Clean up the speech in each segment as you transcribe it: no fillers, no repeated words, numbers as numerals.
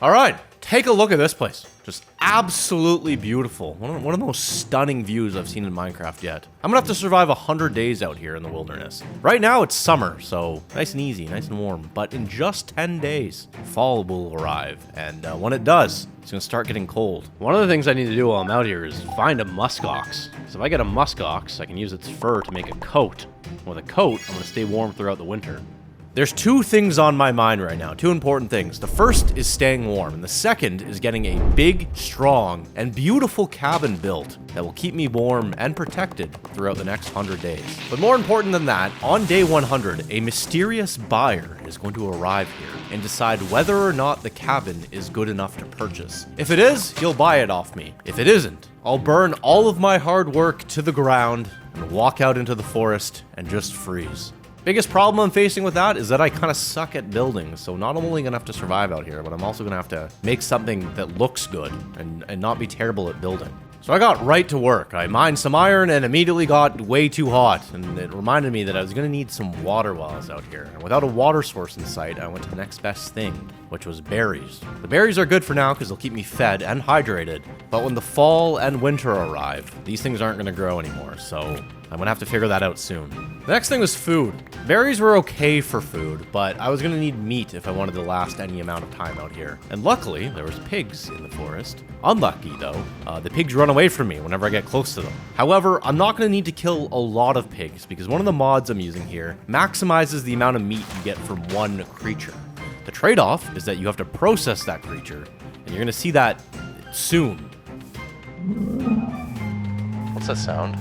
All right, take a look at this place. Just absolutely beautiful. One of the most stunning views I've seen in Minecraft yet. I'm gonna have to survive 100 days out here in the wilderness. Right now it's summer, so nice and easy, nice and warm. But in just 10 days, fall will arrive. And when it does, it's gonna start getting cold. One of the things I need to do while I'm out here is find a muskox. Because if I get a muskox, I can use its fur to make a coat. With a coat, I'm gonna stay warm throughout the winter. There's two things on my mind right now, two important things. The first is staying warm, and the second is getting a big, strong, and beautiful cabin built that will keep me warm and protected throughout the next 100 days. But more important than that, on day 100, a mysterious buyer is going to arrive here and decide whether or not the cabin is good enough to purchase. If it is, he'll buy it off me. If it isn't, I'll burn all of my hard work to the ground and walk out into the forest and just freeze. Biggest problem I'm facing with that is that I kind of suck at building, so not only gonna have to survive out here, but I'm also gonna have to make something that looks good and not be terrible at building. So I got right to work. I mined some iron and immediately got way too hot, and it reminded me that I was gonna need some water while I was out here. And without a water source in sight, I went to the next best thing, which was berries. The berries are good for now because they'll keep me fed and hydrated, but when the fall and winter arrive, these things aren't gonna grow anymore, so I'm gonna have to figure that out soon. The next thing was food. Berries were okay for food, but I was gonna need meat if I wanted to last any amount of time out here. And luckily, there was pigs in the forest. Unlucky though, the pigs run away from me whenever I get close to them. However, I'm not gonna need to kill a lot of pigs because one of the mods I'm using here maximizes the amount of meat you get from one creature. The trade-off is that you have to process that creature, and you're gonna see that soon. What's that sound?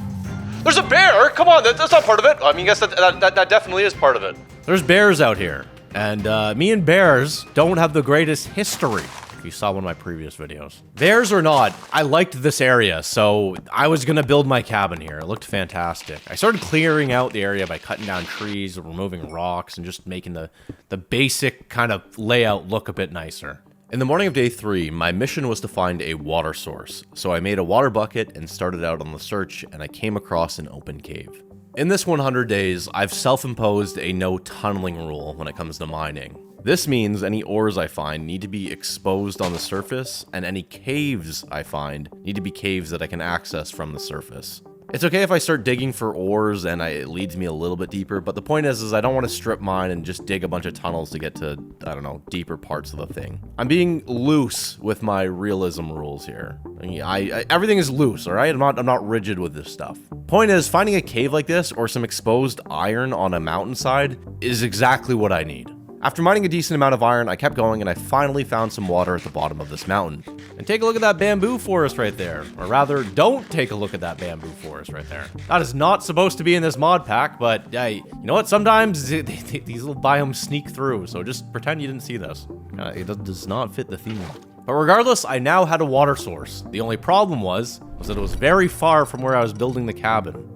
There's a bear! Come on, that's not part of it. I mean, I guess that definitely is part of it. There's bears out here, and me and bears don't have the greatest history, if you saw one of my previous videos. Bears or not, I liked this area, so I was gonna build my cabin here. It looked fantastic. I started clearing out the area by cutting down trees, removing rocks, and just making the basic kind of layout look a bit nicer. In the morning of day 3, my mission was to find a water source, so I made a water bucket and started out on the search, and I came across an open cave. In this 100 days, I've self-imposed a no tunneling rule when it comes to mining. This means any ores I find need to be exposed on the surface, and any caves I find need to be caves that I can access from the surface. It's okay if I start digging for ores and it leads me a little bit deeper, but the point is I don't want to strip mine and just dig a bunch of tunnels to get to, I don't know, deeper parts of the thing. I'm being loose with my realism rules here. I mean, everything is loose, all right? I'm not rigid with this stuff. Point is, finding a cave like this or some exposed iron on a mountainside is exactly what I need. After mining a decent amount of iron, I kept going and I finally found some water at the bottom of this mountain. And take a look at that bamboo forest right there. Or rather, don't take a look at that bamboo forest right there. That is not supposed to be in this mod pack, but hey, you know what? Sometimes these little biomes sneak through, so just pretend you didn't see this. It does not fit the theme. But regardless, I now had a water source. The only problem was that it was very far from where I was building the cabin.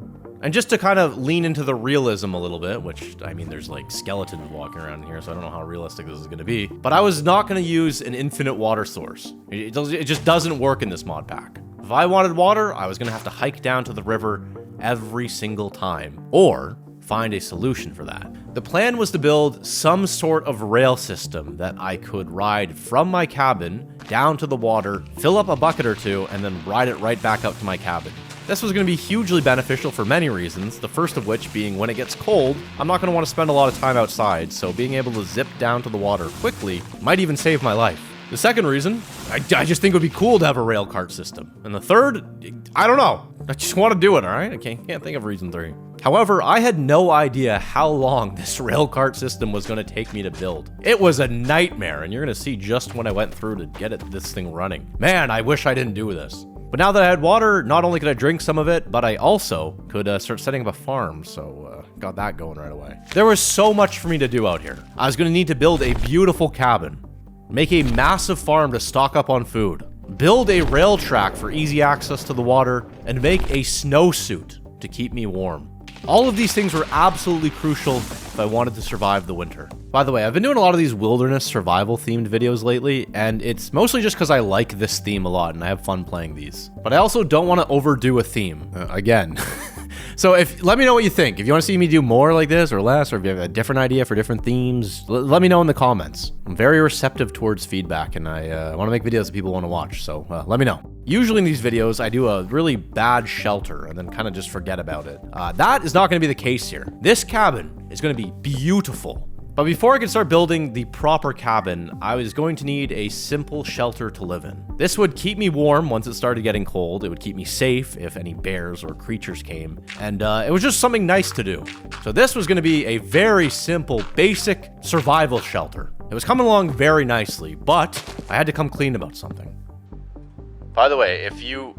And just to kind of lean into the realism a little bit, which, I mean, there's like skeletons walking around here, so I don't know how realistic this is going to be, but I was not going to use an infinite water source. It just doesn't work in this mod pack. If I wanted water, I was going to have to hike down to the river every single time, or find a solution for that. The plan was to build some sort of rail system that I could ride from my cabin down to the water, fill up a bucket or two, and then ride it right back up to my cabin. This was going to be hugely beneficial for many reasons, the first of which being when it gets cold, I'm not going to want to spend a lot of time outside, so being able to zip down to the water quickly might even save my life. The second reason, I just think it would be cool to have a rail cart system. And the third, I don't know. I just want to do it, alright? I can't think of reason 3. However, I had no idea how long this rail cart system was going to take me to build. It was a nightmare, and you're going to see just when I went through to get this thing running. Man, I wish I didn't do this. But now that I had water, not only could I drink some of it, but I also could start setting up a farm, so got that going right away. There was so much for me to do out here. I was going to need to build a beautiful cabin, make a massive farm to stock up on food, build a rail track for easy access to the water, and make a snowsuit to keep me warm. All of these things were absolutely crucial if I wanted to survive the winter. By the way, I've been doing a lot of these wilderness survival themed videos lately, and it's mostly just because I like this theme a lot and I have fun playing these. But I also don't want to overdo a theme. Again, So let me know what you think. If you want to see me do more like this or less, or if you have a different idea for different themes, let me know in the comments. I'm very receptive towards feedback, and I want to make videos that people want to watch, so let me know. Usually in these videos, I do a really bad shelter and then kind of just forget about it. That is not going to be the case here. This cabin is going to be beautiful. But before I could start building the proper cabin, I was going to need a simple shelter to live in. This would keep me warm once it started getting cold. It would keep me safe if any bears or creatures came. And it was just something nice to do. So this was going to be a very simple, basic survival shelter. It was coming along very nicely, but I had to come clean about something. By the way, if you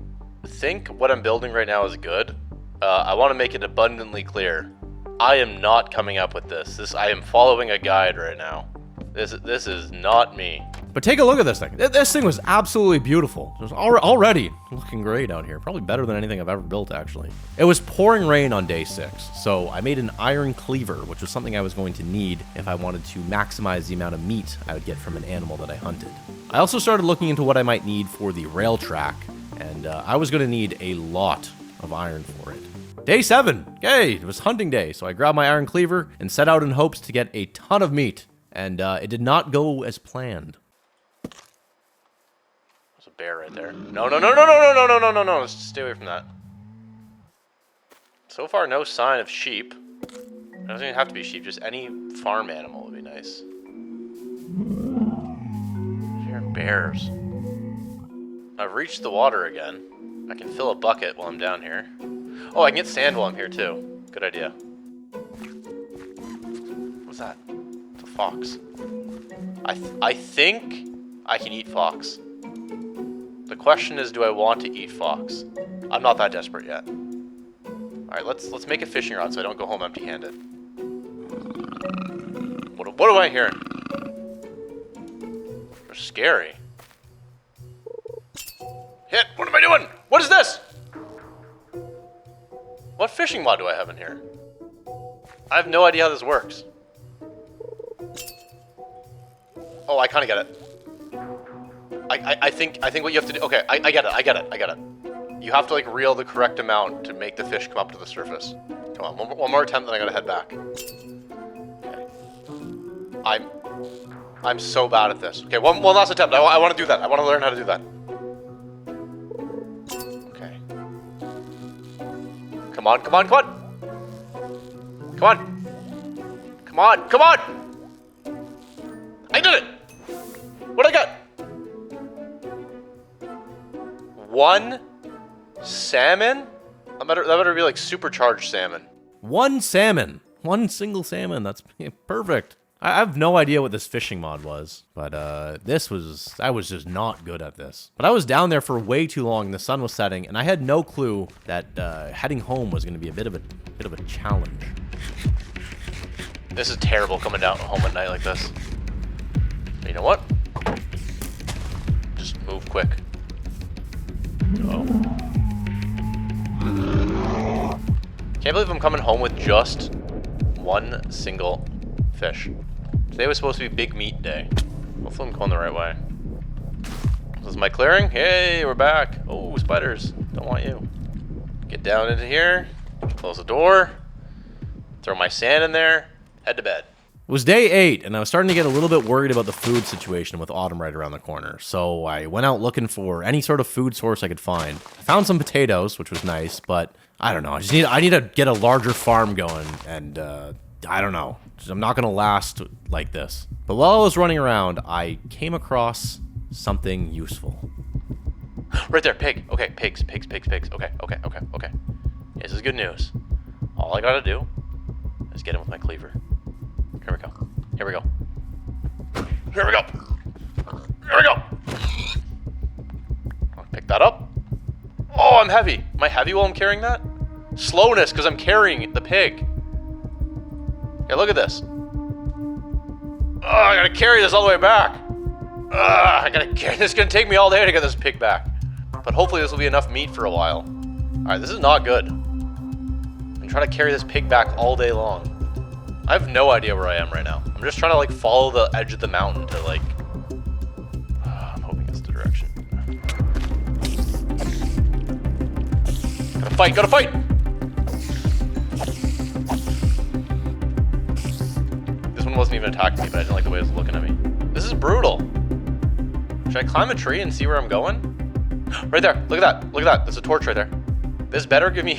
think what I'm building right now is good, I want to make it abundantly clear. I am not coming up with this. I am following a guide right now. This is not me. But take a look at this thing. This thing was absolutely beautiful. It was already looking great out here. Probably better than anything I've ever built, actually. It was pouring rain on day 6, so I made an iron cleaver, which was something I was going to need if I wanted to maximize the amount of meat I would get from an animal that I hunted. I also started looking into what I might need for the rail track, and I was going to need a lot of iron for it. Day 7, yay, it was hunting day, so I grabbed my iron cleaver and set out in hopes to get a ton of meat, and it did not go as planned. There's a bear right there. No, let's stay away from that. So far, no sign of sheep. It doesn't even have to be sheep, just any farm animal would be nice. Here are bears. I've reached the water again. I can fill a bucket while I'm down here. Oh, I can get sand while I'm here, too. Good idea. What's that? It's a fox. I think I can eat fox. The question is, do I want to eat fox? I'm not that desperate yet. Alright, let's make a fishing rod so I don't go home empty-handed. What am I hearing? They're scary. Hit! What am I doing? What is this? What fishing mod do I have in here? I have no idea how this works. Oh, I kind of get it. I think what you have to do. Okay, I get it. You have to like reel the correct amount to make the fish come up to the surface. Come on, one more attempt, then I gotta head back. Okay. I'm so bad at this. Okay, one last attempt. I want to do that. I want to learn how to do that. Okay. Come on. Come on! I did it! What'd I get? 1 salmon? That better be like supercharged salmon. 1 salmon. 1 single salmon. That's perfect. I have no idea what this fishing mod was, but I was just not good at this. But I was down there for way too long, and the sun was setting, and I had no clue that heading home was going to be a bit of a challenge. This is terrible coming down home at night like this. But you know what? Just move quick. Oh. Can't believe I'm coming home with just 1 single fish. Today was supposed to be big meat day. Hopefully I'm going the right way. This is my clearing. Hey, we're back. Oh, spiders. Don't want you. Get down into here. Close the door. Throw my sand in there. Head to bed. It was day 8, and I was starting to get a little bit worried about the food situation with autumn right around the corner. So I went out looking for any sort of food source I could find. I found some potatoes, which was nice, but I don't know. I need to get a larger farm going, and I don't know. I'm not gonna last like this. But while I was running around, I came across something useful. Right there, pig. Okay, pigs. Okay. This is good news. All I gotta do is get him with my cleaver. Here we go. I'll pick that up. Oh, I'm heavy. Am I heavy while I'm carrying that? Slowness, because I'm carrying the pig. Okay, look at this. Oh, I gotta carry this all the way back. This is gonna take me all day to get this pig back. But hopefully this will be enough meat for a while. Alright, this is not good. I'm trying to carry this pig back all day long. I have no idea where I am right now. I'm just trying to like follow the edge of the mountain to like... I'm hoping it's the direction. Gotta fight! thing wasn't even attacking me, but I didn't like the way it was looking at me. This is brutal. Should I climb a tree and see where I'm going? Right there. Look at that. Look at that. There's a torch right there. This better give me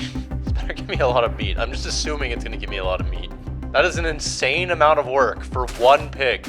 a lot of meat. I'm just assuming it's gonna give me a lot of meat. That is an insane amount of work for one pig.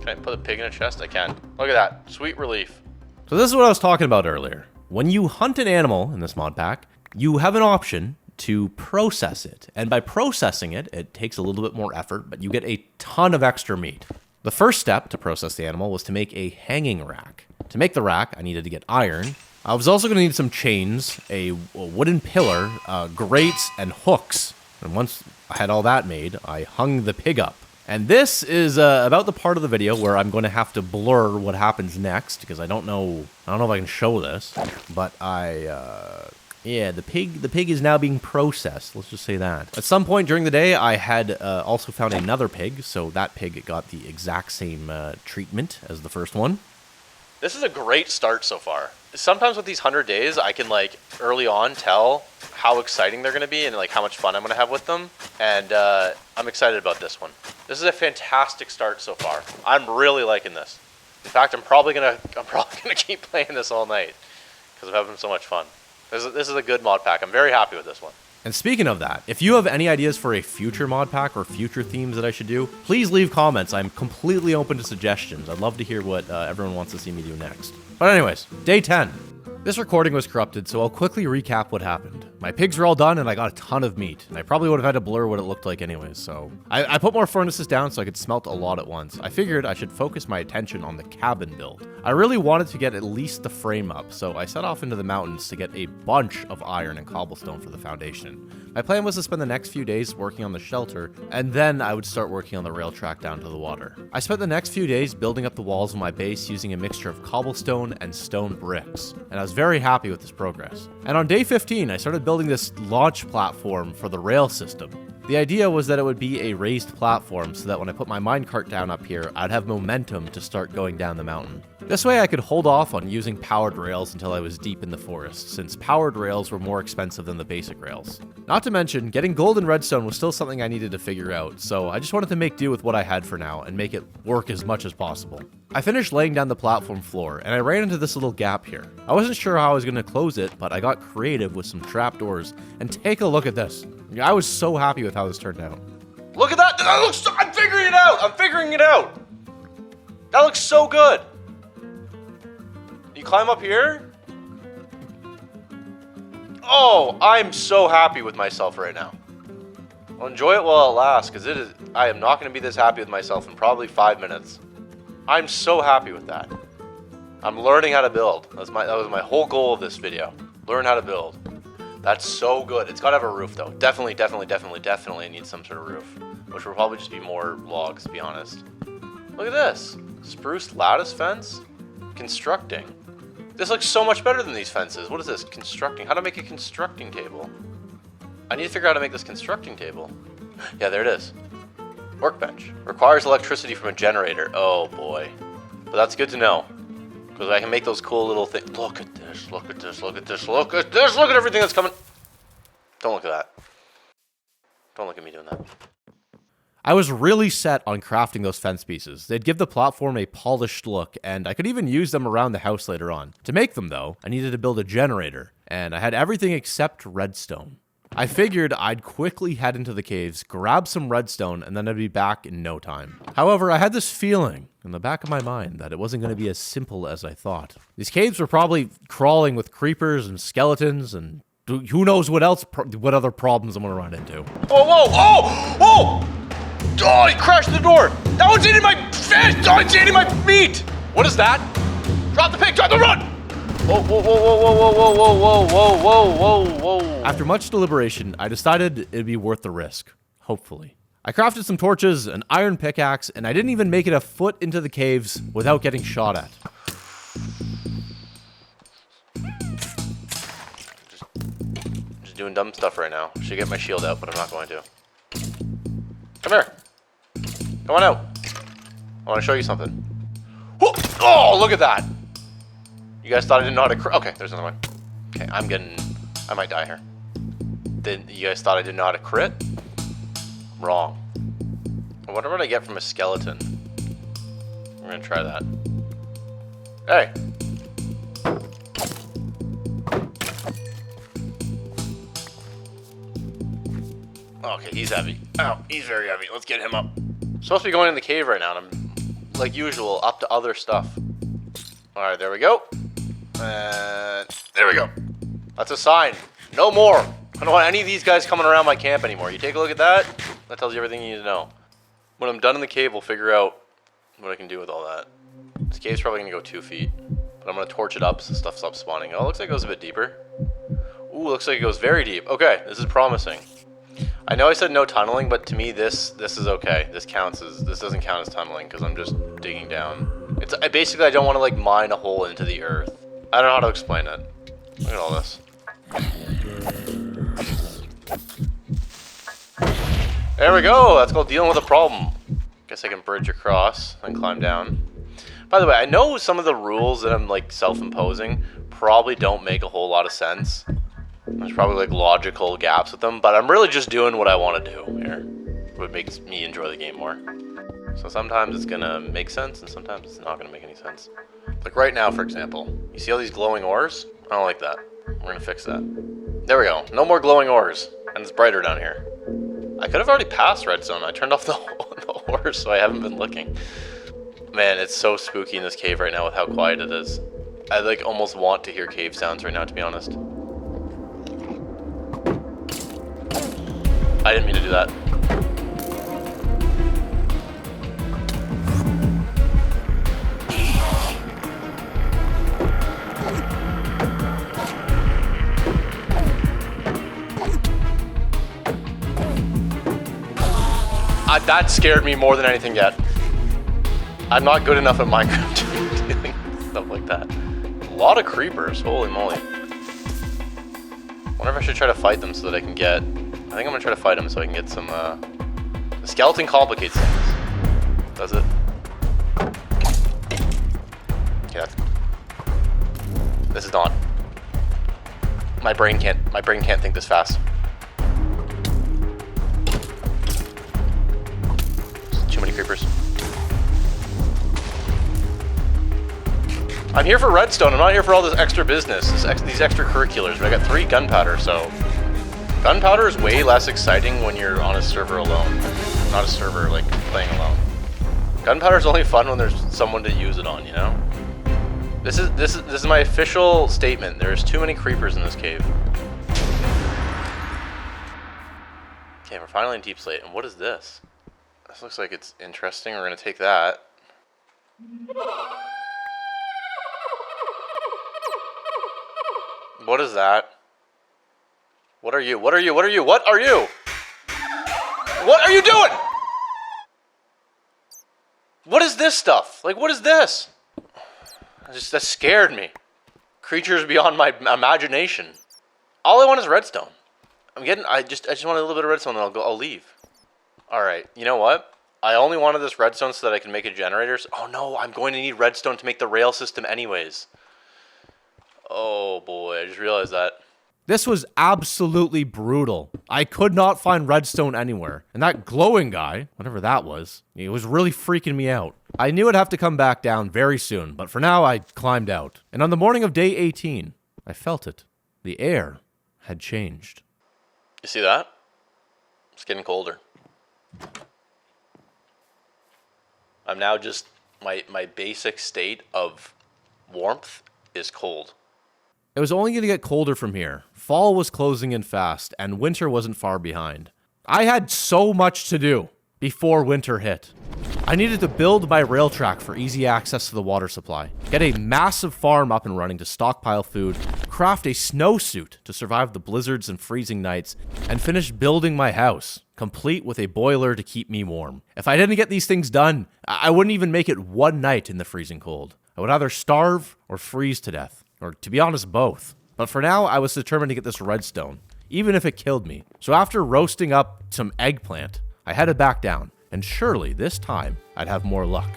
Can I put a pig in a chest? I can. Look at that. Sweet relief. So this is what I was talking about earlier. When you hunt an animal in this mod pack, you have an option to process it. And by processing it, it takes a little bit more effort, but you get a ton of extra meat. The first step to process the animal was to make a hanging rack. To make the rack, I needed to get iron. I was also going to need some chains, a wooden pillar, grates, and hooks. And once I had all that made, I hung the pig up. And this is about the part of the video where I'm going to have to blur what happens next, because I don't know if I can show this, but yeah, the pig is now being processed. Let's just say that. At some point during the day, I had also found another pig, so that pig got the exact same treatment as the first one. This is a great start so far. Sometimes with these 100 days, I can like early on tell how exciting they're going to be and like how much fun I'm going to have with them. And I'm excited about this one. This is a fantastic start so far. I'm really liking this. In fact, I'm probably gonna keep playing this all night because I'm having so much fun. This is a good mod pack. I'm very happy with this one. And speaking of that, if you have any ideas for a future mod pack or future themes that I should do, please leave comments. I'm completely open to suggestions. I'd love to hear what everyone wants to see me do next. But anyways, day 10. This recording was corrupted, so I'll quickly recap what happened. My pigs were all done and I got a ton of meat. And I probably would have had to blur what it looked like anyways, so... I put more furnaces down so I could smelt a lot at once. I figured I should focus my attention on the cabin build. I really wanted to get at least the frame up, so I set off into the mountains to get a bunch of iron and cobblestone for the foundation. My plan was to spend the next few days working on the shelter, and then I would start working on the rail track down to the water. I spent the next few days building up the walls of my base using a mixture of cobblestone and stone bricks, and I was very happy with this progress. And on day 15, I started building this launch platform for the rail system. The idea was that it would be a raised platform so that when I put my minecart down up here, I'd have momentum to start going down the mountain. This way I could hold off on using powered rails until I was deep in the forest, since powered rails were more expensive than the basic rails. Not to mention, getting gold and redstone was still something I needed to figure out, so I just wanted to make do with what I had for now and make it work as much as possible. I finished laying down the platform floor, and I ran into this little gap here. I wasn't sure how I was going to close it, but I got creative with some trapdoors, and take a look at this. I was so happy with how this turned out. Look at that! I'm figuring it out! I'm figuring it out! That looks so good! You climb up here? Oh, I'm so happy with myself right now. I'll enjoy it while it lasts, because I am not going to be this happy with myself in probably 5 minutes. I'm so happy with that. I'm learning how to build. That was my whole goal of this video. Learn how to build. That's so good. It's got to have a roof, though. Definitely needs some sort of roof. Which will probably just be more logs, to be honest. Look at this. Spruce lattice fence? Constructing. This looks so much better than these fences. What is this? Constructing. How to make a constructing table? I need to figure out how to make this constructing table. Yeah, there it is. Workbench. Requires electricity from a generator. Oh, boy. But that's good to know. Because I can make those cool little things. Look at this. Look at this. Look at this. Look at this. Look at everything that's coming. Don't look at that. Don't look at me doing that. I was really set on crafting those fence pieces. They'd give the platform a polished look, and I could even use them around the house later on. To make them, though, I needed to build a generator, and I had everything except redstone. I figured I'd quickly head into the caves, grab some redstone, and then I'd be back in no time. However, I had this feeling in the back of my mind that it wasn't going to be as simple as I thought. These caves were probably crawling with creepers and skeletons and who knows what else, what other problems I'm going to run into. Oh, whoa, oh, oh! Oh, he crashed the door! That one's eating my fish! Oh, it's eating my meat! What is that? Drop the pig, drop the run! Whoa, whoa, whoa, whoa, whoa, whoa, whoa, whoa, whoa, whoa, whoa, whoa. After much deliberation, I decided it'd be worth the risk. Hopefully. I crafted some torches, an iron pickaxe, and I didn't even make it a foot into the caves without getting shot at. Just doing dumb stuff right now. Should get my shield out, but I'm not going to. Come here. Come on out. I want to show you something. Oh, look at that. You guys thought I didn't know how to crit? Okay, there's another one. Okay, I might die here. You guys thought I didn't know how to crit? Wrong. I wonder what I get from a skeleton. We're gonna try that. Hey! Okay, he's heavy. Oh, he's very heavy. Let's get him up. I'm supposed to be going in the cave right now, and I'm, like usual, up to other stuff. Alright, there we go. And there we go. That's a sign. No more. I don't want any of these guys coming around my camp anymore. You take a look at that. That tells you everything you need to know. When I'm done in the cave, we'll figure out what I can do with all that. This cave's probably going to go 2 feet. But I'm going to torch it up so stuff stops spawning. Oh, it looks like it goes a bit deeper. Ooh, looks like it goes very deep. Okay, this is promising. I know I said no tunneling, but to me this is okay. This doesn't count as tunneling because I'm just digging down. Basically I don't want to like mine a hole into the earth. I don't know how to explain it. Look at all this. There we go. That's called dealing with a problem. Guess I can bridge across and climb down. By the way, I know some of the rules that I'm like self-imposing probably don't make a whole lot of sense. There's probably like logical gaps with them, but I'm really just doing what I want to do here. What makes me enjoy the game more. So sometimes it's gonna make sense and sometimes it's not gonna make any sense. Like right now, for example, you see all these glowing ores? I don't like that. We're gonna fix that. There we go. No more glowing ores. And it's brighter down here. I could have already passed redstone. I turned off the ores, so I haven't been looking. Man, it's so spooky in this cave right now with how quiet it is. I like almost want to hear cave sounds right now, to be honest. I didn't mean to do that. That scared me more than anything yet. I'm not good enough at Minecraft dealing with stuff like that. A lot of creepers, holy moly. Wonder if I should try to fight them so that I can get... I think I'm gonna try to fight them so I can get some, The skeleton complicates things. Does it? Okay, this is not... My brain can't think this fast. Too many creepers. I'm here for redstone. I'm not here for all this extra business, these extracurriculars. But I got 3 gunpowder, so gunpowder is way less exciting when you're on a server alone, not a server like playing alone. Gunpowder is only fun when there's someone to use it on, you know. This is my official statement. There's too many creepers in this cave. Okay, we're finally in deep slate. And what is this? This looks like it's interesting. We're gonna take that. What is that? What are you? What are you? What are you? What are you? What are you doing? What is this stuff? Like, what is this? That scared me. Creatures beyond my imagination. All I want is redstone. I just want a little bit of redstone and I'll leave. Alright, you know what? I only wanted this redstone so that I can make a generator. Oh no, I'm going to need redstone to make the rail system anyways. Oh boy, I just realized that. This was absolutely brutal. I could not find redstone anywhere. And that glowing guy, whatever that was, he was really freaking me out. I knew I'd have to come back down very soon, but for now I climbed out. And on the morning of day 18, I felt it. The air had changed. You see that? It's getting colder. I'm now just, my basic state of warmth is cold. It was only going to get colder from here. Fall was closing in fast, and winter wasn't far behind. I had so much to do before winter hit. I needed to build my rail track for easy access to the water supply, get a massive farm up and running to stockpile food, craft a snowsuit to survive the blizzards and freezing nights, and finish building my house, complete with a boiler to keep me warm. If I didn't get these things done, I wouldn't even make it one night in the freezing cold. I would either starve or freeze to death, or to be honest, both. But for now, I was determined to get this redstone, even if it killed me. So after roasting up some eggplant, I headed back down. And surely, this time, I'd have more luck.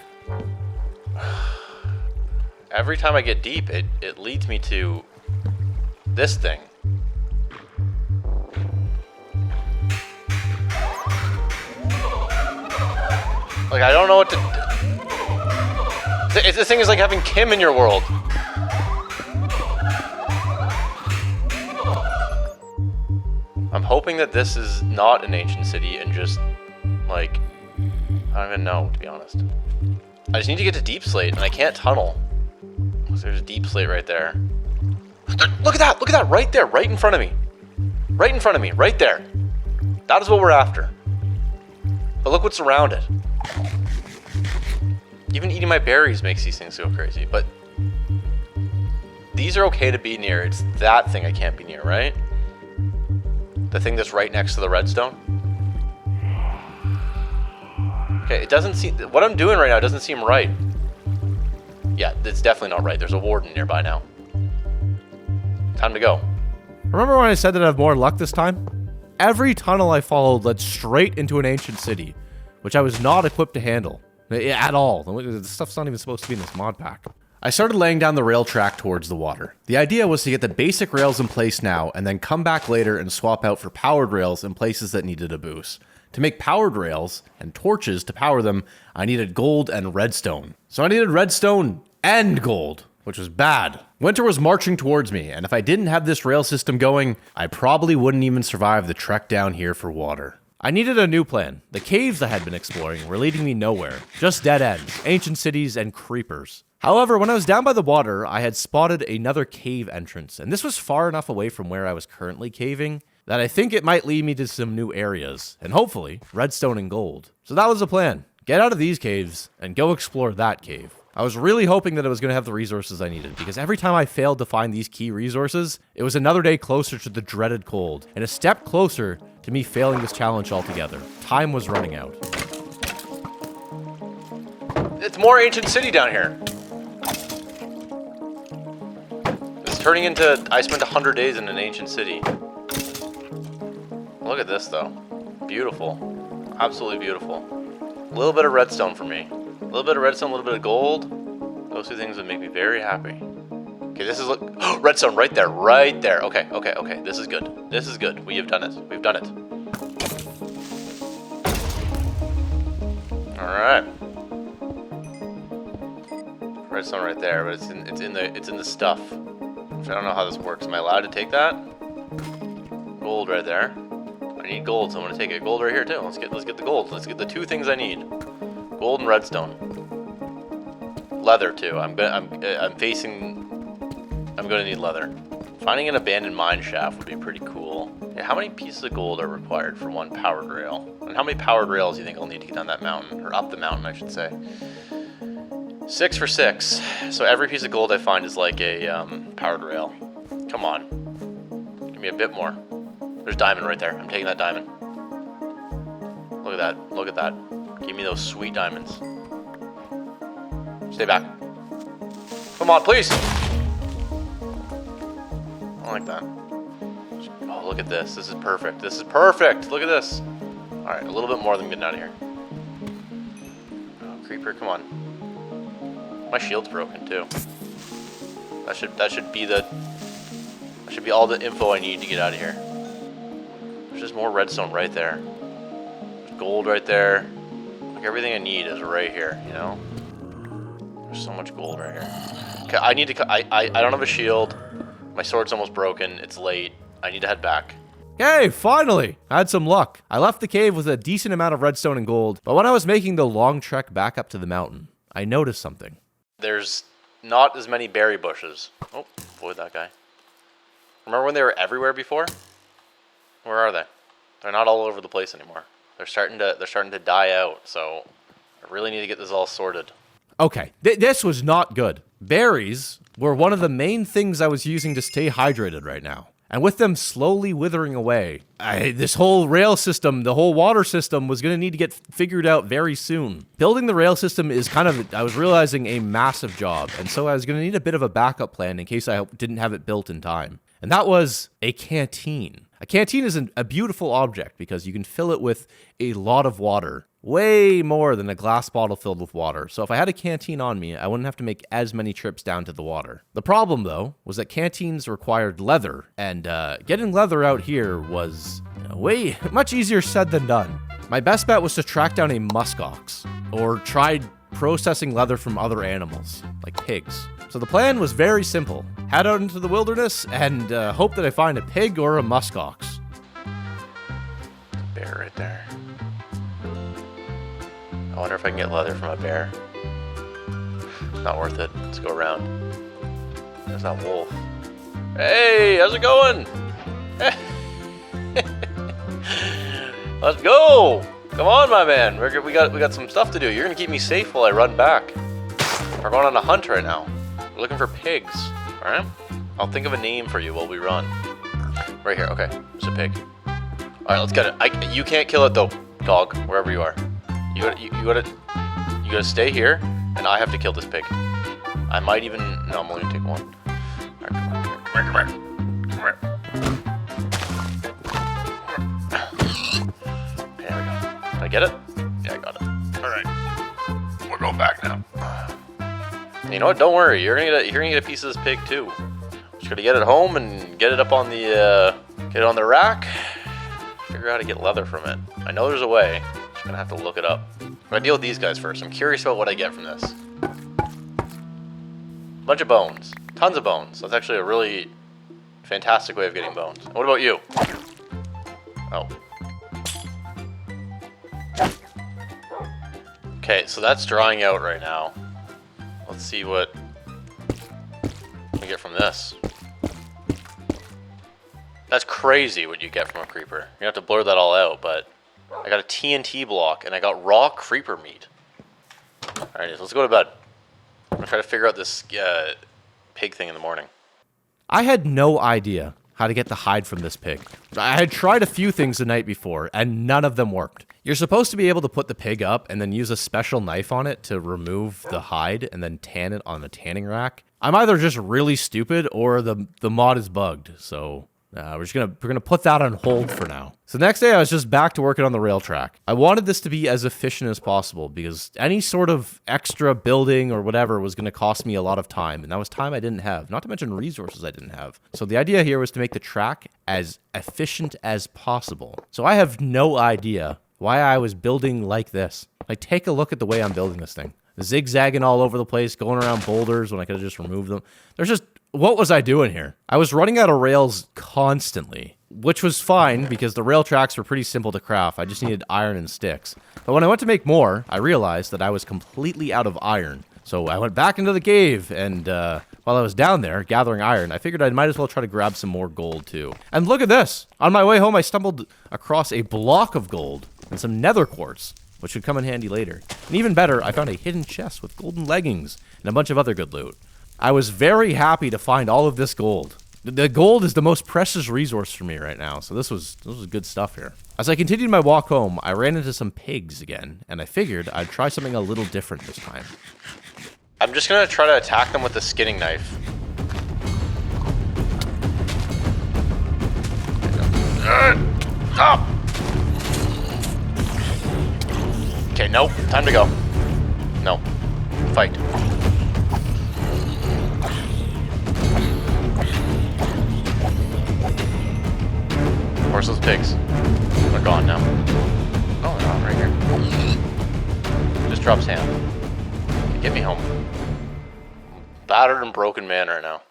Every time I get deep, it leads me to this thing. Like, I don't know what to... This thing is like having Kim in your world. I'm hoping that this is not an ancient city and just, like... I don't even know, to be honest. I just need to get to Deep Slate, and I can't tunnel. There's a Deep Slate right there. Look at that! Look at that! Right there! Right in front of me! Right in front of me! Right there! That is what we're after. But look what's around it. Even eating my berries makes these things go crazy, but... These are okay to be near. It's that thing I can't be near, right? The thing that's right next to the redstone? Okay, it doesn't seem... What I'm doing right now doesn't seem right. Yeah, it's definitely not right. There's a warden nearby now. Time to go. Remember when I said that I have more luck this time? Every tunnel I followed led straight into an ancient city, which I was not equipped to handle. At all. The stuff's not even supposed to be in this mod pack. I started laying down the rail track towards the water. The idea was to get the basic rails in place now, and then come back later and swap out for powered rails in places that needed a boost. To make powered rails and torches to power them, I needed gold and redstone. So I needed redstone and gold, which was bad. Winter was marching towards me, and if I didn't have this rail system going, I probably wouldn't even survive the trek down here for water. I needed a new plan. The caves I had been exploring were leading me nowhere. Just dead ends, ancient cities, and creepers. However, when I was down by the water, I had spotted another cave entrance, and this was far enough away from where I was currently caving that I think it might lead me to some new areas, and hopefully, redstone and gold. So that was the plan. Get out of these caves, and go explore that cave. I was really hoping that I was going to have the resources I needed, because every time I failed to find these key resources, it was another day closer to the dreaded cold, and a step closer to me failing this challenge altogether. Time was running out. It's more ancient city down here. It's turning into, I spent 100 days in an ancient city. Look at this though. Beautiful. Absolutely beautiful. A little bit of redstone for me. A little bit of redstone, a little bit of gold. Those two things would make me very happy. Okay, this is redstone right there, right there. Okay, okay, okay. This is good. This is good. We have done it. We've done it. All right. Redstone right there, but it's in the stuff. Which I don't know how this works. Am I allowed to take that? Gold right there. I need gold, so I'm gonna take it. Gold right here too. Let's get the gold. Let's get the two things I need. Gold and redstone. Leather too. I'm gonna need leather. Finding an abandoned mine shaft would be pretty cool. Yeah, how many pieces of gold are required for one powered rail? And how many powered rails do you think I'll need to get down that mountain? Or up the mountain, I should say. 6 for 6. So every piece of gold I find is like a powered rail. Come on. Give me a bit more. There's diamond right there. I'm taking that diamond. Look at that. Look at that. Give me those sweet diamonds. Stay back. Come on, please. I like that. Oh, look at this. This is perfect. This is perfect. Look at this. All right, a little bit more than getting out of here. Oh, creeper, come on. My shield's broken too. That should be all the info I need to get out of here. There's just more redstone right there. There's gold right there. Like everything I need is right here, you know? There's so much gold right here. Okay, I need to, I don't have a shield. My sword's almost broken. It's late. I need to head back. Hey, finally! I had some luck. I left the cave with a decent amount of redstone and gold, but when I was making the long trek back up to the mountain, I noticed something. There's not as many berry bushes. Oh, avoid that guy. Remember when they were everywhere before? Where are they? They're not all over the place anymore. They're starting to die out, so I really need to get this all sorted. Okay, this was not good. Berries were one of the main things I was using to stay hydrated right now. And with them slowly withering away, this whole rail system, the whole water system was going to need to get figured out very soon. Building the rail system is kind of, I was realizing, a massive job. And so I was going to need a bit of a backup plan in case I didn't have it built in time. And that was a canteen. A canteen is a beautiful object because you can fill it with a lot of water. Way more than a glass bottle filled with water. So if I had a canteen on me, I wouldn't have to make as many trips down to the water. The problem, though, was that canteens required leather, and getting leather out here was way much easier said than done. My best bet was to track down a muskox, or try processing leather from other animals, like pigs. So the plan was very simple. Head out into the wilderness and hope that I find a pig or a muskox. Bear right there. I wonder if I can get leather from a bear. Not worth it. Let's go around. There's that wolf. Hey, how's it going? Let's go! Come on, my man. We got some stuff to do. You're gonna keep me safe while I run back. We're going on a hunt right now. We're looking for pigs. All right. I'll think of a name for you while we run. Right here. Okay. It's a pig. All right. Let's get it. You can't kill it though, dog. Wherever you are. You gotta stay here, and I have to kill this pig. I might even. No, I'm only gonna take one. All right. Come here. There we go. Did I get it? Yeah, I got it. All right. We're going back now. You know what? Don't worry. You're gonna get a piece of this pig too. Just gotta get it home and get it up on the get it on the rack. Figure out how to get leather from it. I know there's a way. Just gonna have to look it up. I'm gonna deal with these guys first. I'm curious about what I get from this. Bunch of bones. Tons of bones. That's actually a really fantastic way of getting bones. And what about you? Oh. Okay, so that's drying out right now. Let's see what we get from this. That's crazy what you get from a creeper. You have to blur that all out, but I got a TNT block and I got raw creeper meat. Alright, let's go to bed. I'm gonna try to figure out this pig thing in the morning. I had no idea how to get the hide from this pig. I had tried a few things the night before, and none of them worked. You're supposed to be able to put the pig up and then use a special knife on it to remove the hide and then tan it on a tanning rack. I'm either just really stupid or the mod is bugged, so we're gonna put that on hold for now. So the next day I was just back to working on the rail track. I wanted this to be as efficient as possible because any sort of extra building or whatever was gonna cost me a lot of time, and that was time I didn't have, not to mention resources I didn't have. So the idea here was to make the track as efficient as possible. So I have no idea why I was building like this. Like, take a look at the way I'm building this thing. Zigzagging all over the place, going around boulders when I could have just removed them. What was I doing here? I was running out of rails constantly, which was fine because the rail tracks were pretty simple to craft. I just needed iron and sticks. But when I went to make more, I realized that I was completely out of iron. So I went back into the cave, and while I was down there gathering iron, I figured I might as well try to grab some more gold too. And look at this! On my way home, I stumbled across a block of gold and some nether quartz, which would come in handy later. And even better, I found a hidden chest with golden leggings and a bunch of other good loot. I was very happy to find all of this gold. The gold is the most precious resource for me right now, so this was good stuff here. As I continued my walk home, I ran into some pigs again, and I figured I'd try something a little different this time. I'm just gonna try to attack them with the skinning knife. Stop! Okay, nope. Time to go. No. Fight. Where's those pigs? They're gone now. Oh, they're on right here. Just drops hand. Get me home. Battered and broken man right now.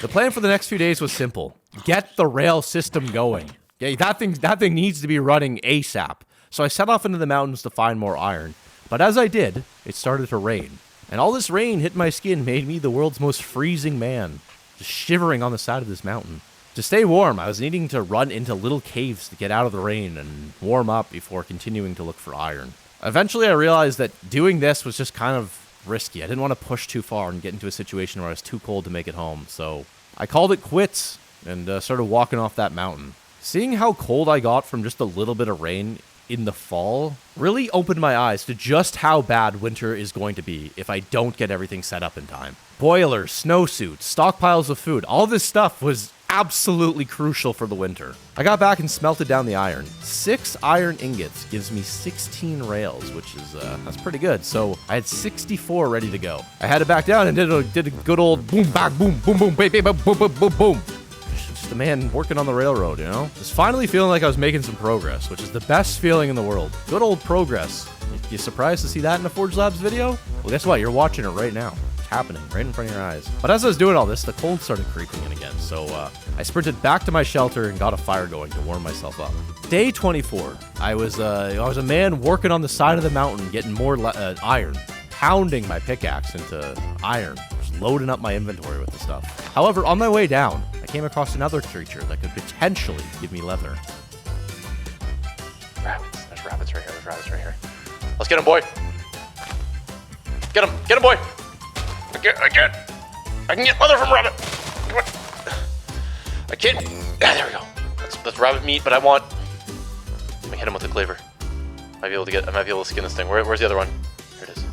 The plan for the next few days was simple. Get the rail system going. Yeah, that thing needs to be running ASAP. So I set off into the mountains to find more iron. But as I did, it started to rain. And all this rain hit my skin made me the world's most freezing man. Just shivering on the side of this mountain. To stay warm, I was needing to run into little caves to get out of the rain and warm up before continuing to look for iron. Eventually, I realized that doing this was just kind of risky. I didn't want to push too far and get into a situation where I was too cold to make it home, so I called it quits and started walking off that mountain. Seeing how cold I got from just a little bit of rain in the fall really opened my eyes to just how bad winter is going to be if I don't get everything set up in time. Boilers, snowsuits, stockpiles of food, all this stuff was absolutely crucial for the winter. I got back and smelted down the iron. 6 iron ingots gives me 16 rails, which is, that's pretty good. So I had 64 ready to go. I had it back down and did a good old boom, back, boom, boom, boom, boom, boom, boom, boom, boom, boom. Just a man working on the railroad, you know? Just finally feeling like I was making some progress, which is the best feeling in the world. Good old progress. You surprised to see that in a ForgeLabs video? Well, guess what? You're watching it right now. It's happening right in front of your eyes. But as I was doing all this, the cold started creeping in again. So I sprinted back to my shelter and got a fire going to warm myself up. Day 24. I was a man working on the side of the mountain, getting more iron, pounding my pickaxe into iron, just loading up my inventory with the stuff. However, on my way down, I came across another creature that could potentially give me leather. Rabbits. There's rabbits right here. There's rabbits right here. Let's get him, boy. Get him. Get him, boy. I can get leather from rabbit. Come on. I can't. There we go. That's rabbit meat, but I want. Let me hit him with the cleaver. I might be able to skin this thing. Where's the other one? Here it is.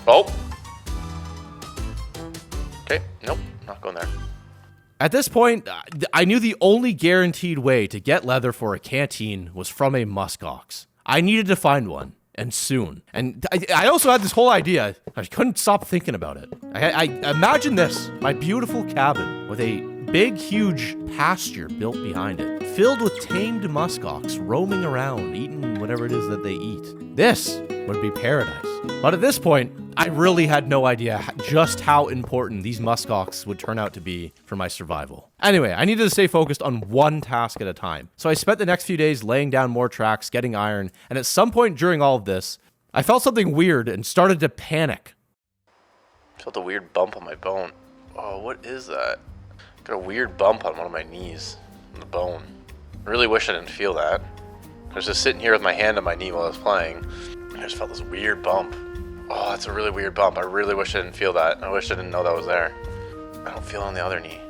Oh. Okay. Nope. Not going there. At this point, I knew the only guaranteed way to get leather for a canteen was from a muskox. I needed to find one, and soon. And I also had this whole idea. I couldn't stop thinking about it. I imagine this, my beautiful cabin with a big, huge pasture built behind it, filled with tamed muskox roaming around, eating whatever it is that they eat. This would be paradise. But at this point, I really had no idea just how important these muskox would turn out to be for my survival. Anyway, I needed to stay focused on one task at a time. So I spent the next few days laying down more tracks, getting iron, and at some point during all of this, I felt something weird and started to panic. I felt a weird bump on my bone. Oh, what is that? Got a weird bump on one of my knees, on the bone. I really wish I didn't feel that. I was just sitting here with my hand on my knee while I was playing. I just felt this weird bump. Oh, that's a really weird bump. I really wish I didn't feel that. I wish I didn't know that was there. I don't feel it on the other knee.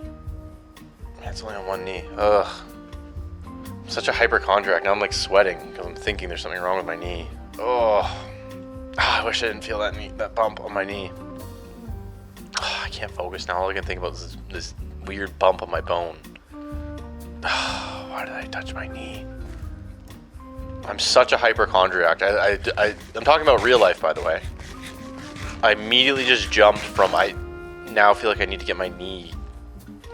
Man, it's only on one knee. Ugh. I'm such a hypochondriac. Now I'm like sweating because I'm thinking there's something wrong with my knee. Oh. I wish I didn't feel that bump on my knee. Oh, I can't focus now. All I can think about is this weird bump on my bone. Oh, why did I touch my knee? I'm such a hypochondriac. I'm talking about real life, by the way. I immediately just jumped from I now feel like I need to get my knee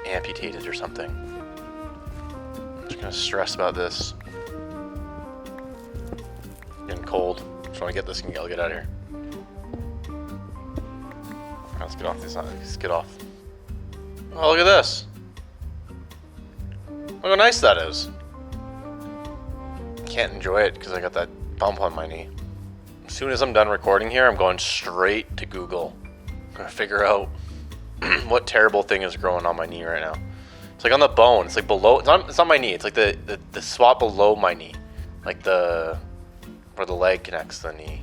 amputated or something. I'm just gonna stress about this. Getting cold. Just want to get this and I'll get out of here. Let's get off this. Let's get off. Oh, look at this. Look how nice that is. Can't enjoy it because I got that bump on my knee. As soon as I'm done recording here, I'm going straight to Google. I'm gonna figure out what terrible thing is growing on my knee right now. It's like on the bone. It's like below. It's not my knee. It's like the spot below my knee, like where the leg connects to the knee.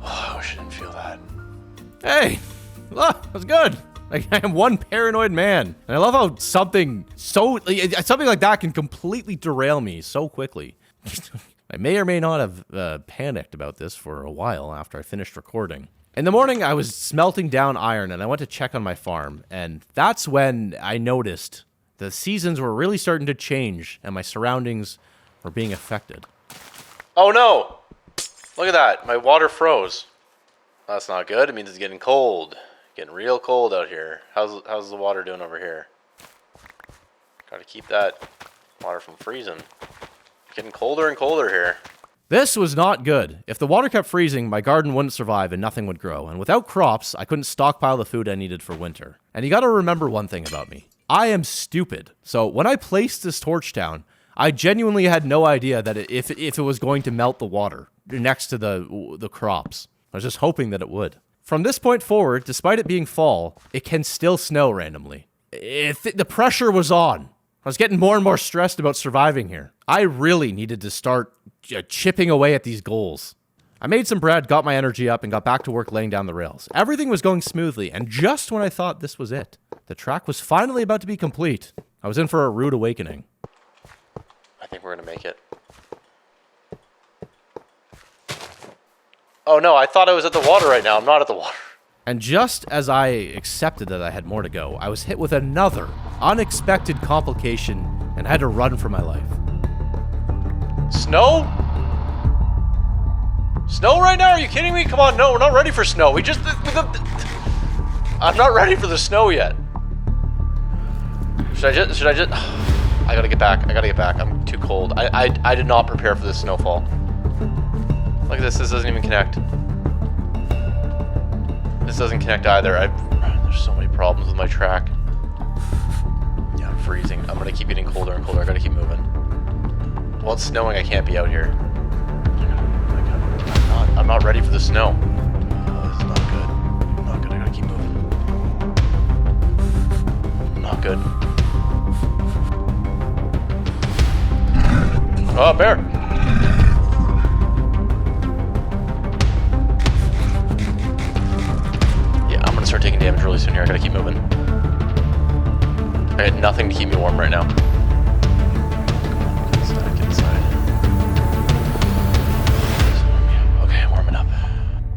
Oh, I wish I didn't feel that. Hey, look, that's good. Like, I am one paranoid man, and I love how something like that can completely derail me so quickly. I may or may not have panicked about this for a while after I finished recording. In the morning, I was smelting down iron, and I went to check on my farm, and that's when I noticed the seasons were really starting to change, and my surroundings were being affected. Oh no! Look at that, my water froze. That's not good. It means it's getting cold. Getting real cold out here. How's the water doing over here? Gotta keep that water from freezing. Getting colder and colder here. This was not good. If the water kept freezing, my garden wouldn't survive and nothing would grow. And without crops, I couldn't stockpile the food I needed for winter. And you gotta remember one thing about me. I am stupid. So when I placed this torch down, I genuinely had no idea that if it was going to melt the water next to the crops. I was just hoping that it would. From this point forward, despite it being fall, it can still snow randomly. The pressure was on. I was getting more and more stressed about surviving here. I really needed to start chipping away at these goals. I made some bread, got my energy up, and got back to work laying down the rails. Everything was going smoothly, and just when I thought this was it, the track was finally about to be complete. I was in for a rude awakening. I think we're gonna make it. Oh no, I thought I was at the water right now. I'm not at the water. And just as I accepted that I had more to go, I was hit with another unexpected complication and had to run for my life. Snow? Snow right now? Are you kidding me? Come on, no, we're not ready for snow. I'm not ready for the snow yet. Should I just, I gotta get back. I'm too cold. I did not prepare for this snowfall. Look at this doesn't even connect. This doesn't connect either. There's so many problems with my track. Yeah, I'm freezing. I'm gonna keep getting colder and colder. I gotta keep moving. Well, it's snowing. I can't be out here. I'm not ready for the snow. Oh, this is not good. Not good. I gotta keep moving. Not good. Oh, bear! Yeah, I'm gonna start taking damage really soon here. I gotta keep moving. I got nothing to keep me warm right now. Get inside. Okay, I'm warming up.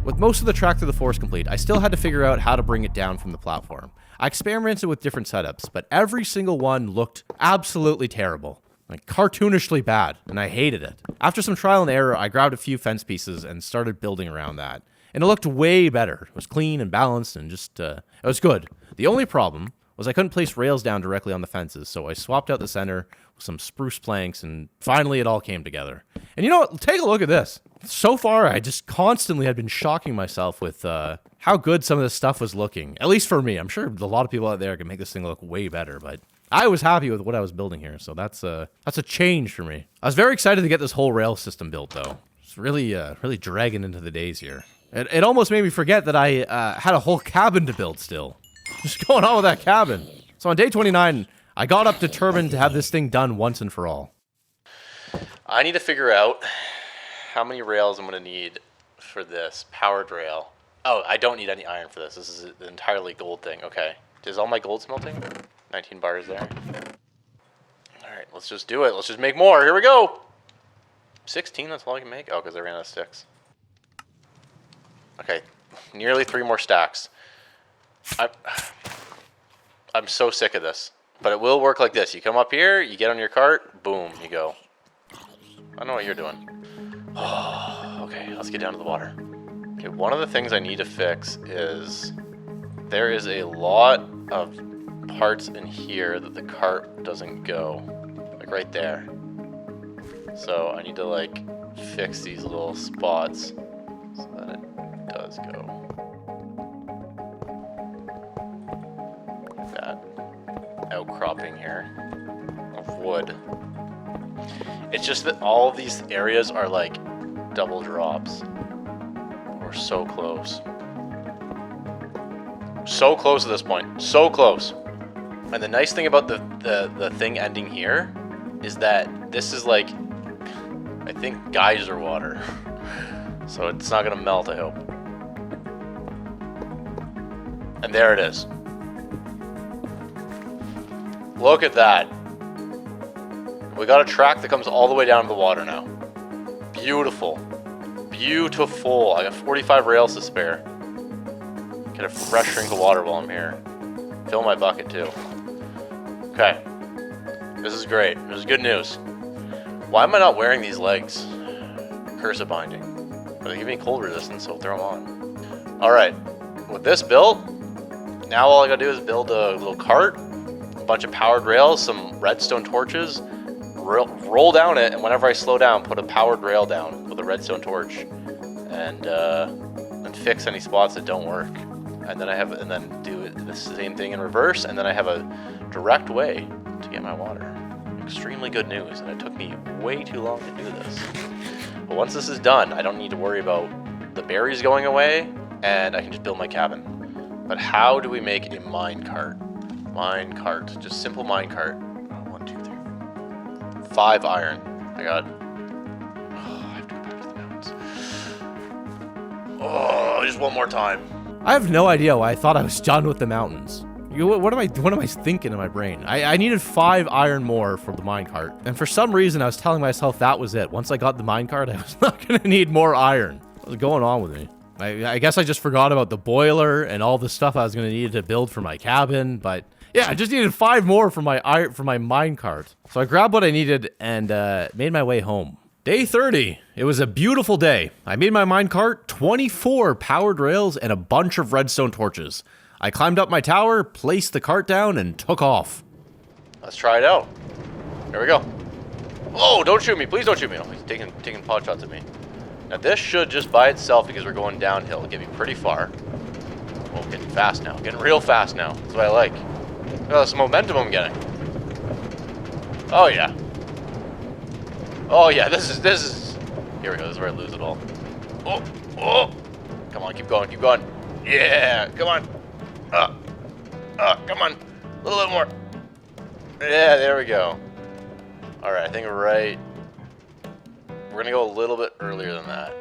With most of the track through the forest complete, I still had to figure out how to bring it down from the platform. I experimented with different setups, but every single one looked absolutely terrible. Like, cartoonishly bad, and I hated it. After some trial and error, I grabbed a few fence pieces and started building around that. And it looked way better. It was clean and balanced and just, it was good. The only problem was I couldn't place rails down directly on the fences, so I swapped out the center with some spruce planks, and finally it all came together. And you know what? Take a look at this. So far, I just constantly had been shocking myself with how good some of this stuff was looking. At least for me. I'm sure a lot of people out there can make this thing look way better, but I was happy with what I was building here, so that's a change for me. I was very excited to get this whole rail system built, though. It's really dragging into the days here. It almost made me forget that I had a whole cabin to build still. What's going on with that cabin? So on day 29, I got up determined to have this thing done once and for all. I need to figure out how many rails I'm going to need for this powered rail. Oh, I don't need any iron for this. This is an entirely gold thing. Okay. Is all my gold smelting? 19 bars there. Alright, let's just do it. Let's just make more. Here we go. 16, that's all I can make? Oh, because I ran out of sticks. Okay, nearly 3 more stacks. I'm so sick of this. But it will work like this. You come up here, you get on your cart, boom, you go. I know what you're doing. Oh, okay, let's get down to the water. Okay, one of the things I need to fix is there is a lot of parts in here that the cart doesn't go. Like right there. So I need to like fix these little spots so that it does go. Like that. Outcropping here of wood. It's just that all of these areas are like double drops. We're so close. So close at this point. So close. And the nice thing about the thing ending here is that this is like, I think, geyser water. So it's not going to melt, I hope. And there it is. Look at that. We got a track that comes all the way down to the water now. Beautiful. Beautiful. I got 45 rails to spare. Get a fresh drink of water while I'm here. Fill my bucket too. Okay. This is great. This is good news. Why am I not wearing these legs? Curse of binding. But they give me cold resistance, so I'll throw them on. Alright. With this built, now all I gotta do is build a little cart, a bunch of powered rails, some redstone torches, roll down it, and whenever I slow down, put a powered rail down with a redstone torch, and fix any spots that don't work. And then do the same thing in reverse, and then I have a direct way to get my water. Extremely good news, and it took me way too long to do this. But once this is done, I don't need to worry about the berries going away, and I can just build my cabin. But how do we make a minecart? Minecart, just simple minecart. 1, 2, 3, 5 iron. I got. Oh, I have to go back to the mountains. Oh, just one more time. I have no idea why I thought I was done with the mountains. What am I thinking in my brain? I needed 5 iron more for the minecart, and for some reason I was telling myself that was it. Once I got the minecart, I was not going to need more iron. What was going on with me? I guess I just forgot about the boiler and all the stuff I was going to need to build for my cabin, but yeah, I just needed 5 more for my minecart. So I grabbed what I needed and made my way home. Day 30. It was a beautiful day. I made my minecart, 24 powered rails, and a bunch of redstone torches. I climbed up my tower, placed the cart down, and took off. Let's try it out. Here we go. Oh, don't shoot me. Please don't shoot me. Oh, he's taking pot shots at me. Now this should just by itself, because we're going downhill, get me pretty far. Oh, getting fast now. Getting real fast now. That's what I like. Oh, some momentum I'm getting. Oh yeah. Oh yeah, this is here we go, this is where I lose it all. Oh, oh. Come on, keep going, keep going. Yeah, come on. Come on. A little bit more. Yeah, there we go. Alright, I think we're gonna go a little bit earlier than that.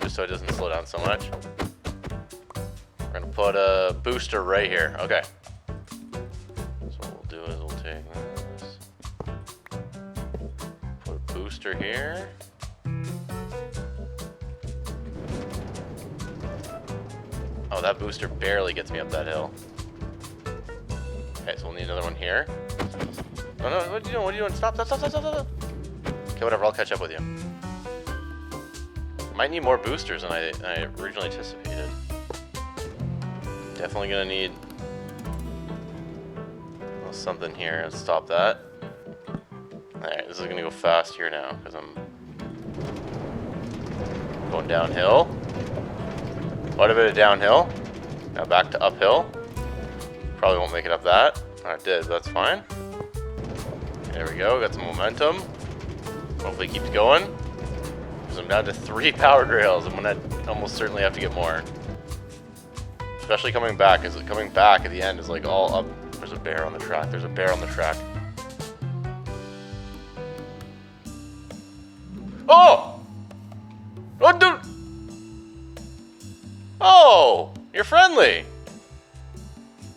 Just so it doesn't slow down so much. We're gonna put a booster right here. Okay. So what we'll do is we'll take this. Put a booster here. Oh, that booster barely gets me up that hill. Okay, so we'll need another one here. Oh no, what are you doing? What are you doing? Stop. Okay, whatever, I'll catch up with you. Might need more boosters than I originally anticipated. Definitely gonna need something here. Let's stop that. Alright, this is gonna go fast here now, because I'm going downhill. Quite a bit of downhill. Now back to uphill. Probably won't make it up that. I did, that's fine. There we go, got some momentum. Hopefully it keeps going. Because I'm down to 3 powered rails. I'm gonna almost certainly have to get more. Especially coming back, because coming back at the end is like all up. There's a bear on the track. There's a bear on the track. Oh! Oh, dude! Oh! You're friendly!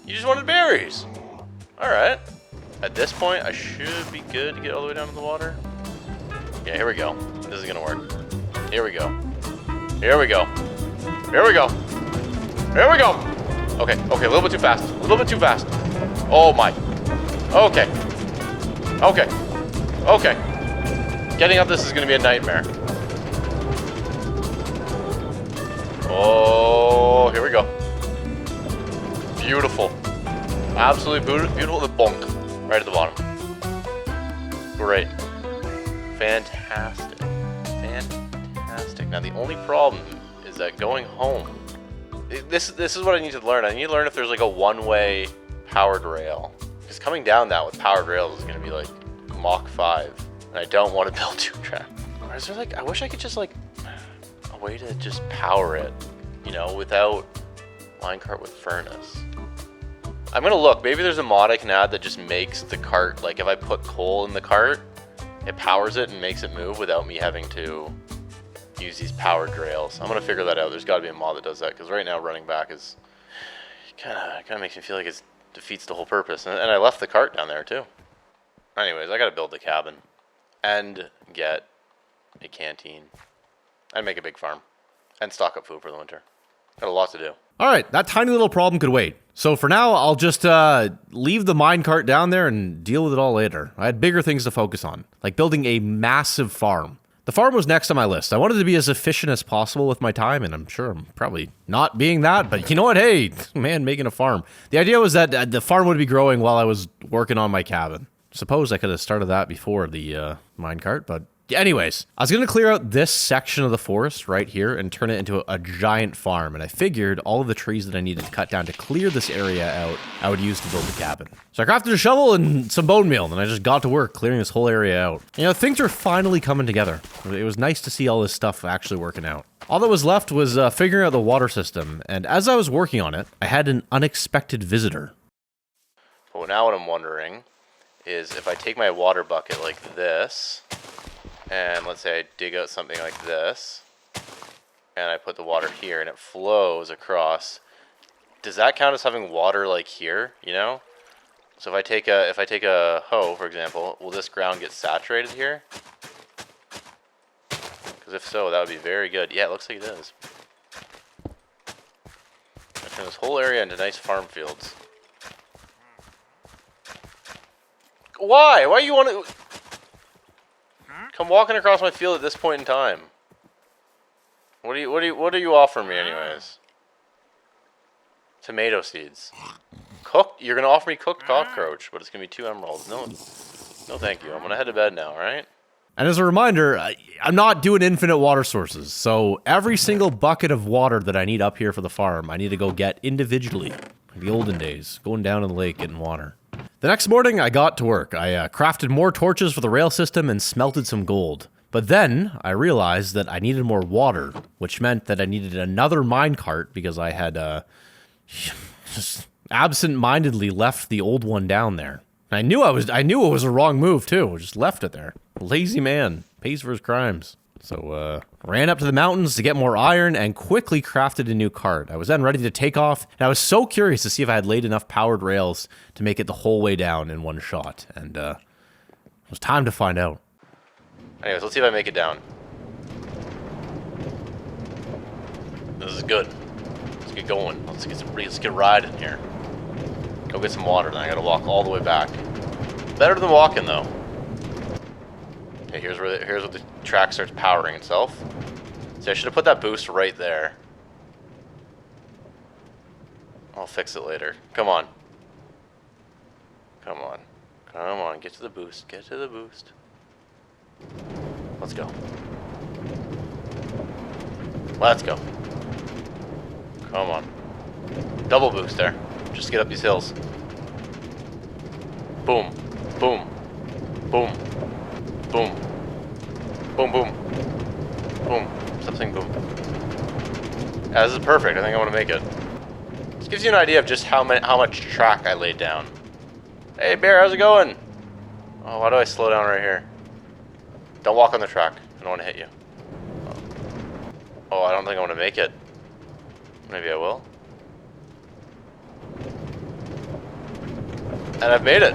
You just wanted berries. Alright. At this point, I should be good to get all the way down to the water. Yeah, here we go. This is gonna work. Here we go. Here we go. Here we go. Here we go. Okay, okay, a little bit too fast. A little bit too fast. Oh my. Okay. Okay. Okay. Getting up this is gonna be a nightmare. Oh, here we go. Beautiful. Absolutely beautiful. The bonk. Right at the bottom. Great. Fantastic. Fantastic. Now the only problem is that going home, this is what I need to learn. I need to learn if there's like a one-way powered rail. Because coming down that with powered rails is going to be like Mach 5. And I don't want to build 2-track. Or is there like, I wish I could just like, a way to just power it, you know, without minecart with furnace. I'm going to look. Maybe there's a mod I can add that just makes the cart, like if I put coal in the cart, it powers it and makes it move without me having to use these powered rails. I'm going to figure that out. There's got to be a mod that does that, because right now running back is kind of makes me feel like it defeats the whole purpose. And I left the cart down there too. Anyways, I got to build the cabin and get a canteen and make a big farm and stock up food for the winter. Got a lot to do. All right, that tiny little problem could wait. So for now, I'll just leave the minecart down there and deal with it all later. I had bigger things to focus on, like building a massive farm. The farm was next on my list. I wanted to be as efficient as possible with my time, and I'm sure I'm probably not being that, but you know what? Hey, man, making a farm. The idea was that the farm would be growing while I was working on my cabin. Suppose I could have started that before the minecart, but anyways, I was going to clear out this section of the forest right here and turn it into a giant farm. And I figured all of the trees that I needed to cut down to clear this area out, I would use to build the cabin. So I crafted a shovel and some bone meal, and I just got to work clearing this whole area out. You know, things are finally coming together. It was nice to see all this stuff actually working out. All that was left was figuring out the water system. And as I was working on it, I had an unexpected visitor. But now what I'm wondering is if I take my water bucket like this, and let's say I dig out something like this, and I put the water here, and it flows across. Does that count as having water like here? You know. So if I take a hoe, for example, will this ground get saturated here? Because if so, that would be very good. Yeah, it looks like it is. I turn this whole area into nice farm fields. Why? Why you want to come walking across my field at this point in time? What are you offering me anyways? Tomato seeds. Cooked? You're gonna offer me cooked cockroach, but it's gonna be 2 emeralds. No, no thank you. I'm gonna head to bed now, alright? And as a reminder, I'm not doing infinite water sources, so every single bucket of water that I need up here for the farm, I need to go get individually. Like the olden days, going down in the lake getting water. The next morning, I got to work. I crafted more torches for the rail system and smelted some gold. But then, I realized that I needed more water, which meant that I needed another minecart because I had, just absent-mindedly left the old one down there. I knew it was a wrong move too. I just left it there. Lazy man pays for his crimes. So ran up to the mountains to get more iron and quickly crafted a new cart. I was then ready to take off, and I was so curious to see if I had laid enough powered rails to make it the whole way down in one shot. And it was time to find out. Anyways, let's see if I make it down. This is good. Let's get going. Let's get riding here. Go get some water, then I gotta walk all the way back. Better than walking, though. Okay, here's where the track starts powering itself. See, I should have put that boost right there. I'll fix it later. Come on. Come on. Come on, get to the boost. Get to the boost. Let's go. Let's go. Come on. Double boost there. Just get up these hills. Boom. Boom. Boom. Boom. Boom, boom. Boom. Stop saying boom. Yeah, this is perfect. I think I want to make it. This gives you an idea of just how much track I laid down. Hey, Bear, how's it going? Oh, why do I slow down right here? Don't walk on the track. I don't want to hit you. Oh, I don't think I want to make it. Maybe I will. And I've made it.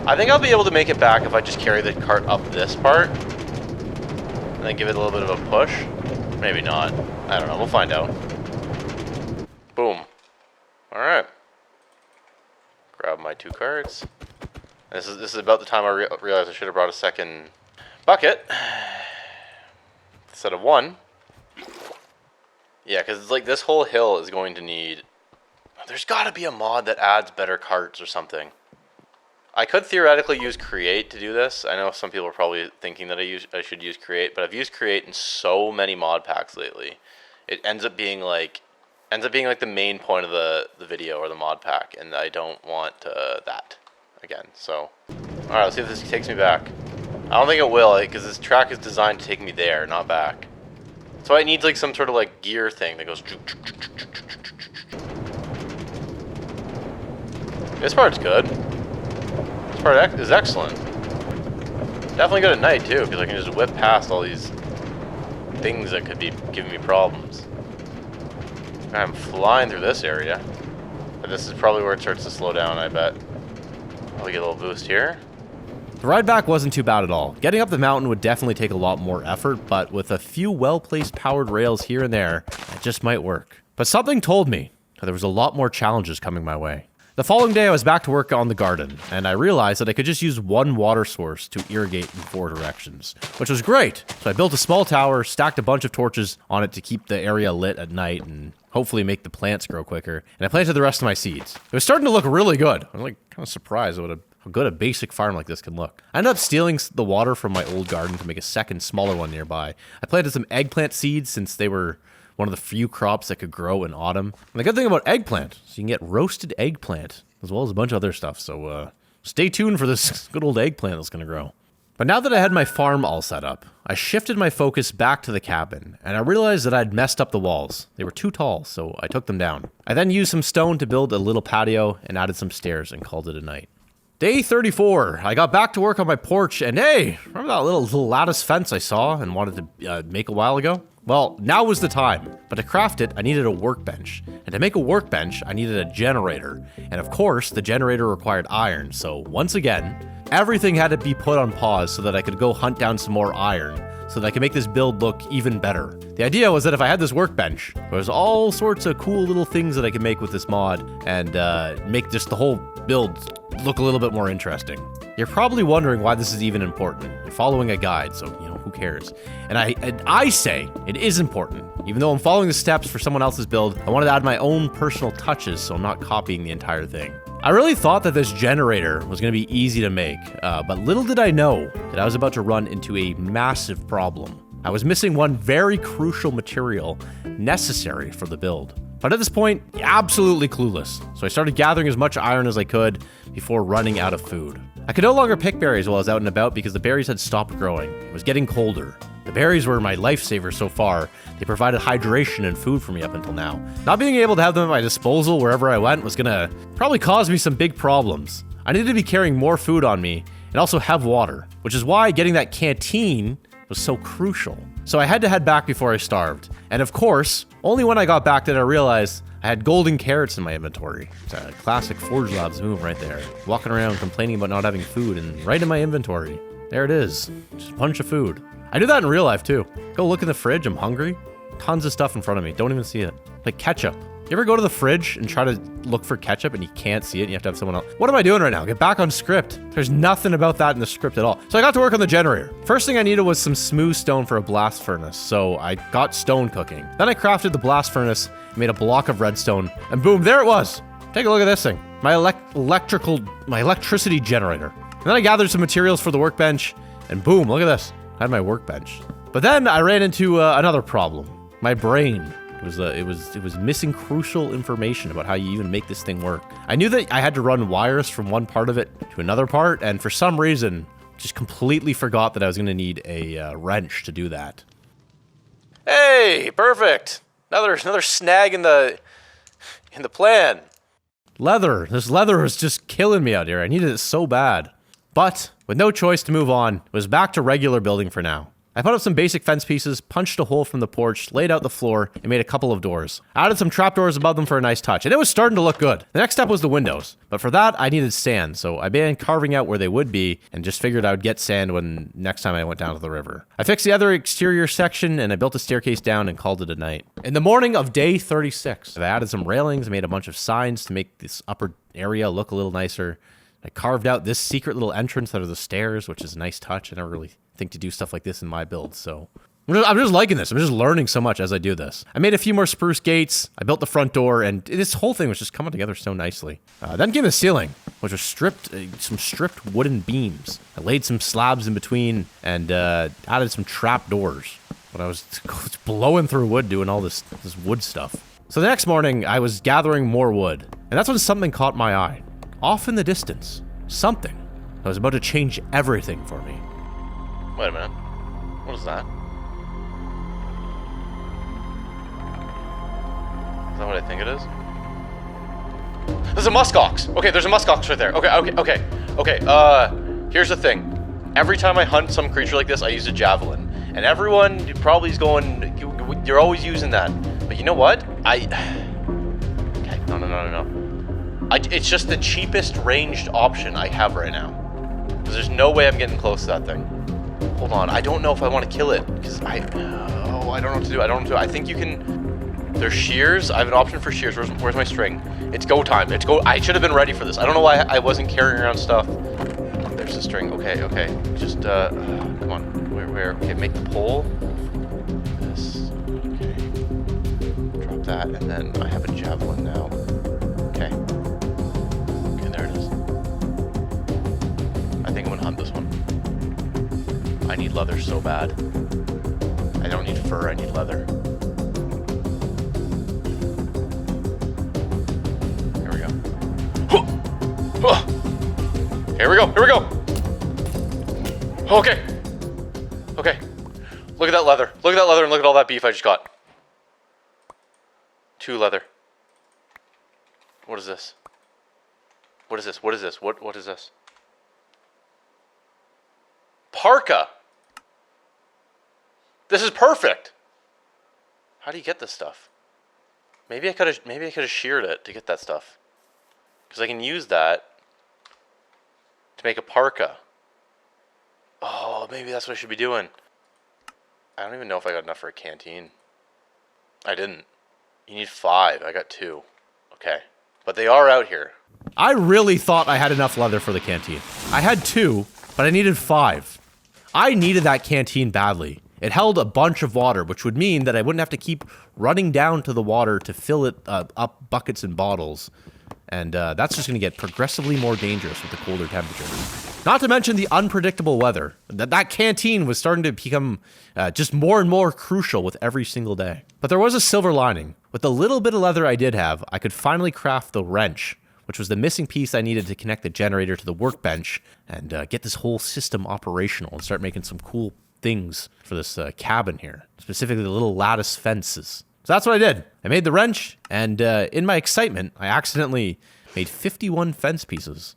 I think I'll be able to make it back if I just carry the cart up this part. And then give it a little bit of a push. Maybe not. I don't know. We'll find out. Boom. Alright. Grab my 2 carts. This is about the time I realized I should have brought a second bucket. Instead of 1. Yeah, because it's like this whole hill is going to need... There's got to be a mod that adds better carts or something. I could theoretically use Create to do this. I know some people are probably thinking that I should use Create, but I've used Create in so many mod packs lately. It ends up being like the main point of the video or the mod pack, and I don't want that again. So, all right, let's see if this takes me back. I don't think it will, because this track is designed to take me there, not back. So it needs like some sort of like gear thing that goes. This part's good. This part is excellent. Definitely good at night too, because I can just whip past all these things that could be giving me problems. I'm flying through this area, but this is probably where it starts to slow down, I bet. I'll get a little boost here. The ride back wasn't too bad at all. Getting up the mountain would definitely take a lot more effort, but with a few well-placed powered rails here and there, it just might work. But something told me that there was a lot more challenges coming my way. The following day, I was back to work on the garden, and I realized that I could just use one water source to irrigate in 4 directions, which was great. So I built a small tower, stacked a bunch of torches on it to keep the area lit at night, and hopefully make the plants grow quicker, and I planted the rest of my seeds. It was starting to look really good. I was like kind of surprised at how good a basic farm like this can look. I ended up stealing the water from my old garden to make a second smaller one nearby. I planted some eggplant seeds since they were one of the few crops that could grow in autumn. And the good thing about eggplant is you can get roasted eggplant, as well as a bunch of other stuff. So stay tuned for this good old eggplant that's going to grow. But now that I had my farm all set up, I shifted my focus back to the cabin, and I realized that I'd messed up the walls. They were too tall, so I took them down. I then used some stone to build a little patio and added some stairs and called it a night. Day 34, I got back to work on my porch, and hey, remember that little lattice fence I saw and wanted to make a while ago? Well, now was the time, but to craft it, I needed a workbench, and to make a workbench, I needed a generator, and of course, the generator required iron, so once again, everything had to be put on pause so that I could go hunt down some more iron, so that I could make this build look even better. The idea was that if I had this workbench, there was all sorts of cool little things that I could make with this mod, and make just the whole build look a little bit more interesting. You're probably wondering why this is even important. You're following a guide, so, who cares? And I say it is important. Even though I'm following the steps for someone else's build, I wanted to add my own personal touches, so I'm not copying the entire thing. I really thought that this generator was going to be easy to make, but little did I know that I was about to run into a massive problem. I was missing one very crucial material necessary for the build. But at this point, absolutely clueless, so I started gathering as much iron as I could before running out of food. I could no longer pick berries while I was out and about because the berries had stopped growing. It was getting colder. The berries were my lifesaver so far. They provided hydration and food for me up until now. Not being able to have them at my disposal wherever I went was gonna probably cause me some big problems. I needed to be carrying more food on me and also have water, which is why getting that canteen was so crucial. So I had to head back before I starved. And of course, only when I got back did I realize I had golden carrots in my inventory. It's a classic ForgeLabs move right there. Walking around complaining about not having food and right in my inventory. There it is. Just a bunch of food. I do that in real life too. Go look in the fridge, I'm hungry. Tons of stuff in front of me, don't even see it. Like ketchup. You ever go to the fridge and try to look for ketchup and you can't see it and you have to have someone else? What am I doing right now? Get back on script. There's nothing about that in the script at all. So I got to work on the generator. First thing I needed was some smooth stone for a blast furnace. So I got stone cooking. Then I crafted the blast furnace, made a block of redstone, and boom, there it was. Take a look at this thing. My electricity generator. And then I gathered some materials for the workbench and boom, look at this. I had my workbench. But then I ran into another problem. My brain. It was missing crucial information about how you even make this thing work. I knew that I had to run wires from one part of it to another part, and for some reason, just completely forgot that I was going to need a wrench to do that. Hey, perfect. Another snag in the plan. Leather. This leather was just killing me out here. I needed it so bad. But with no choice to move on, it was back to regular building for now. I put up some basic fence pieces, punched a hole from the porch, laid out the floor, and made a couple of doors. I added some trapdoors above them for a nice touch, and it was starting to look good. The next step was the windows, but for that, I needed sand, so I began carving out where they would be, and just figured I would get sand when next time I went down to the river. I fixed the other exterior section, and I built a staircase down and called it a night. In the morning of day 36, I added some railings, made a bunch of signs to make this upper area look a little nicer. I carved out this secret little entrance that are the stairs, which is a nice touch. I never really think to do stuff like this in my build, so I'm just liking this. I'm just learning so much as I do this. I made a few more spruce gates. I built the front door, and this whole thing was just coming together so nicely. Then came the ceiling, which was some stripped wooden beams. I laid some slabs in between and added some trap doors. But I was blowing through wood doing all this wood stuff. So the next morning, I was gathering more wood, and that's when something caught my eye. Off in the distance, something that was about to change everything for me. Wait a minute. What is that? Is that what I think it is? There's a muskox! Okay, there's a muskox right there. Okay. Here's the thing. Every time I hunt some creature like this, I use a javelin. And everyone probably is going, you're always using that. But you know what? Okay, no. It's just the cheapest ranged option I have right now. Because there's no way I'm getting close to that thing. Hold on, I don't know if I want to kill it. Because I don't know what to do. I think you can... There's shears. I have an option for shears. Where's my string? It's go time. I should have been ready for this. I don't know why I wasn't carrying around stuff. There's the string. Okay. Just, come on. Where? Okay, make the pole. This. Okay. Drop that, and then I have a javelin now. Okay, there it is. I think I'm gonna hunt this one. I need leather so bad. I don't need fur, I need leather. Here we go. Here we go. Okay. Look at that leather. And look at all that beef I just got. 2 leather. What is this? What is this? What is this? Parka! This is perfect! How do you get this stuff? Maybe I could have sheared it to get that stuff. Because I can use that to make a parka. Oh, maybe that's what I should be doing. I don't even know if I got enough for a canteen. I didn't. You need 5. I got 2. Okay. But they are out here. I really thought I had enough leather for the canteen. I had 2, but I needed 5. I needed that canteen badly. It held a bunch of water, which would mean that I wouldn't have to keep running down to the water to fill it up buckets and bottles. And that's just going to get progressively more dangerous with the colder temperatures. Not to mention the unpredictable weather. That canteen was starting to become just more and more crucial with every single day. But there was a silver lining. With the little bit of leather I did have, I could finally craft the wrench, which was the missing piece I needed to connect the generator to the workbench and get this whole system operational and start making some cool things for this cabin here, specifically the little lattice fences. So that's what I did. I made the wrench, and in my excitement, I accidentally made 51 fence pieces.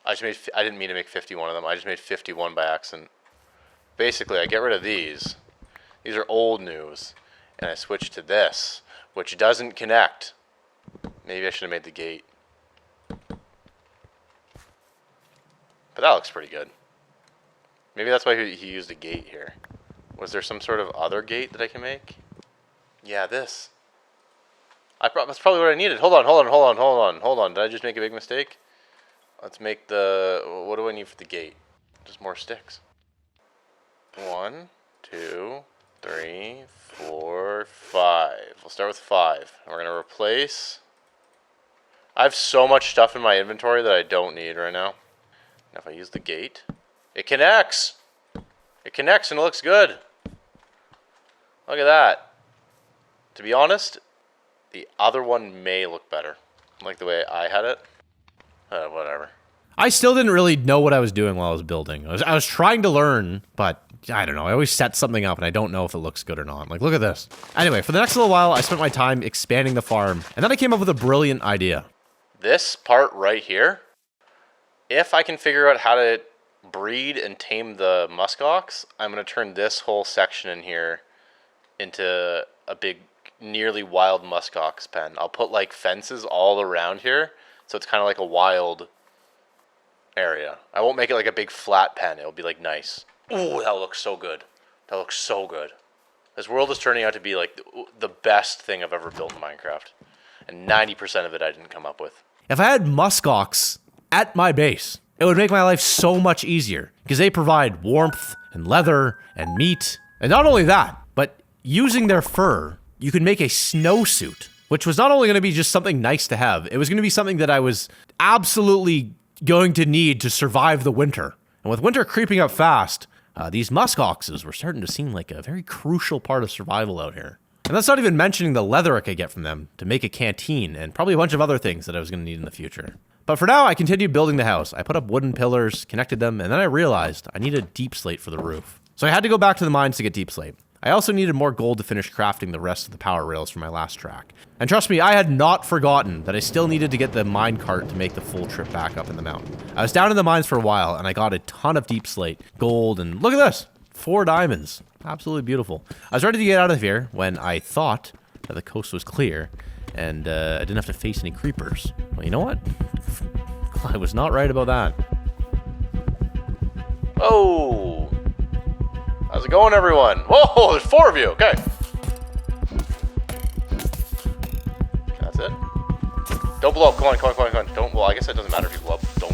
I didn't mean to make 51 of them. I just made 51 by accident. Basically, I get rid of these. These are old news. And I switch to this, which doesn't connect. Maybe I should have made the gate. But that looks pretty good. Maybe that's why he used a gate here. Was there some sort of other gate that I can make? Yeah, this. That's probably what I needed. Hold on. Did I just make a big mistake? Let's make the... What do I need for the gate? Just more sticks. 1, 2, 3, 4, 5. We'll start with 5. And we're going to replace... I have so much stuff in my inventory that I don't need right now. Now if I use the gate... It connects! It connects and it looks good. Look at that. To be honest, the other one may look better. Like the way I had it. Whatever. I still didn't really know what I was doing while I was building. I was trying to learn, but I don't know. I always set something up and I don't know if it looks good or not. Like, look at this. Anyway, for the next little while, I spent my time expanding the farm, and then I came up with a brilliant idea. This part right here, if I can figure out how to breed and tame the muskox, I'm going to turn this whole section in here into a big, nearly wild muskox pen. I'll put like fences all around here, so it's kind of like a wild area. I won't make it like a big flat pen. It'll be like nice. Ooh, that looks so good. That looks so good. This world is turning out to be like the best thing I've ever built in Minecraft. And 90% of it I didn't come up with. If I had muskox at my base, it would make my life so much easier because they provide warmth and leather and meat. And not only that, but using their fur, you can make a snowsuit, which was not only going to be just something nice to have, it was going to be something that I was absolutely going to need to survive the winter. And with winter creeping up fast, these muskoxes were starting to seem like a very crucial part of survival out here. And that's not even mentioning the leather I could get from them to make a canteen and probably a bunch of other things that I was going to need in the future. But for now, I continued building the house. I put up wooden pillars, connected them, and then I realized I needed deep slate for the roof. So I had to go back to the mines to get deep slate. I also needed more gold to finish crafting the rest of the power rails for my last track. And trust me, I had not forgotten that I still needed to get the mine cart to make the full trip back up in the mountain. I was down in the mines for a while, and I got a ton of deep slate, gold, and look at this! 4 diamonds. Absolutely beautiful. I was ready to get out of here when I thought that the coast was clear, and I didn't have to face any creepers. Well, you know what? I was not right about that. Oh! How's it going, everyone? Whoa, there's 4 of you. Okay. That's it. Don't blow up. Come on. Don't. Well, I guess it doesn't matter if you blow up. Don't.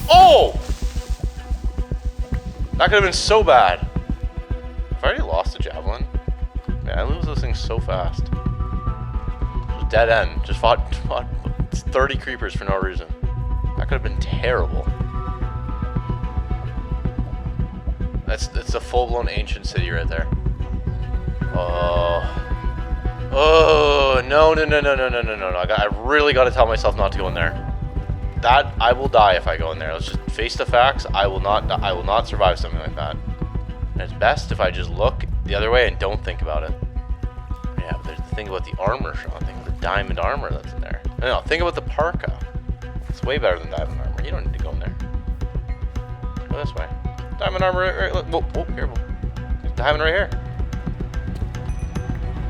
Oh! That could have been so bad. Have I already lost the javelin? Man, I lose those things so fast. Just dead end. Just fought 30 creepers for no reason. That could have been terrible. It's a full-blown ancient city right there. Oh, no. I really got to tell myself not to go in there. That I will die if I go in there. Let's just face the facts. I will not survive something like that. And it's best if I just look the other way and don't think about it. Yeah, but there's the thing about the armor, Sean. Think of the diamond armor that's in there. No, think about the parka. It's way better than diamond armor. You don't need to go in there. Go this way. Diamond armor right. Whoa, here. There's diamond right here.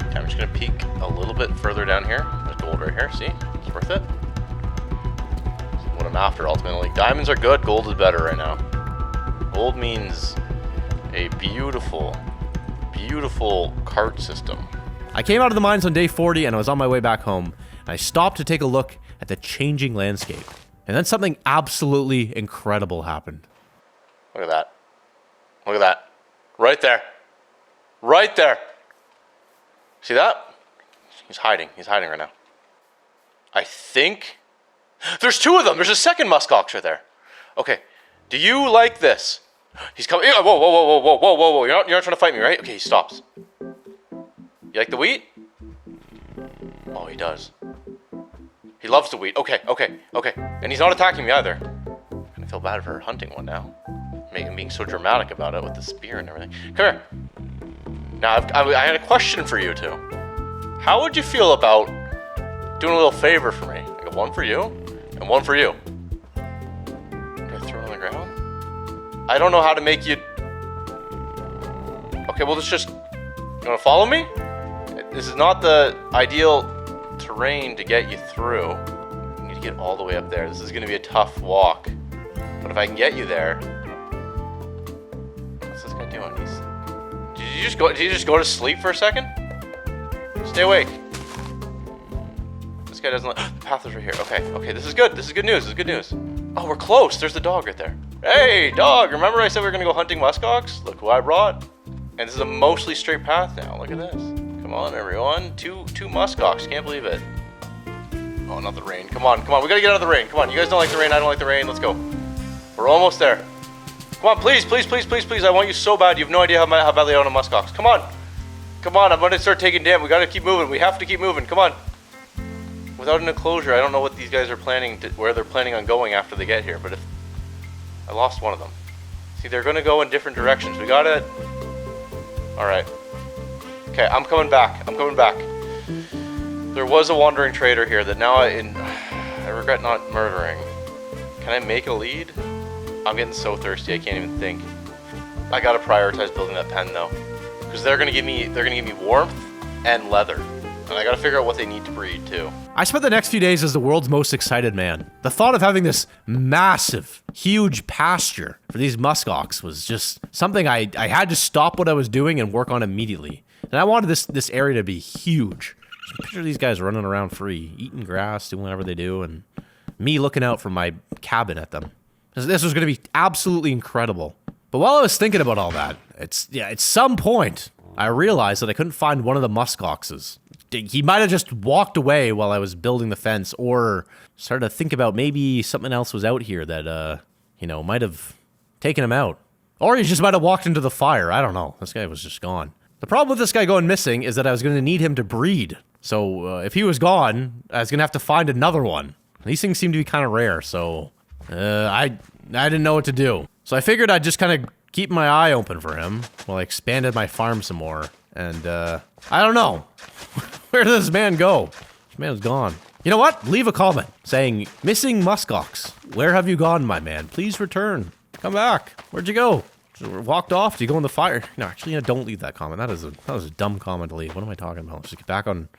Okay, I'm just gonna peek a little bit further down here. There's gold right here. See? It's worth it. What I'm after ultimately. Diamonds are good, gold is better right now. Gold means a beautiful cart system. I came out of the mines on day 40 and I was on my way back home. And I stopped to take a look at the changing landscape. And then something absolutely incredible happened. Look at that. Look at that. Right there. Right there. See that? He's hiding. He's hiding right now. I think... There's two of them. There's a second muskox right there. Okay. Do you like this? He's coming. Whoa, whoa, whoa, whoa, whoa, whoa, whoa. You're not trying to fight me, right? Okay, he stops. You like the wheat? Oh, he does. He loves the wheat. Okay, okay, okay. And he's not attacking me either. I feel bad for hunting one now. Making being so dramatic about it with the spear and everything. Come here. Now, I had a question for you two. How would you feel about doing a little favor for me? I got one for you and one for you. Do I throw it on the ground? I don't know how to make you... Okay, well, let's just... You want to follow me? This is not the ideal terrain to get you through. You need to get all the way up there. This is going to be a tough walk. But if I can get you there... What's this guy doing? Did you just go to sleep for a second? Stay awake. This guy doesn't... The path is right here. Okay, okay, this is good. This is good news. This is good news. Oh, we're close. There's the dog right there. Hey, dog, remember I said we were going to go hunting muskox? Look who I brought. And this is a mostly straight path now. Look at this. Come on, everyone. Two muskox. Can't believe it. Oh, not the rain. Come on, come on. We got to get out of the rain. Come on. You guys don't like the rain. I don't like the rain. Let's go. We're almost there. Come on, please, please, please, please, please. I want you so bad. You have no idea how badly I want a muskox. Come on. Come on. I'm going to start taking damage. We got to keep moving. We have to keep moving. Come on. Without an enclosure, I don't know what these guys are planning to, where they're planning on going after they get here, but if I lost one of them. See, they're going to go in different directions. We got it. All right. Okay, I'm coming back. I'm coming back. There was a wandering trader here that now I regret not murdering. Can I make a lead? I'm getting so thirsty I can't even think. I gotta prioritize building that pen though, because they're gonna give me warmth and leather, and I gotta figure out what they need to breed too. I spent the next few days as the world's most excited man. The thought of having this massive, huge pasture for these muskox was just something I had to stop what I was doing and work on immediately. And I wanted this area to be huge. So picture these guys running around free, eating grass, doing whatever they do, and me looking out from my cabin at them. This was going to be absolutely incredible. But while I was thinking about all that, at some point, I realized that I couldn't find one of the muskoxes. He might have just walked away while I was building the fence, or started to think about maybe something else was out here that, might have taken him out. Or he just might have walked into the fire. I don't know. This guy was just gone. The problem with this guy going missing is that I was going to need him to breed. So if he was gone, I was going to have to find another one. These things seem to be kind of rare, so I didn't know what to do. So I figured I'd just kind of keep my eye open for him while I expanded my farm some more. And I don't know. Where did this man go? This man's gone. You know what? Leave a comment saying, "Missing muskox. Where have you gone, my man? Please return. Come back. Where'd you go? Walked off? Did you go in the fire?" No, actually, don't leave that comment. That was a dumb comment to leave. What am I talking about? Let's just get back on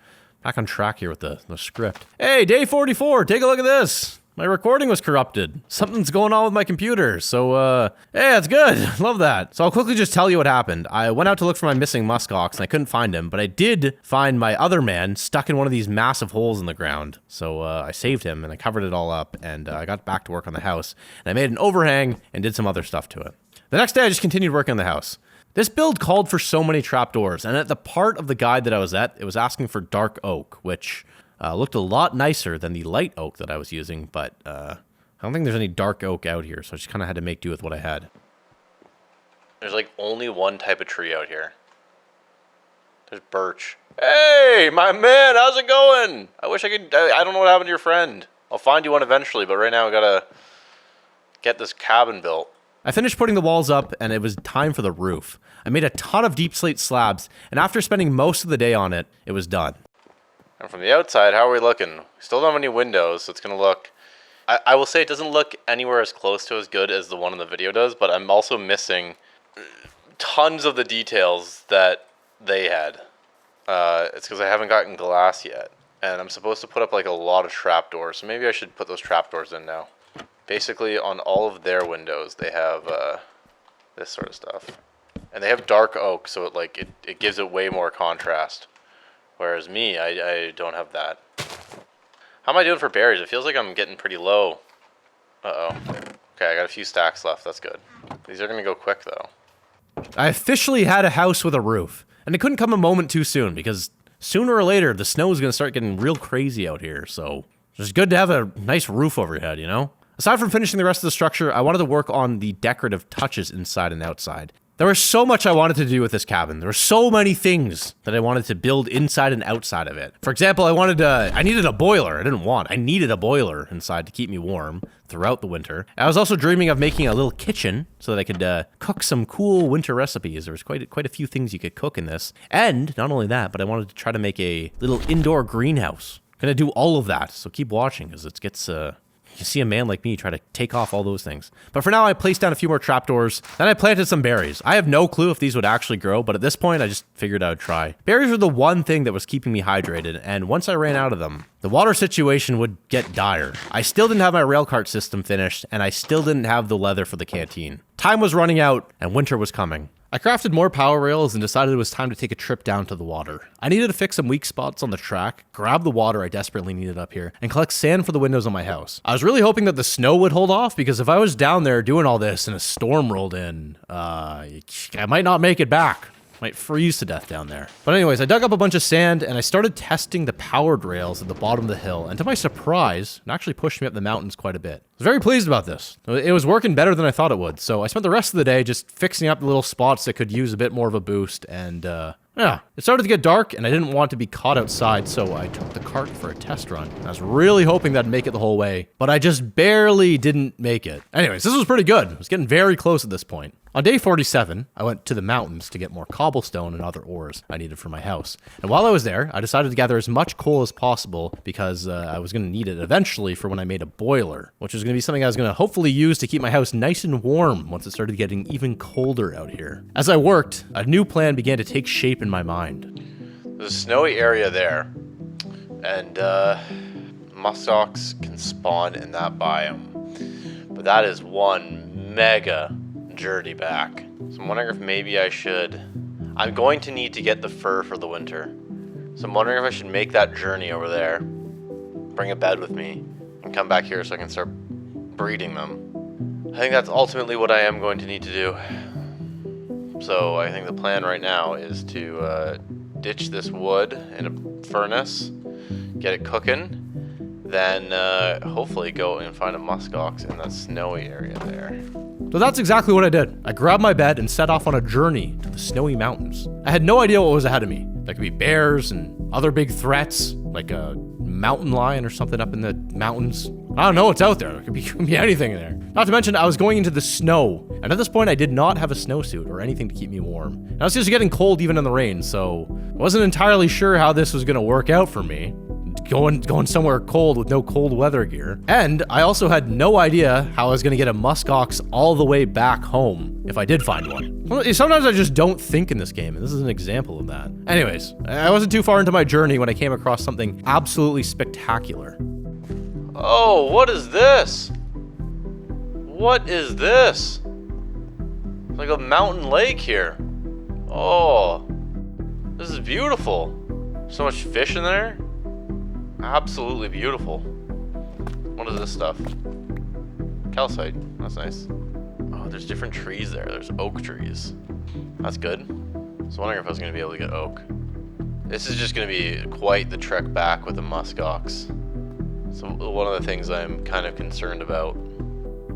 track here with the script. Hey, day 44. Take a look at this. My recording was corrupted. Something's going on with my computer. So, hey, that's good. Love that. So I'll quickly just tell you what happened. I went out to look for my missing muskox and I couldn't find him, but I did find my other man stuck in one of these massive holes in the ground. So I saved him and I covered it all up, and I got back to work on the house, and I made an overhang and did some other stuff to it. The next day I just continued working on the house. This build called for so many trapdoors, and at the part of the guide that I was at, it was asking for dark oak, which looked a lot nicer than the light oak that I was using, but I don't think there's any dark oak out here, so I just kind of had to make do with what I had. There's like only one type of tree out here. There's birch. Hey, my man, how's it going? I wish I could, I don't know what happened to your friend. I'll find you one eventually, but right now I gotta get this cabin built. I finished putting the walls up, and it was time for the roof. I made a ton of deep slate slabs, and after spending most of the day on it, it was done. And from the outside, how are we looking? We still don't have any windows, so it's going to look... I will say it doesn't look anywhere as close to as good as the one in the video does, but I'm also missing tons of the details that they had. It's because I haven't gotten glass yet, and I'm supposed to put up like a lot of trapdoors, so maybe I should put those trapdoors in now. Basically, on all of their windows, they have this sort of stuff. And they have dark oak, so it gives it way more contrast. Whereas me, I don't have that. How am I doing for berries? It feels like I'm getting pretty low. Uh-oh. Okay, I got a few stacks left. That's good. These are going to go quick, though. I officially had a house with a roof. And it couldn't come a moment too soon, because sooner or later, the snow is going to start getting real crazy out here. So it's just good to have a nice roof over your head, you know? Aside from finishing the rest of the structure, I wanted to work on the decorative touches inside and outside. There was so much I wanted to do with this cabin. There were so many things that I wanted to build inside and outside of it. For example, I needed a boiler. I needed a boiler inside to keep me warm throughout the winter. I was also dreaming of making a little kitchen so that I could cook some cool winter recipes. There was quite a few things you could cook in this. And not only that, but I wanted to try to make a little indoor greenhouse. Gonna do all of that, so keep watching, because it gets, you see a man like me try to take off all those things. But for now, I placed down a few more trapdoors. Then I planted some berries. I have no clue if these would actually grow, but at this point, I just figured I would try. Berries were the one thing that was keeping me hydrated, and once I ran out of them, the water situation would get dire. I still didn't have my railcart system finished, and I still didn't have the leather for the canteen. Time was running out, and winter was coming. I crafted more power rails and decided it was time to take a trip down to the water. I needed to fix some weak spots on the track, grab the water I desperately needed up here, and collect sand for the windows on my house. I was really hoping that the snow would hold off, because if I was down there doing all this and a storm rolled in, I might not make it back. Might freeze to death down there. But anyways, I dug up a bunch of sand and I started testing the powered rails at the bottom of the hill. And to my surprise, it actually pushed me up the mountains quite a bit. I was very pleased about this. It was working better than I thought it would. So I spent the rest of the day just fixing up the little spots that could use a bit more of a boost. And yeah, it started to get dark and I didn't want to be caught outside. So I took the cart for a test run. I was really hoping that I'd make it the whole way, but I just barely didn't make it. Anyways, this was pretty good. I was getting very close at this point. On day 47, I went to the mountains to get more cobblestone and other ores I needed for my house. And while I was there, I decided to gather as much coal as possible because I was going to need it eventually for when I made a boiler, which was going to be something I was going to hopefully use to keep my house nice and warm once it started getting even colder out here. As I worked, a new plan began to take shape in my mind. There's a snowy area there, and muskox can spawn in that biome. But that is one mega journey back. So I'm wondering if maybe I should... I'm going to need to get the fur for the winter. So I'm wondering if I should make that journey over there, bring a bed with me, and come back here so I can start breeding them. I think that's ultimately what I am going to need to do. So I think the plan right now is to ditch this wood in a furnace, get it cooking, then hopefully go and find a muskox in that snowy area there. So that's exactly what I did. I grabbed my bed and set off on a journey to the snowy mountains. I had no idea what was ahead of me. There could be bears and other big threats, like a mountain lion or something up in the mountains. I don't know what's out there. There could be anything in there. Not to mention, I was going into the snow. And at this point, I did not have a snowsuit or anything to keep me warm. And I was just getting cold even in the rain, so I wasn't entirely sure how this was going to work out for me. Going somewhere cold with no cold weather gear. And I also had no idea how I was going to get a muskox all the way back home if I did find one. Sometimes I just don't think in this game, and this is an example of that. Anyways, I wasn't too far into my journey when I came across something absolutely spectacular. Oh, what is this? What is this? It's like a mountain lake here. Oh, this is beautiful. So much fish in there. Absolutely beautiful. What is this stuff? Calcite. That's nice. Oh, there's different trees there. There's oak trees. That's good. I was wondering if I was going to be able to get oak. This is just going to be quite the trek back with the muskox. So one of the things I'm kind of concerned about.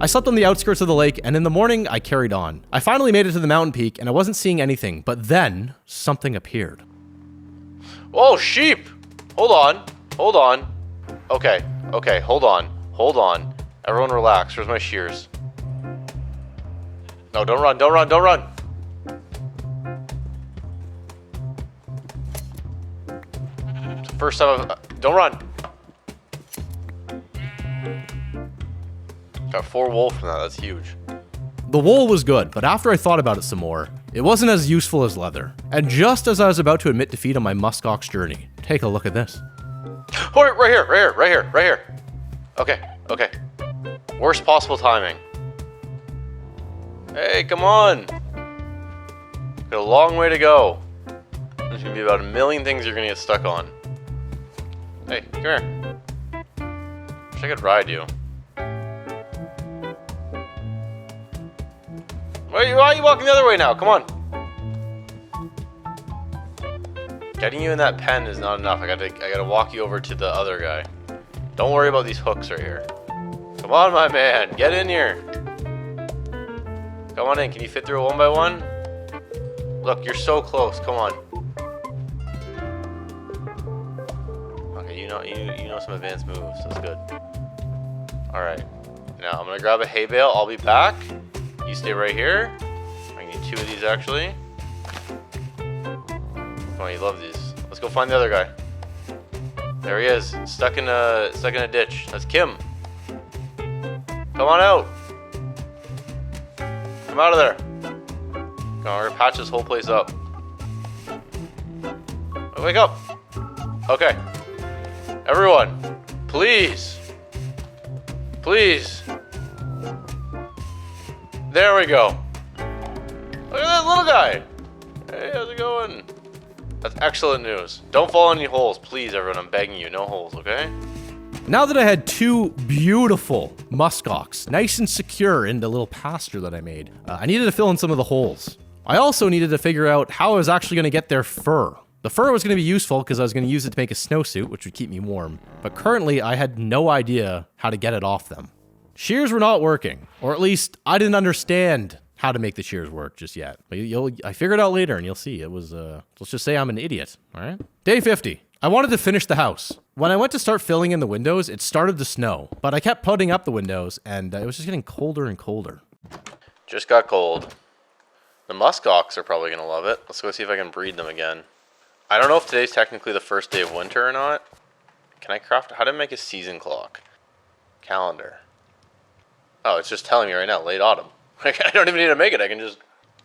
I slept on the outskirts of the lake, and in the morning, I carried on. I finally made it to the mountain peak, and I wasn't seeing anything, but then something appeared. Oh, sheep! Hold on. Hold on. Okay, hold on. Hold on. Everyone relax. Where's my shears? No, don't run, don't run, don't run! It's the first time don't run! Got 4 wool from that, that's huge. The wool was good, but after I thought about it some more, it wasn't as useful as leather. And just as I was about to admit defeat on my muskox journey, take a look at this. Oh, right here. Okay. Worst possible timing. Hey, come on. Got a long way to go. There's gonna be about a million things you're gonna get stuck on. Hey, come here. Wish I could ride you. Why are you walking the other way now? Come on. Getting you in that pen is not enough. I gotta walk you over to the other guy. Don't worry about these hooks right here. Come on, my man. Get in here. Come on in. Can you fit through a 1x1? Look, you're so close. Come on. Okay, you know some advanced moves. That's good. All right. Now I'm gonna grab a hay bale. I'll be back. You stay right here. I need 2 of these actually. Come on, you love these. Let's go find the other guy. There he is, stuck in a ditch. That's Kim. Come on out. Come out of there. Come on, we're gonna patch this whole place up. Oh, wake up. Okay. Everyone, please. Please. There we go. Look at that little guy. Hey, how's it going? That's excellent news. Don't fall in any holes, please, everyone. I'm begging you, no holes, okay? Now that I had 2 beautiful muskox, nice and secure in the little pasture that I made, I needed to fill in some of the holes. I also needed to figure out how I was actually going to get their fur. The fur was going to be useful because I was going to use it to make a snowsuit, which would keep me warm. But currently, I had no idea how to get it off them. Shears were not working, or at least I didn't understand how to make the shears work just yet. But I figured it out later and you'll see. It was, let's just say I'm an idiot, all right? Day 50. I wanted to finish the house. When I went to start filling in the windows, it started to snow, but I kept putting up the windows and it was just getting colder and colder. Just got cold. The muskox are probably gonna love it. Let's go see if I can breed them again. I don't know if today's technically the first day of winter or not. Can I craft, how to make a season clock? Calendar. Oh, it's just telling me right now, late autumn. I don't even need to make it. I can just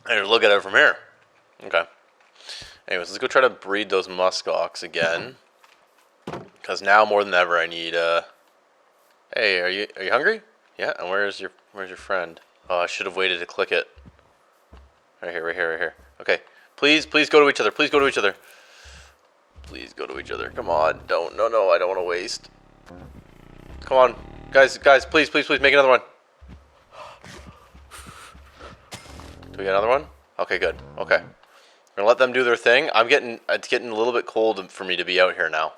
look at it from here. Okay. Anyways, let's go try to breed those muskox again. Because now more than ever, I need. Hey, are you hungry? Yeah. And where's your friend? Oh, I should have waited to click it. Right here, right here, right here. Okay. Please go to each other. Please go to each other. Please go to each other. Come on. No, I don't want to waste. Come on, guys, please, make another one. Do we get another one? Okay, good. Okay. I'm gonna let them do their thing. It's getting a little bit cold for me to be out here now,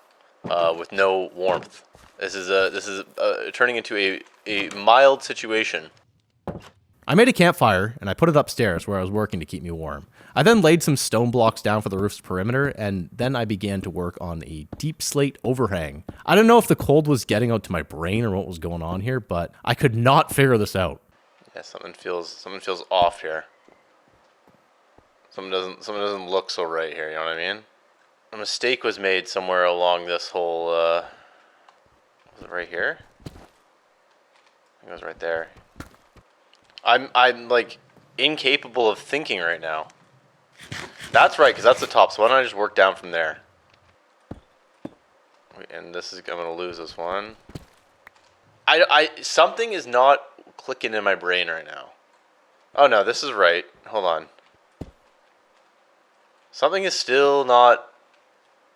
with no warmth. This is turning into a mild situation. I made a campfire and I put it upstairs where I was working to keep me warm. I then laid some stone blocks down for the roof's perimeter, and then I began to work on a deep slate overhang. I don't know if the cold was getting out to my brain or what was going on here, but I could not figure this out. Yeah, something feels off here. Something doesn't look so right here, you know what I mean? A mistake was made somewhere along this whole, was it right here? I think it was right there. I'm like incapable of thinking right now. That's right, because that's the top, so why don't I just work down from there? And this is, I'm gonna lose this one. Something is not clicking in my brain right now. Oh no, this is right. Hold on. Something is still not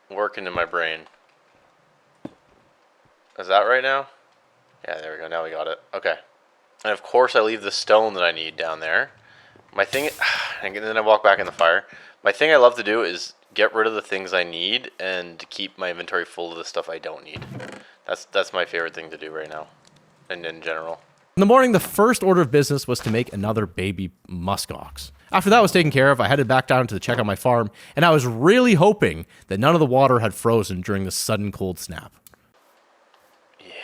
working in my brain. Is that right now? Yeah, there we go. Now we got it. Okay. And of course I leave the stone that I need down there. My thing, and then I walk back in the fire. My thing I love to do is get rid of the things I need and keep my inventory full of the stuff I don't need. That's my favorite thing to do right now, and in general. In the morning, the first order of business was to make another baby muskox. After that was taken care of, I headed back down to check on my farm, and I was really hoping that none of the water had frozen during the sudden cold snap.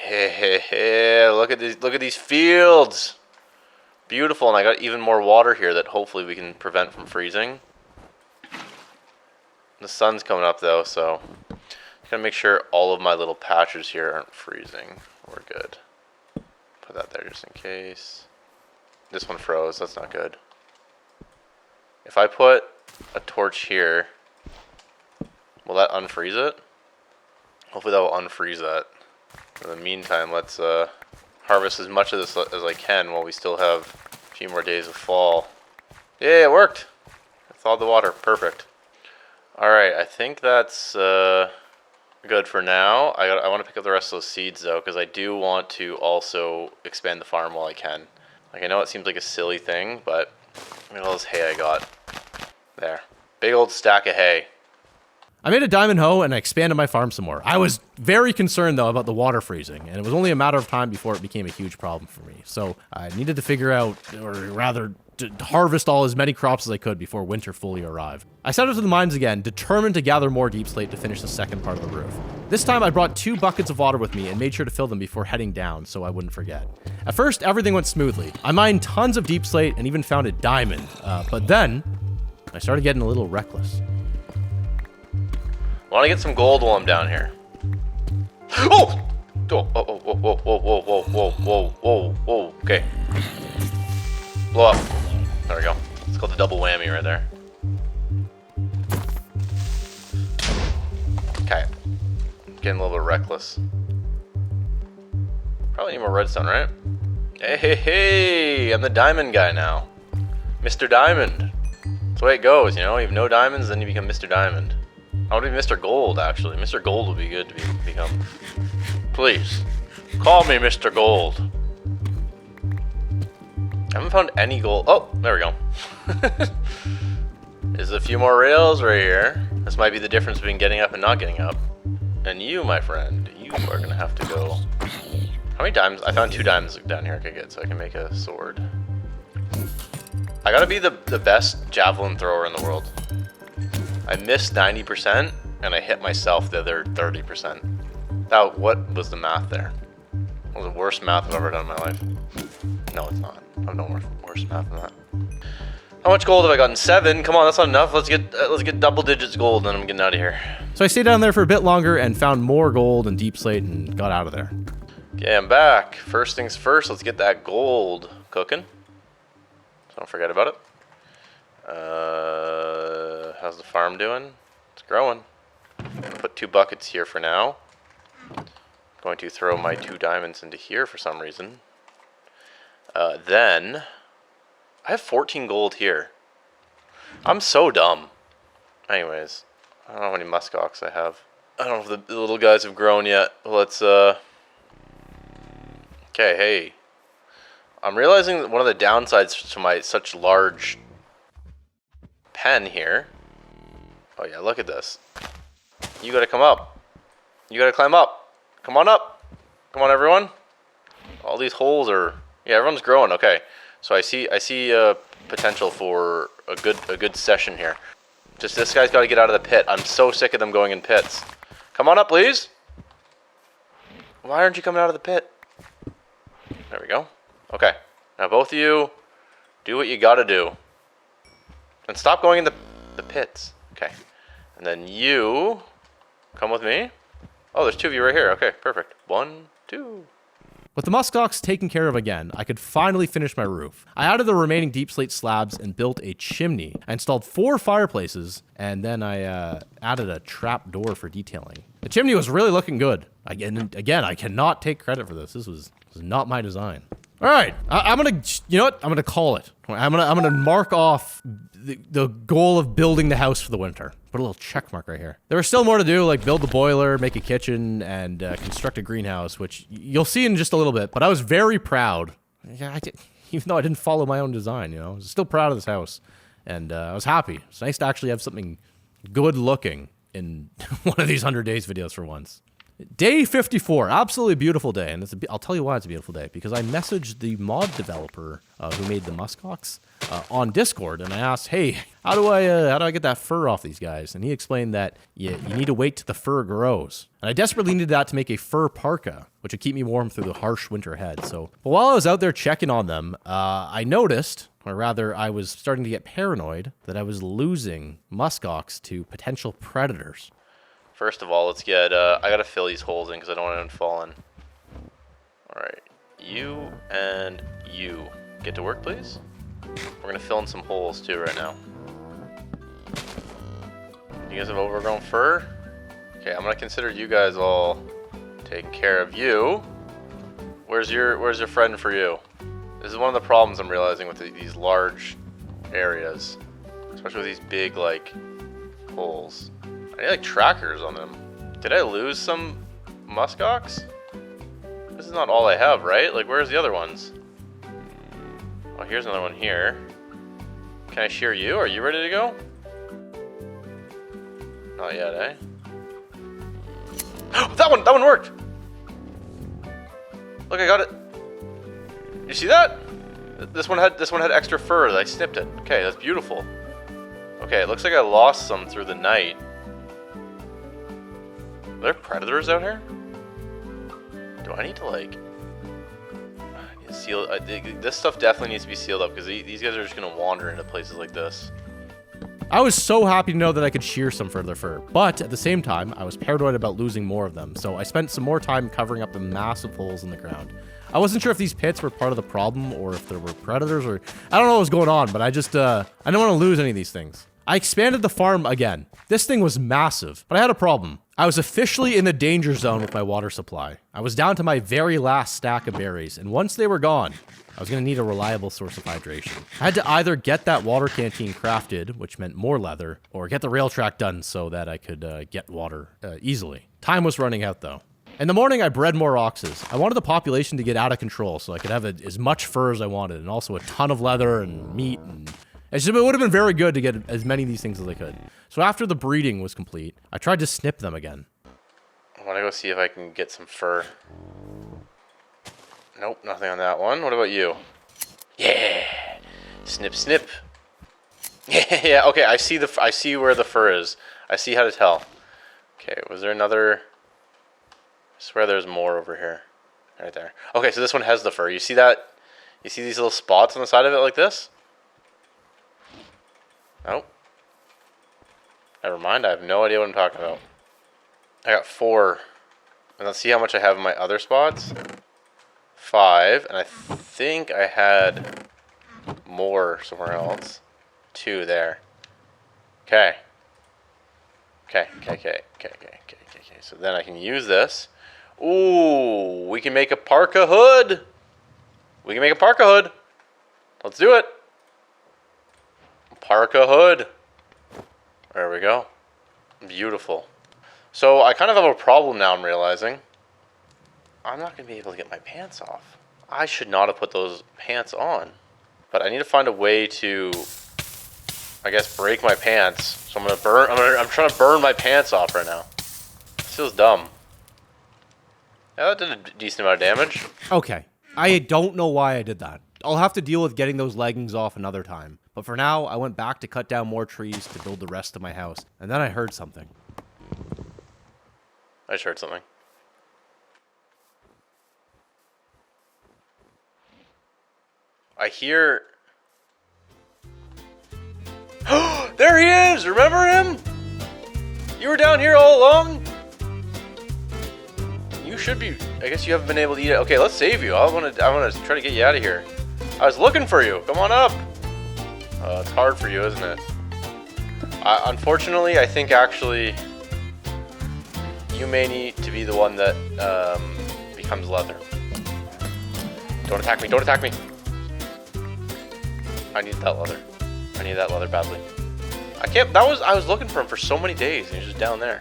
Yeah, look at these fields. Beautiful, and I got even more water here that hopefully we can prevent from freezing. The sun's coming up though, so I'm gonna make sure all of my little patches here aren't freezing. We're good. Put that there just in case. This one froze, that's not good. If I put a torch here, will that unfreeze it? Hopefully that will unfreeze that. In the meantime, let's harvest as much of this as I can while we still have a few more days of fall. Yeah, it worked. I thawed the water. Perfect. All right, I think that's good for now. I want to pick up the rest of those seeds though, because I do want to also expand the farm while I can. Like I know it seems like a silly thing, but look at all this hay I got. There, big old stack of hay. I made a diamond hoe and I expanded my farm some more. I was very concerned though about the water freezing, and it was only a matter of time before it became a huge problem for me. So I needed to figure out, or rather to harvest as many crops as I could before winter fully arrived. I set out to the mines again, determined to gather more deep slate to finish the second part of the roof. This time I brought 2 buckets of water with me and made sure to fill them before heading down so I wouldn't forget. At first, everything went smoothly. I mined tons of deep slate and even found a diamond, but then I started getting a little reckless. I want to get some gold while I'm down here. Oh! Whoa, whoa, whoa, whoa, whoa, whoa, whoa, whoa, whoa, whoa, whoa. Okay. Blow up. There we go. It's called the double whammy right there. Okay. Getting a little bit reckless. Probably need more redstone, right? Hey, hey, hey! I'm the diamond guy now. Mr. Diamond. That's the way it goes, you know? You have no diamonds, then you become Mr. Diamond. I want to be Mr. Gold, actually. Mr. Gold would be good to become. Please, call me Mr. Gold. I haven't found any gold. Oh, there we go. There's a few more rails right here. This might be the difference between getting up and not getting up. And you, my friend, you are going to have to go. How many diamonds? I found 2 diamonds down here I could get, so I can make a sword. I got to be the best javelin thrower in the world. I missed 90% and I hit myself the other 30%. Now, what was the math there? That was the worst math I've ever done in my life. No, it's not. I've done worse math than that. How much gold have I gotten? 7. Come on, that's not enough. Let's get double digits gold, and I'm getting out of here. So I stayed down there for a bit longer and found more gold and deep slate and got out of there. Okay, I'm back. First things first, let's get that gold cooking. So don't forget about it. How's the farm doing? It's growing. I'm gonna put 2 buckets here for now. Going to throw my 2 diamonds into here for some reason. Then I have 14 gold here. I'm so dumb. Anyways, I don't know how many muskox I have. I don't know if the little guys have grown yet. Let's okay, hey. I'm realizing that one of the downsides to my such large pen here. Oh yeah, look at this. You gotta come up. You gotta climb up. Come on up. Come on, everyone. All these holes are. Yeah, everyone's growing. Okay, so I see potential for a good session here. Just this guy's got to get out of the pit. I'm so sick of them going in pits. Come on up, please. Why aren't you coming out of the pit? There we go. Okay, now both of you, do what you gotta do. And stop going in the pits. Okay, and then you come with me. Oh, there's 2 of you right here. Okay, perfect. 1, 2. With the muskox taken care of again, I could finally finish my roof. I added the remaining deep slate slabs and built a chimney. I installed 4 fireplaces, and then I added a trap door for detailing. The chimney was really looking good. Again, I cannot take credit for this. This was not my design. All right, I'm gonna, you know what? I'm gonna call it. I'm gonna mark off the goal of building the house for the winter. Put a little check mark right here. There was still more to do, like build the boiler, make a kitchen, and construct a greenhouse, which you'll see in just a little bit. But I was very proud. Yeah, even though I didn't follow my own design, you know, I was still proud of this house, and I was happy. It's nice to actually have something good looking in one of these 100 days videos for once. Day 54, absolutely beautiful day, and I'll tell you why it's a beautiful day, because I messaged the mod developer who made the muskox on Discord, and I asked, hey, how do I get that fur off these guys? And he explained that you need to wait till the fur grows. And I desperately needed that to make a fur parka, which would keep me warm through the harsh winter ahead. So, but while I was out there checking on them, I noticed, or rather I was starting to get paranoid, that I was losing muskox to potential predators. First of all, let's get, I gotta fill these holes in because I don't want anyone falling. Alright, you and you. Get to work, please. We're gonna fill in some holes too right now. You guys have overgrown fur? Okay, I'm gonna consider you guys all taking care of you. Where's your friend for you? This is one of the problems I'm realizing with these large areas. Especially with these big, like, holes. I need like trackers on them. Did I lose some muskox? This is not all I have, right? Like, where's the other ones? Oh, here's another one here. Can I shear you? Are you ready to go? Not yet, eh? That one worked! Look, I got it. You see that? This one had extra fur that I snipped it. Okay, that's beautiful. Okay, it looks like I lost some through the night. Are there predators out here? Do I need to like seal? This stuff definitely needs to be sealed up because these guys are just gonna wander into places like this. I was so happy to know that I could shear some further fur, but at the same time, I was paranoid about losing more of them, so I spent some more time covering up the massive holes in the ground. I wasn't sure if these pits were part of the problem or if there were predators or I don't know what was going on, but I just I didn't want to lose any of these things. I expanded the farm again. This thing was massive, but I had a problem. I was officially in the danger zone with my water supply. I was down to my very last stack of berries, and once they were gone, I was going to need a reliable source of hydration. I had to either get that water canteen crafted, which meant more leather, or get the rail track done so that I could get water easily. Time was running out, though. In the morning, I bred more oxes. I wanted the population to get out of control so I could have as much fur as I wanted, and also a ton of leather and meat. And it would have been very good to get as many of these things as I could. So after the breeding was complete, I tried to snip them again. I want to go see if I can get some fur. Nope, nothing on that one. What about you? Yeah, snip, snip. Yeah. Okay, I see where the fur is. I see how to tell. Okay, was there another? I swear there's more over here. Right there. Okay, so this one has the fur. You see that? You see these little spots on the side of it like this? Nope. Never mind, I have no idea what I'm talking about. I got 4. And let's see how much I have in my other spots. 5, and I think I had more somewhere else. 2 there. Okay. Okay. So then I can use this. Ooh, we can make a parka hood. Let's do it. Parka hood. There we go. Beautiful. So I kind of have a problem now, I'm realizing. I'm not going to be able to get my pants off. I should not have put those pants on. But I need to find a way to, I guess, break my pants. So I'm trying to burn my pants off right now. This feels dumb. Yeah, that did a decent amount of damage. Okay. I don't know why I did that. I'll have to deal with getting those leggings off another time. But for now, I went back to cut down more trees to build the rest of my house. And then I heard something. I just heard something. I hear... There he is! Remember him? You were down here all along? You should be... I guess you haven't been able to eat it. Okay, let's save you. I want to try to get you out of here. I was looking for you. Come on up. It's hard for you, isn't it? Unfortunately, I think actually... You may need to be the one that becomes leather. Don't attack me. Don't attack me. I need that leather. I need that leather badly. I was looking for him for so many days and he's just down there.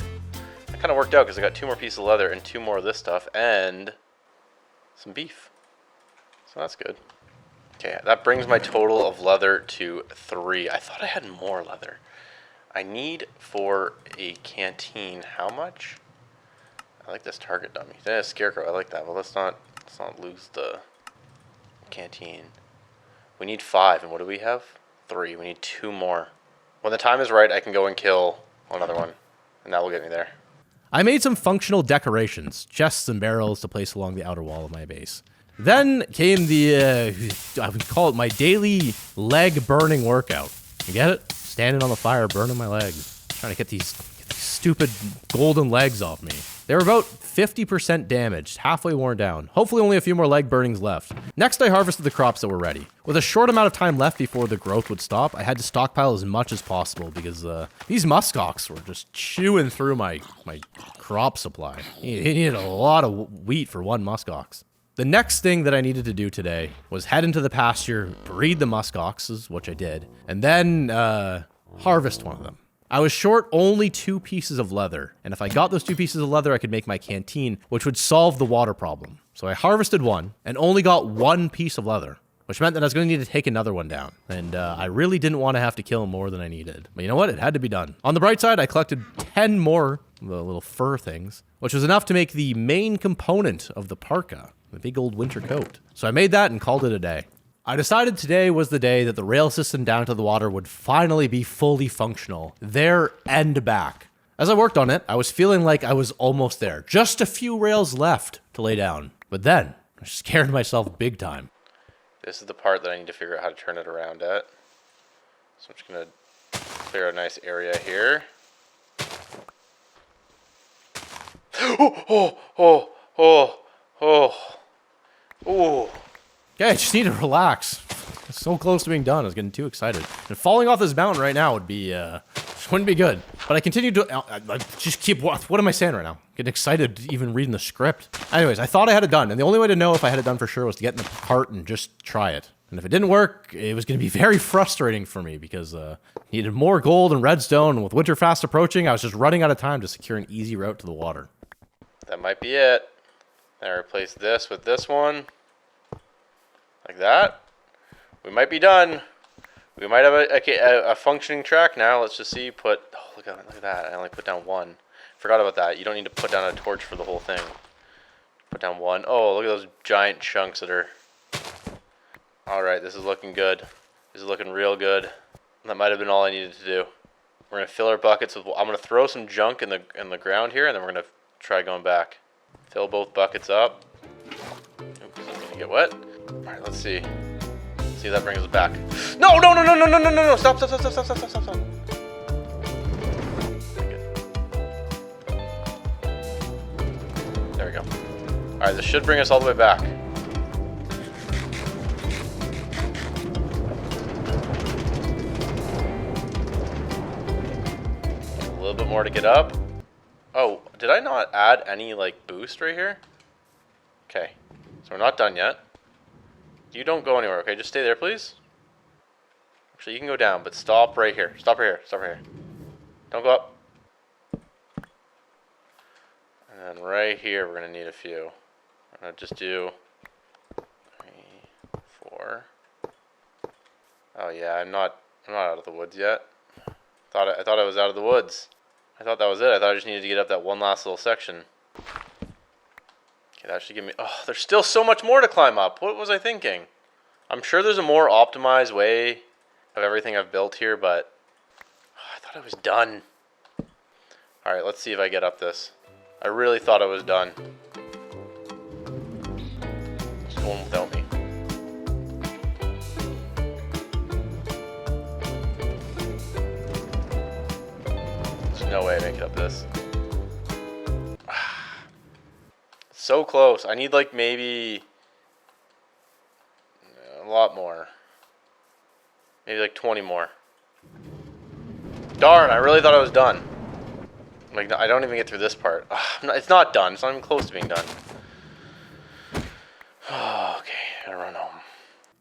That kind of worked out because I got 2 more pieces of leather and 2 more of this stuff and some beef. So that's good. Okay, that brings my total of leather to 3. I thought I had more leather. I need for a canteen, how much? I like this target dummy. Then a scarecrow, I like that. Well, let's not lose the canteen. We need 5, and what do we have? 3. We need 2 more. When the time is right, I can go and kill another one, and that will get me there. I made some functional decorations, chests and barrels to place along the outer wall of my base. Then came the, I would call it my daily leg burning workout. You get it? Standing on the fire, burning my legs. Trying to get these stupid golden legs off me. They were about 50% damaged, halfway worn down. Hopefully only a few more leg burnings left. Next, I harvested the crops that were ready. With a short amount of time left before the growth would stop, I had to stockpile as much as possible because these muskox were just chewing through my crop supply. You needed a lot of wheat for 1 muskox. The next thing that I needed to do today was head into the pasture, breed the muskoxes, which I did, and then harvest one of them. I was short only 2 pieces of leather, and if I got those 2 pieces of leather, I could make my canteen, which would solve the water problem. So I harvested one, and only got 1 piece of leather, which meant that I was going to need to take another one down. And I really didn't want to have to kill more than I needed. But you know what? It had to be done. On the bright side, I collected 10 more the little fur things, which was enough to make the main component of the parka, the big old winter coat. So I made that and called it a day. I decided today was the day that the rail system down to the water would finally be fully functional, there and back. As I worked on it, I was feeling like I was almost there. Just a few rails left to lay down. But then, I scared myself big time. This is the part that I need to figure out how to turn it around at. So I'm just going to clear a nice area here. Oh. Okay, I just need to relax. It's so close to being done. I was getting too excited. And falling off this mountain right now would be, wouldn't be good. But I continue to, I just keep, what am I saying right now? Getting excited even reading the script. Anyways, I thought I had it done. And the only way to know if I had it done for sure was to get in the cart and just try it. And if it didn't work, it was going to be very frustrating for me because needed more gold and redstone. And with winter fast approaching, I was just running out of time to secure an easy route to the water. That might be it. Then I replace this with this one. Like that. We might be done. We might have a functioning track now. Let's just see. Look at that. I only put down 1. Forgot about that. You don't need to put down a torch for the whole thing. Put down 1. Oh, look at those giant chunks that are... Alright, this is looking good. This is looking real good. That might have been all I needed to do. We're going to fill our buckets with... I'm going to throw some junk in the ground here, and then we're going to try going back. Fill both buckets up. Oops, I'm going to get wet. Alright, let's see. See if that brings us back. No! Stop. There we go. Alright, this should bring us all the way back. A little bit more to get up. Oh, did I not add any, like, boost right here? Okay, so we're not done yet. You don't go anywhere, okay? Just stay there, please. Actually, you can go down, but stop right here. Stop right here. Stop right here. Don't go up. And then right here, we're going to need a few. I'm going to just do 3, 4. Oh, yeah, I'm not out of the woods yet. I thought I was out of the woods. I thought that was it. I thought I just needed to get up that one last little section. Okay, that should give me... Oh, there's still so much more to climb up. What was I thinking? I'm sure there's a more optimized way of everything I've built here, but... Oh, I thought I was done. Alright, let's see if I get up this. I really thought I was done. Just going without me. There's no way I make it up this. So close. I need like maybe a lot more. Maybe like 20 more. Darn, I really thought I was done. Like, I don't even get through this part. It's not done. It's not even close to being done. Oh, okay, gotta run home.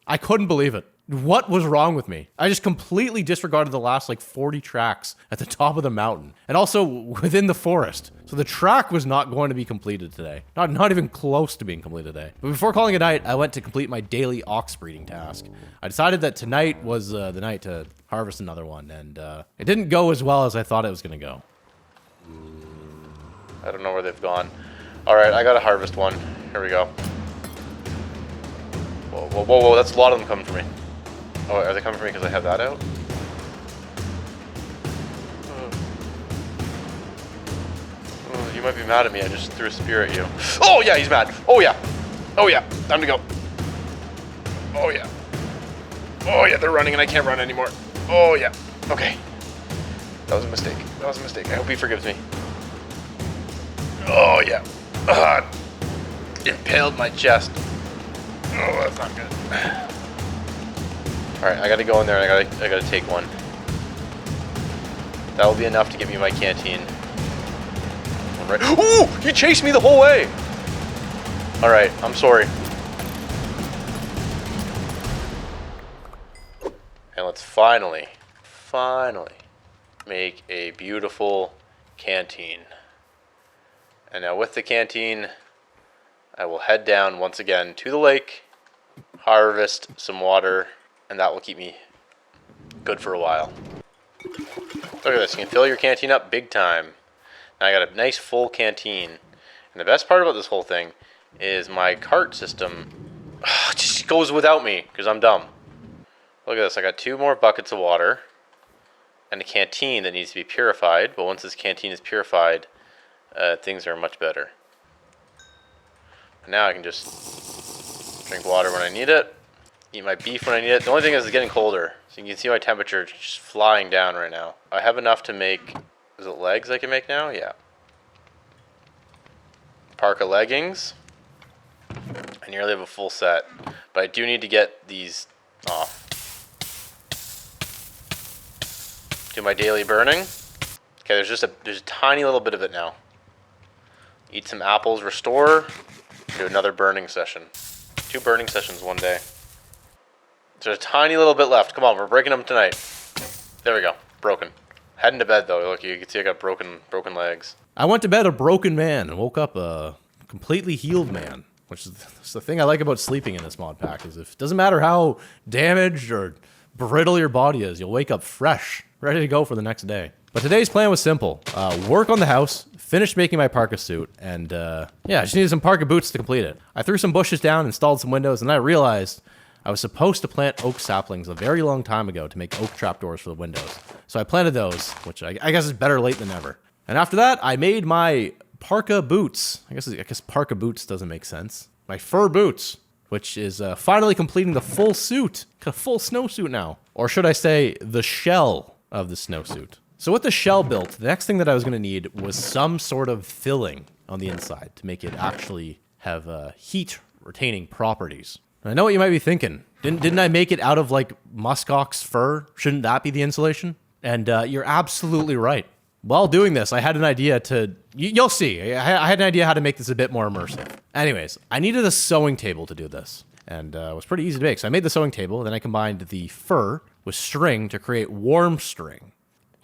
I couldn't believe it. What was wrong with me? I just completely disregarded the last like 40 tracks at the top of the mountain and also within the forest. So the track was not going to be completed today. Not even close to being completed today. But before calling it night, I went to complete my daily ox breeding task. I decided that tonight was the night to harvest another one, and it didn't go as well as I thought it was going to go. I don't know where they've gone. Alright, I gotta harvest one. Here we go. Whoa, that's a lot of them coming for me. Oh, are they coming for me because I have that out? Oh, you might be mad at me. I just threw a spear at you. Oh, yeah, he's mad. Oh, yeah. Oh, yeah. Time to go. Oh, yeah. Oh, yeah, they're running and I can't run anymore. Oh, yeah. Okay. That was a mistake. That was a mistake. I hope he forgives me. Oh, yeah. Impaled my chest. Oh, that's not good. Alright, I gotta go in there and I gotta take one. That will be enough to give me my canteen. Right. Ooh! You chased me the whole way! Alright, I'm sorry. And let's finally make a beautiful canteen. And now with the canteen, I will head down once again to the lake, harvest some water, and that will keep me good for a while. Look at this, you can fill your canteen up big time. Now I got a nice full canteen. And the best part about this whole thing is my cart system just goes without me because I'm dumb. Look at this, I got 2 more buckets of water and a canteen that needs to be purified. But once this canteen is purified, things are much better. And now I can just drink water when I need it, eat my beef when I need it. The only thing is it's getting colder. So you can see my temperature just flying down right now. I have enough to make, is it legs I can make now? Yeah. Parka leggings. I nearly have a full set, but I do need to get these off. Do my daily burning. Okay, there's a tiny little bit of it now. Eat some apples, restore, do another burning session. 2 burning sessions one day. There's a tiny little bit left. Come on, we're breaking them tonight. There we go, broken. Heading to bed though, look, you can see I got broken legs. I went to bed a broken man and woke up a completely healed man, which is the thing I like about sleeping in this mod pack, is if it doesn't matter how damaged or brittle your body is, you'll wake up fresh, ready to go for the next day. But today's plan was simple. Work on the house, finish making my parka suit, and yeah, I just needed some parka boots to complete it. I threw some bushes down, installed some windows, and I realized I was supposed to plant oak saplings a very long time ago to make oak trapdoors for the windows. So I planted those, which I guess is better late than never. And after that, I made my parka boots. I guess parka boots doesn't make sense. My fur boots, which is finally completing the full suit. Got a full snowsuit now. Or should I say, the shell of the snowsuit. So with the shell built, the next thing that I was going to need was some sort of filling on the inside to make it actually have heat-retaining properties. And I know what you might be thinking. Didn't I make it out of, like, muskox fur? Shouldn't that be the insulation? And you're absolutely right. While doing this, I had an idea to... You'll see. I had an idea how to make this a bit more immersive. Anyways, I needed a sewing table to do this. And it was pretty easy to make. So I made the sewing table, then I combined the fur with string to create warm string.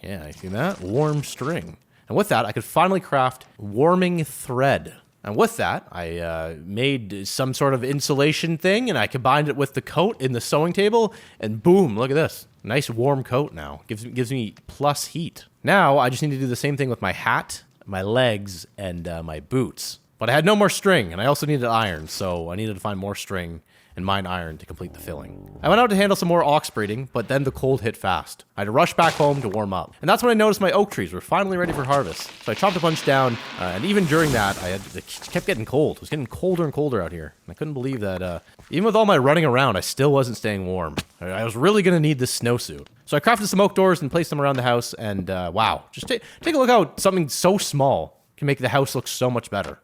Yeah, you see that? Warm string. And with that, I could finally craft warming thread. And with that, I made some sort of insulation thing, and I combined it with the coat in the sewing table, and boom, look at this. Nice warm coat now. Gives me plus heat. Now, I just need to do the same thing with my hat, my legs, and my boots. But I had no more string, and I also needed iron, so I needed to find more string and mine iron to complete the filling. I went out to handle some more ox breeding, but then the cold hit fast. I had to rush back home to warm up. And that's when I noticed my oak trees were finally ready for harvest. So I chopped a bunch down, and even during that, it kept getting cold. It was getting colder and colder out here. And I couldn't believe that, even with all my running around, I still wasn't staying warm. I was really gonna need this snowsuit. So I crafted some oak doors and placed them around the house, and wow, just take a look how something so small can make the house look so much better.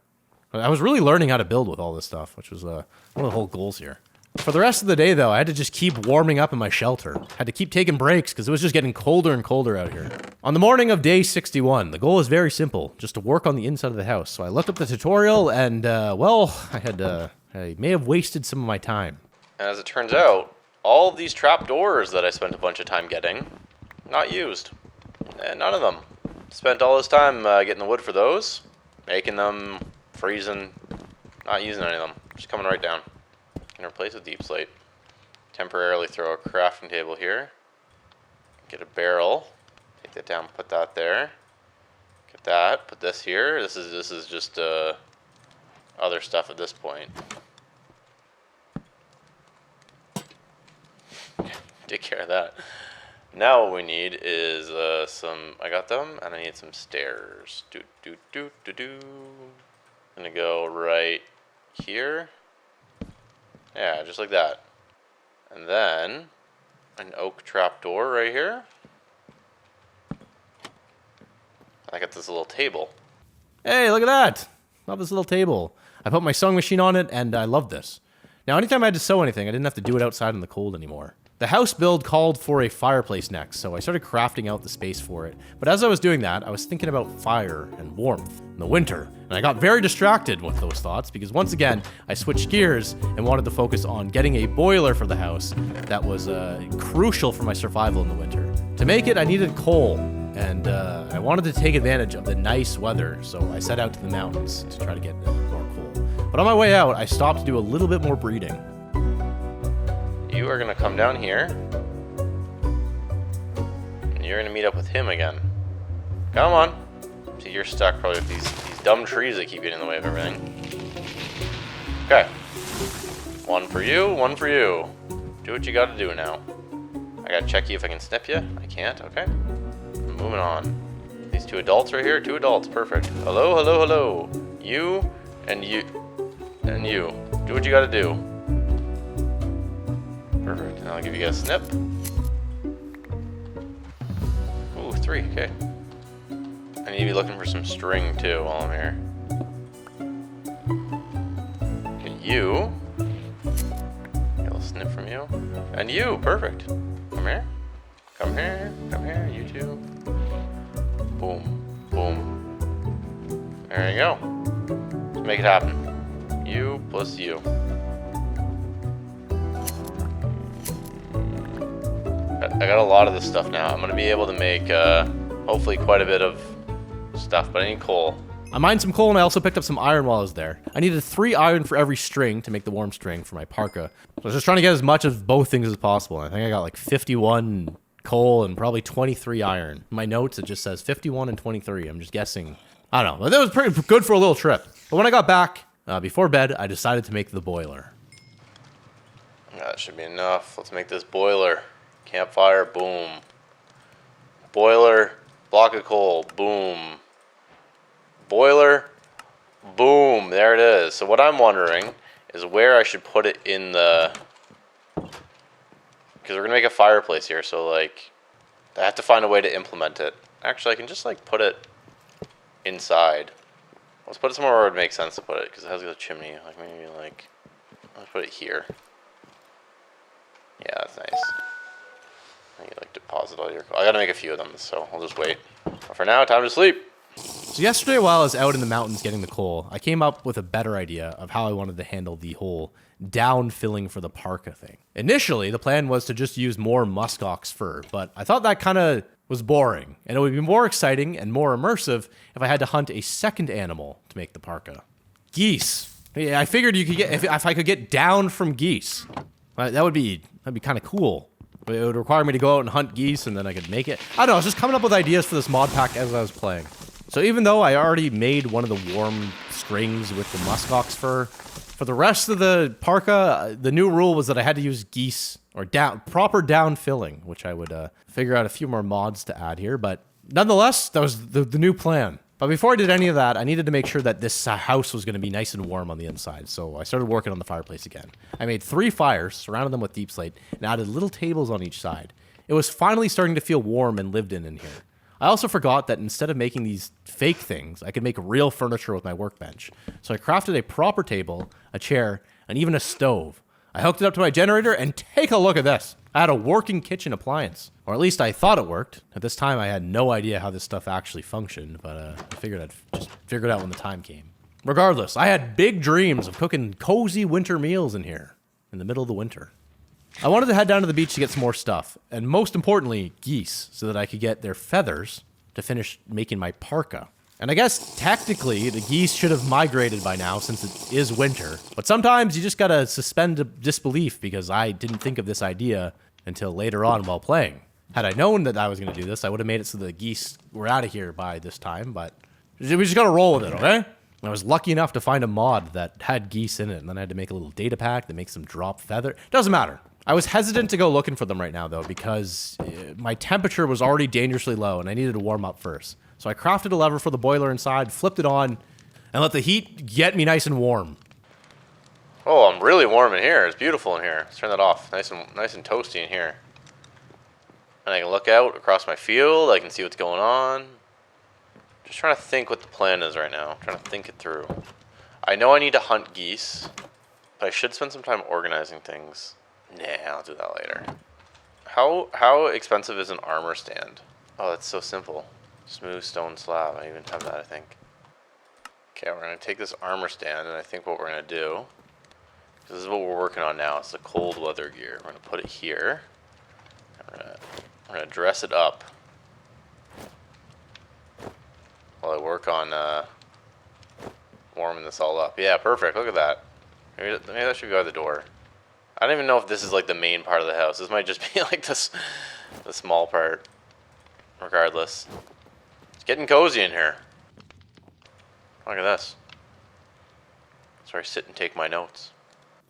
I was really learning how to build with all this stuff, which was one of the whole goals here. For the rest of the day, though, I had to just keep warming up in my shelter. Had to keep taking breaks because it was just getting colder and colder out here. On the morning of day 61, the goal is very simple, just to work on the inside of the house. So I looked up the tutorial and, well, I may have wasted some of my time. And as it turns out, all of these trapdoors that I spent a bunch of time getting, not used. And none of them. Spent all this time getting the wood for those, making them, freezing, not using any of them. Just coming right down. Can replace a deep slate. Temporarily throw a crafting table here. Get a barrel. Take that down, put that there. Get that, put this here. This is just other stuff at this point. Take care of that. Now what we need is I got them, and I need some stairs. I'm gonna go right here. Yeah, just like that. And then an oak trapdoor right here. I got this little table. Hey, look at that. Love this little table. I put my sewing machine on it, and I love this. Now, anytime I had to sew anything, I didn't have to do it outside in the cold anymore. The house build called for a fireplace next, so I started crafting out the space for it. But as I was doing that, I was thinking about fire and warmth in the winter. And I got very distracted with those thoughts because once again, I switched gears and wanted to focus on getting a boiler for the house that was crucial for my survival in the winter. To make it, I needed coal. and I wanted to take advantage of the nice weather, so I set out to the mountains to try to get more coal. But on my way out, I stopped to do a little bit more breeding. You are gonna come down here, and you're gonna meet up with him again. Come on. See, you're stuck probably with these dumb trees that keep getting in the way of everything. Okay. One for you, one for you. Do what you gotta do now. I gotta check you if I can snip you. I can't, okay. Moving on. These two adults right here, two adults, perfect. Hello, hello, hello. You, and you, and you. Do what you gotta do. Perfect, and I'll give you guys a snip. Ooh, 3, okay. I need to be looking for some string too while I'm here. Okay, you. Get a little snip from you. And you, perfect. Come here. Come here. Come here, you two. Boom. Boom. There you go. Let's make it happen. You plus you. I got a lot of this stuff now. I'm going to be able to make, hopefully, quite a bit of stuff, but I need coal. I mined some coal and I also picked up some iron while I was there. I needed 3 iron for every string to make the warm string for my parka. So I was just trying to get as much of both things as possible. I think I got like 51 coal and probably 23 iron. In my notes, it just says 51 and 23. I'm just guessing. I don't know. But that was pretty good for a little trip. But when I got back, before bed, I decided to make the boiler. That should be enough. Let's make this boiler. Campfire, boom. Boiler, block of coal, boom. Boiler, boom. There it is. So what I'm wondering is where I should put it in the... Because we're going to make a fireplace here, so like... I have to find a way to implement it. Actually, I can just like put it inside. Let's put it somewhere where it would make sense to put it, because it has a chimney. Like maybe like... Let's put it here. Yeah, that's nice. I need like deposit all your... I gotta make a few of them, so I'll just wait. But for now, time to sleep. So yesterday while I was out in the mountains getting the coal, I came up with a better idea of how I wanted to handle the whole down-filling for the parka thing. Initially, the plan was to just use more muskox fur, but I thought that kind of was boring, and it would be more exciting and more immersive if I had to hunt a second animal to make the parka. Geese. Yeah, I figured you could get if I could get down from geese. That'd be kind of cool. It would require me to go out and hunt geese, and then I could make it. I don't know, I was just coming up with ideas for this mod pack as I was playing. So even though I already made one of the warm strings with the muskox fur, for the rest of the parka, the new rule was that I had to use geese, or proper down filling, which I would figure out a few more mods to add here. But nonetheless, that was the new plan. But before I did any of that, I needed to make sure that this house was going to be nice and warm on the inside. So I started working on the fireplace again. I made 3 fires, surrounded them with deep slate, and added little tables on each side. It was finally starting to feel warm and lived in here. I also forgot that instead of making these fake things, I could make real furniture with my workbench. So I crafted a proper table, a chair, and even a stove. I hooked it up to my generator, and take a look at this. I had a working kitchen appliance. Or at least I thought it worked. At this time, I had no idea how this stuff actually functioned, but I figured I'd just figure it out when the time came. Regardless, I had big dreams of cooking cozy winter meals in here, in the middle of the winter. I wanted to head down to the beach to get some more stuff, and most importantly, geese, so that I could get their feathers to finish making my parka. And I guess, technically, the geese should have migrated by now, since it is winter. But sometimes you just gotta suspend disbelief, because I didn't think of this idea until later on while playing. Had I known that I was gonna do this, I would have made it so the geese were out of here by this time, but we just gotta roll with it, okay? I was lucky enough to find a mod that had geese in it, and then I had to make a little data pack that makes them drop feather. Doesn't matter. I was hesitant to go looking for them right now, though, because my temperature was already dangerously low, and I needed to warm up first. So I crafted a lever for the boiler inside, flipped it on, and let the heat get me nice and warm. Oh, I'm really warm in here. It's beautiful in here. Let's turn that off. Nice and toasty in here. And I can look out across my field. I can see what's going on. Just trying to think what the plan is right now. I'm trying to think it through. I know I need to hunt geese, but I should spend some time organizing things. Nah, I'll do that later. How expensive is an armor stand? Oh, that's so simple. Smooth stone slab. I even have that, I think. Okay, we're going to take this armor stand, and I think what we're going to do... This is what we're working on now. It's the cold weather gear. We're going to put it here. We're going to dress it up. work on warming this all up. Yeah, perfect. Look at that. Maybe that should go by the door. I don't even know if this is like the main part of the house. This might just be like the small part. Regardless. It's getting cozy in here. Look at this. That's where I sit and take my notes.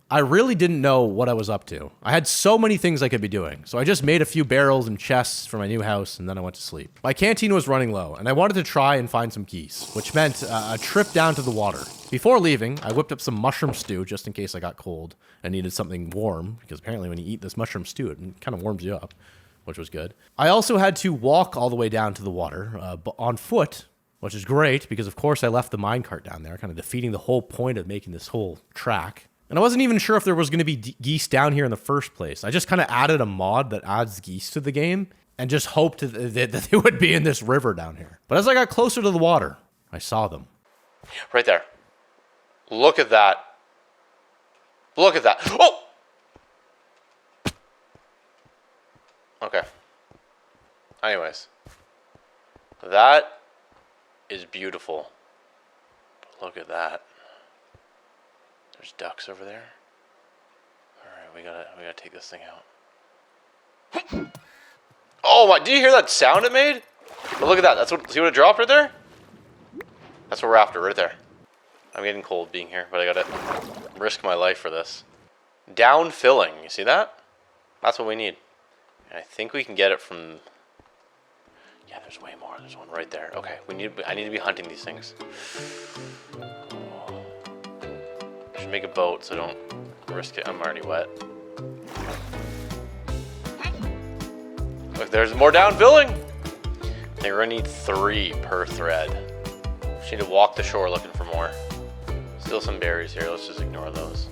I really didn't know what I was up to. I had so many things I could be doing, so I just made a few barrels and chests for my new house, and then I went to sleep. My canteen was running low, and I wanted to try and find some geese, which meant a trip down to the water. Before leaving, I whipped up some mushroom stew just in case I got cold and needed something warm, because apparently when you eat this mushroom stew, it kind of warms you up, which was good. I also had to walk all the way down to the water on foot, which is great, because of course I left the minecart down there, kind of defeating the whole point of making this whole track. And I wasn't even sure if there was going to be geese down here in the first place. I just kind of added a mod that adds geese to the game and just hoped that they would be in this river down here. But as I got closer to the water, I saw them. Right there. Look at that. Look at that. Oh! Okay. Anyways. That is beautiful. Look at that. There's ducks over there. Alright, we gotta take this thing out. Oh my, did you hear that sound it made? Oh, look at that. See what it dropped right there? That's what we're after, right there. I'm getting cold being here, but I gotta risk my life for this. Down filling, you see that? That's what we need. And I think we can get it from... Yeah, there's way more. There's one right there. Okay, I need to be hunting these things. I should make a boat so I don't risk it. I'm already wet. Look, there's more down filling. I think we're gonna need 3 per thread. Just need to walk the shore looking for more. Still some berries here. Let's just ignore those.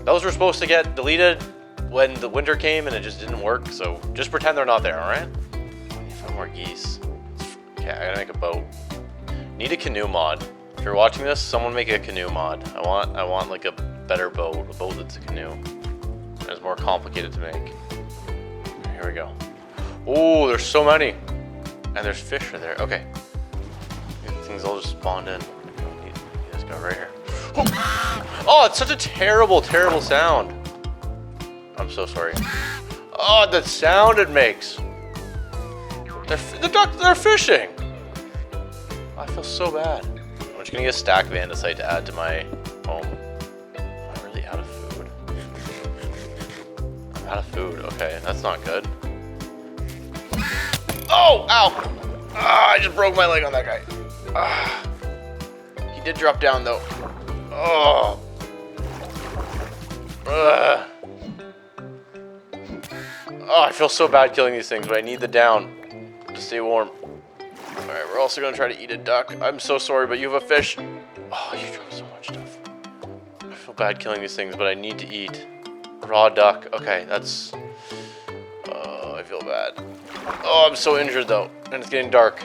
Those were supposed to get deleted when the winter came and it just didn't work. So just pretend they're not there, all right? I need 5 more geese. Okay, I gotta make a boat. Need a canoe mod. If you're watching this, someone make a canoe mod. I want like a better boat, a boat that's a canoe. It's more complicated to make. Here we go. Oh, there's so many. And there's fish right there. Okay. These things all just spawned in. This guy right here. Oh, it's such a terrible, terrible sound. I'm so sorry. Oh, the sound it makes. They're fishing. I feel so bad. I'm just gonna get a stack of andesite to add to my home. Am I really out of food? I'm out of food. Okay, that's not good. Oh, ow! Ah, I just broke my leg on that guy. Ah. He did drop down though. Oh. Oh, I feel so bad killing these things, but I need the down to stay warm. Alright, we're also gonna try to eat a duck. I'm so sorry, but you have a fish. Oh, you dropped so much stuff. I feel bad killing these things, but I need to eat. Raw duck. Okay, that's... Oh, I feel bad. Oh, I'm so injured though, and it's getting dark.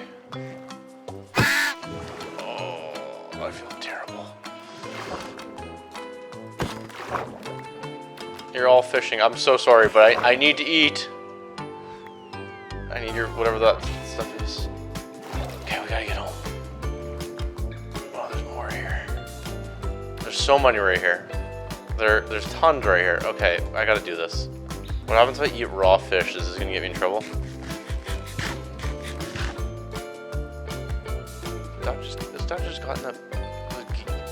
Oh, I feel terrible. You're all fishing. I'm so sorry, but I need to eat. I need your whatever that stuff is. Okay, we gotta get home. Oh, there's more here. There's so many right here. There's tons right here. Okay, I gotta do this. What happens if I eat raw fish? Is this gonna get me in trouble? This duck just got in the...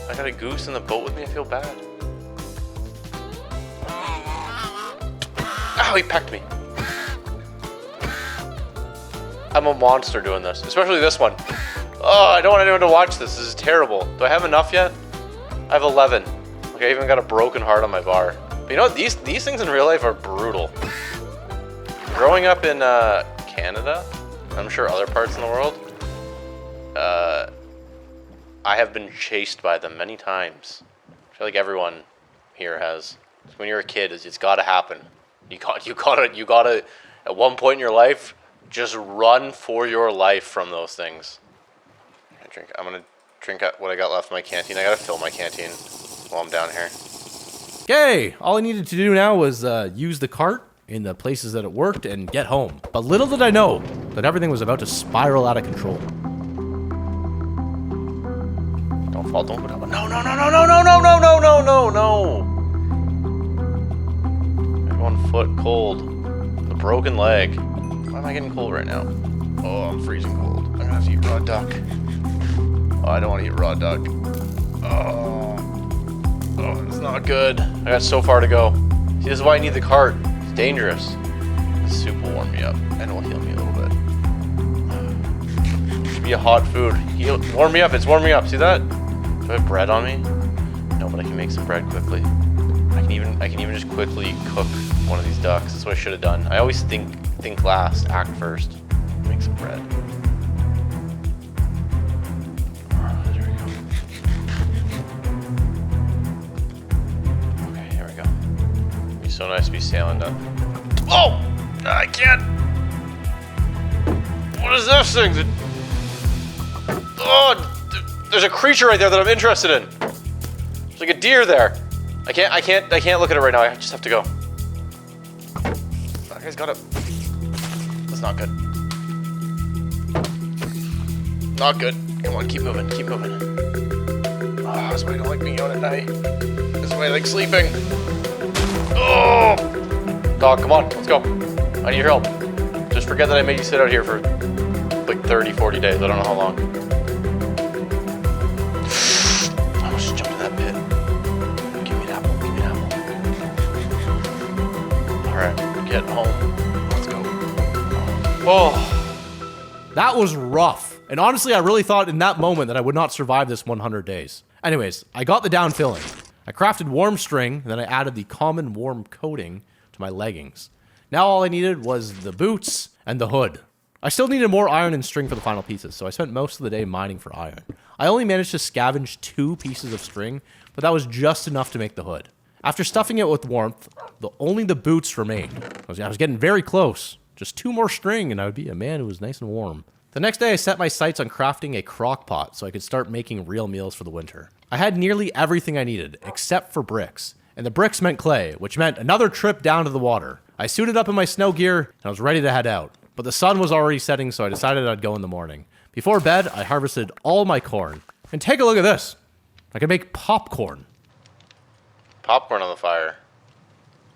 I got a goose in the boat with me. I feel bad. Ow, he pecked me. I'm a monster doing this, especially this one. Oh, I don't want anyone to watch this. This is terrible. Do I have enough yet? I have 11. Okay, I even got a broken heart on my bar. But you know what? These things in real life are brutal. Growing up in Canada, I'm sure other parts in the world, I have been chased by them many times. I feel like everyone here has. When you're a kid, it's got to happen. You gotta, at one point in your life, just run for your life from those things. I'm gonna drink what I got left in my canteen. I gotta fill my canteen while I'm down here. Okay, all I needed to do now was use the cart in the places that it worked and get home. But little did I know that everything was about to spiral out of control. fall. Don't go down. No, no, no, no, no, no, no, no, no, no, no, no. I'm 1 foot cold. A broken leg. Why am I getting cold right now? Oh, I'm freezing cold. I'm gonna have to eat raw duck. Oh, I don't want to eat raw duck. Oh, it's not good. I got so far to go. See, this is why I need the cart. It's dangerous. This soup will warm me up and it will heal me a little bit. It should be a hot food. Warm me up. It's warming up. See that? Do I have bread on me? No, but I can make some bread quickly. I can even just quickly cook one of these ducks. That's what I should have done. I always think last, act first. Make some bread. There we go. Okay, here we go. It'd be so nice to be sailing down. Oh! I can't! What is this thing? Oh! There's a creature right there that I'm interested in. There's like a deer there. I can't look at it right now. I just have to go. That guy's got it. That's not good. Not good. Come on, keep moving, keep moving. Oh, that's why I don't like being out at night. That's why I like sleeping. Oh! Dog, come on, let's go. I need your help. Just forget that I made you sit out here for like 30, 40 days. I don't know how long. I almost just jumped in that pit. Give me an apple, give me an apple. Alright, get home. Let's go. Oh. That was rough. And honestly, I really thought in that moment that I would not survive this 100 days. Anyways, I got the down filling. I crafted warm string, and then I added the common warm coating to my leggings. Now all I needed was the boots and the hood. I still needed more iron and string for the final pieces, so I spent most of the day mining for iron. I only managed to scavenge 2 pieces of string, but that was just enough to make the hood. After stuffing it with warmth, only the boots remained. I was getting very close. Just 2 more string and I would be a man who was nice and warm. The next day I set my sights on crafting a crock pot so I could start making real meals for the winter. I had nearly everything I needed, except for bricks. And the bricks meant clay, which meant another trip down to the water. I suited up in my snow gear and I was ready to head out. But the sun was already setting, so I decided I'd go in the morning. Before bed, I harvested all my corn. And take a look at this. I can make popcorn. Popcorn on the fire.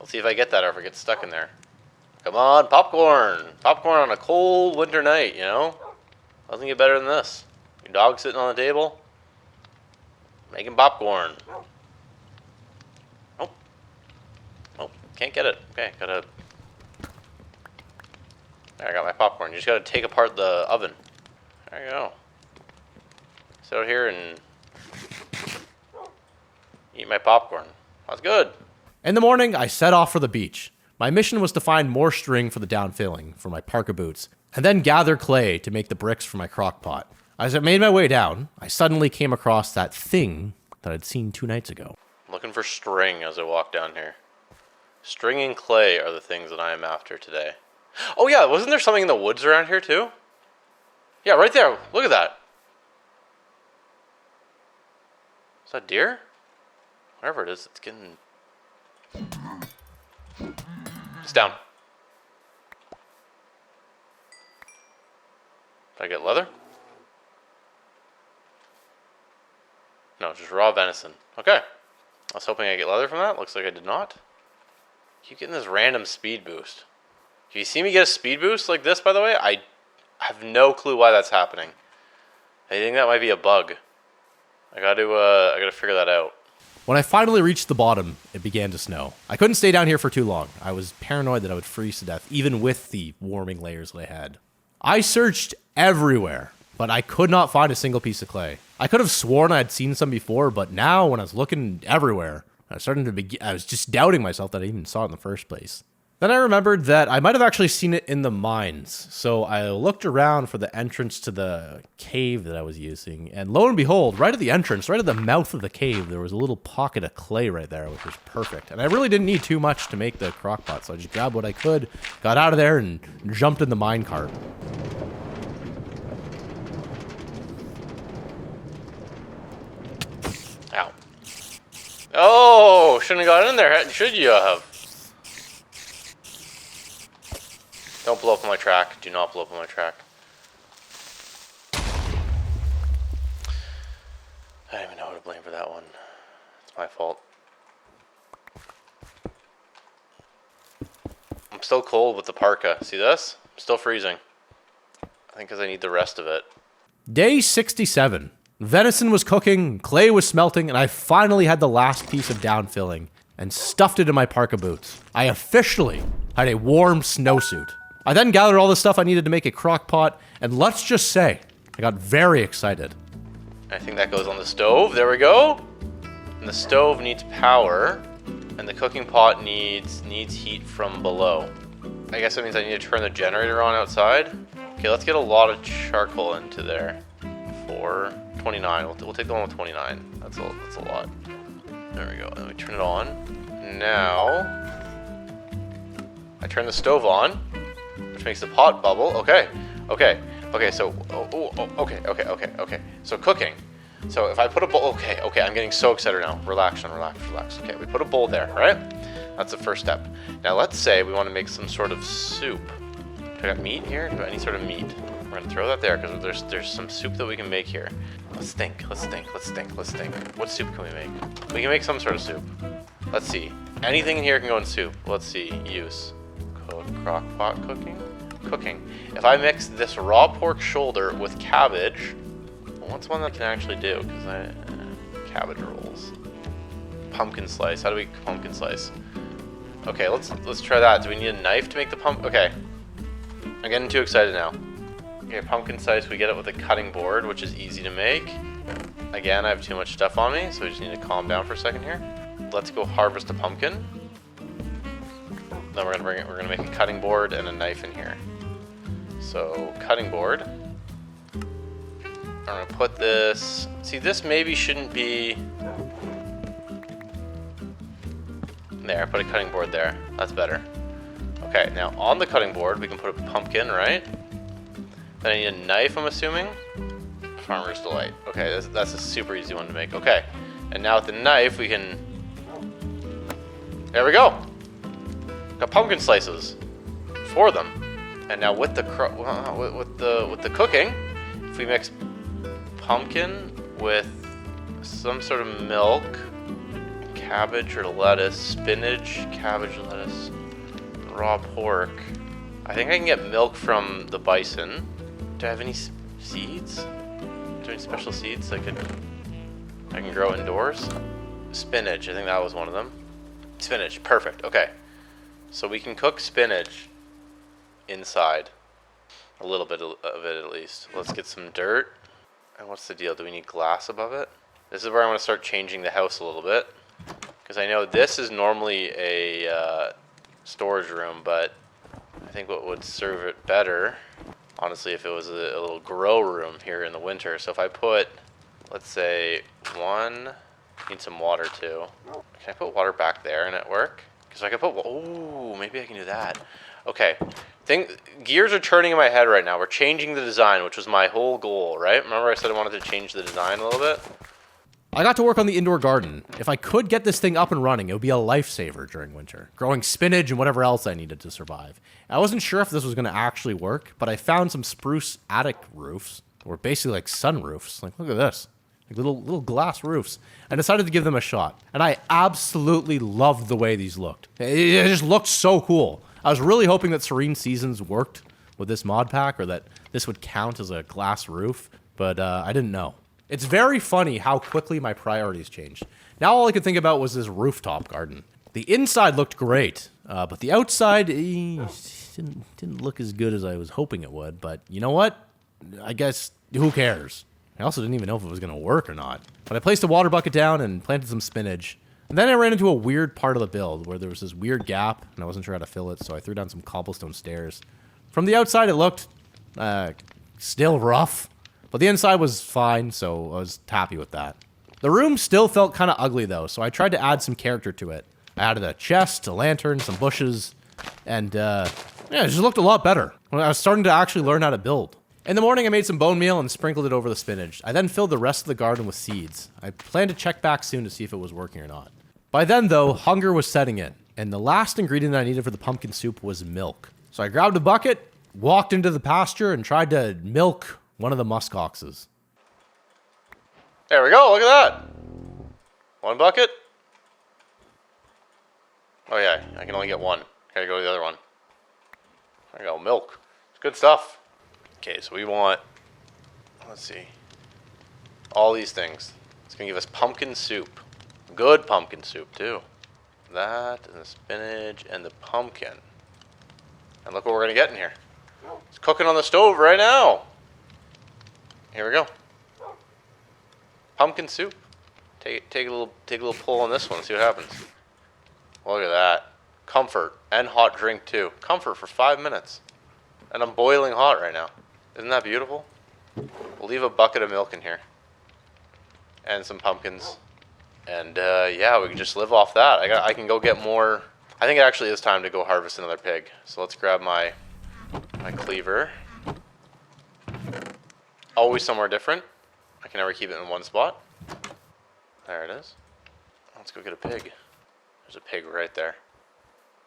Let's see if I get that or if it gets stuck in there. Come on, popcorn! Popcorn on a cold winter night, you know? Doesn't get better than this. Your dog sitting on the table, making popcorn. Oh. Oh, can't get it. Okay, gotta... There, I got my popcorn. You just gotta take apart the oven. There you go. Sit out here and eat my popcorn. That's good. In the morning, I set off for the beach. My mission was to find more string for the downfilling for my parka boots, and then gather clay to make the bricks for my crock pot. As I made my way down, I suddenly came across that thing that I'd seen 2 nights ago. I'm looking for string as I walk down here. String and clay are the things that I am after today. Oh yeah, wasn't there something in the woods around here too? Yeah, right there. Look at that. Is that deer? Whatever it is, it's getting... It's down. Did I get leather? No, just raw venison. Okay. I was hoping I get leather from that. Looks like I did not. Keep getting this random speed boost. If you see me get a speed boost like this, by the way, I have no clue why that's happening. I think that might be a bug. I gotta figure that out. When I finally reached the bottom, it began to snow. I couldn't stay down here for too long. I was paranoid that I would freeze to death, even with the warming layers that I had. I searched everywhere, but I could not find a single piece of clay. I could have sworn I had seen some before, but now when I was looking everywhere, I was just doubting myself that I even saw it in the first place. Then I remembered that I might have actually seen it in the mines, so I looked around for the entrance to the cave that I was using, and lo and behold, right at the entrance, right at the mouth of the cave, there was a little pocket of clay right there, which was perfect. And I really didn't need too much to make the crock pot, so I just grabbed what I could, got out of there, and jumped in the minecart. Ow. Oh, shouldn't have got in there, should you have? Don't blow up on my track. Do not blow up on my track. I don't even know who to blame for that one. It's my fault. I'm still cold with the parka. See this? I'm still freezing. I think because I need the rest of it. Day 67. Venison was cooking, clay was smelting, and I finally had the last piece of downfilling and stuffed it in my parka boots. I officially had a warm snowsuit. I then gathered all the stuff I needed to make a crock pot, and let's just say, I got very excited. I think that goes on the stove. There we go. And the stove needs power, and the cooking pot needs heat from below. I guess that means I need to turn the generator on outside. Okay, let's get a lot of charcoal into there. 29. We'll take the one with 29. That's a lot. There we go. Then we turn it on. Now I turn the stove on, which makes the pot bubble. Okay. So okay. So cooking. So if I put a bowl. Okay. I'm getting so excited now. Relax. Okay, we put a bowl there, right? That's the first step. Now let's say we want to make some sort of soup. Do I got meat here? Do I have any sort of meat? We're gonna throw that there because there's some soup that we can make here. Let's think. What soup can we make? We can make some sort of soup. Let's see. Anything in here can go in soup. Let's see. Use. Crock pot cooking. If I mix this raw pork shoulder with cabbage, what's one that I can actually do? Because cabbage rolls. Pumpkin slice. How do we pumpkin slice? Okay, let's try that. Do we need a knife to make the Okay. I'm getting too excited now. Okay, pumpkin slice, we get it with a cutting board, which is easy to make. Again, I have too much stuff on me, so we just need to calm down for a second here. Let's go harvest a pumpkin. Then we're gonna make a cutting board and a knife in here. So, cutting board. I'm gonna put this, see this maybe shouldn't be, there, put a cutting board there, that's better. Okay, now on the cutting board, we can put a pumpkin, right? Then I need a knife, I'm assuming. Farmer's Delight. Okay, that's a super easy one to make. Okay, and now with the knife, we can... There we go! Got pumpkin slices. 4 of them. And now with the cooking, if we mix pumpkin with some sort of milk, cabbage or lettuce, spinach, cabbage, lettuce, raw pork. I think I can get milk from the bison. Do I have any seeds? Do I have any special seeds I can grow indoors? Spinach, I think that was one of them. Spinach, perfect, okay. So we can cook spinach inside. A little bit of it at least. Let's get some dirt. And what's the deal? Do we need glass above it? This is where I want to start changing the house a little bit. Because I know this is normally a storage room, but I think what would serve it better, honestly, if it was a little grow room here in the winter. So if I put, let's say, need some water too. Can I put water back there and it work? Because I could put, oh, maybe I can do that. Okay, gears are turning in my head right now. We're changing the design, which was my whole goal, right? Remember I said I wanted to change the design a little bit? I got to work on the indoor garden. If I could get this thing up and running, it would be a lifesaver during winter. Growing spinach and whatever else I needed to survive. I wasn't sure if this was going to actually work, but I found some spruce attic roofs, or basically like sunroofs. Like, look at this. Like little glass roofs. I decided to give them a shot. And I absolutely loved the way these looked. It just looked so cool. I was really hoping that Serene Seasons worked with this mod pack, or that this would count as a glass roof, but I didn't know. It's very funny how quickly my priorities changed. Now all I could think about was this rooftop garden. The inside looked great, but the outside didn't look as good as I was hoping it would. But you know what? I guess, who cares? I also didn't even know if it was going to work or not. But I placed a water bucket down and planted some spinach. And then I ran into a weird part of the build where there was this weird gap, and I wasn't sure how to fill it, so I threw down some cobblestone stairs. From the outside, it looked still rough. But the inside was fine, so I was happy with that. The room still felt kind of ugly, though, so I tried to add some character to it. I added a chest, a lantern, some bushes, and yeah, it just looked a lot better. I was starting to actually learn how to build. In the morning, I made some bone meal and sprinkled it over the spinach. I then filled the rest of the garden with seeds. I plan to check back soon to see if it was working or not. By then, though, hunger was setting in, and the last ingredient I needed for the pumpkin soup was milk. So I grabbed a bucket, walked into the pasture, and tried to milk one of the muskoxes. There we go, look at that. 1 bucket. Oh yeah, I can only get 1. Gotta go to the other one. There you go, milk. It's good stuff. Okay, so we want, let's see, all these things. It's gonna give us pumpkin soup. Good pumpkin soup too. That and the spinach and the pumpkin. And look what we're gonna get in here. It's cooking on the stove right now. Here we go. Pumpkin soup. Take a little pull on this one. See what happens. Look at that. Comfort and hot drink too. Comfort for 5 minutes, and I'm boiling hot right now. Isn't that beautiful? We'll leave a bucket of milk in here, and some pumpkins, and yeah, we can just live off that. I can go get more. I think it actually is time to go harvest another pig. So let's grab my cleaver. Always somewhere different. I can never keep it in one spot. There it is. Let's go get a pig. There's a pig right there.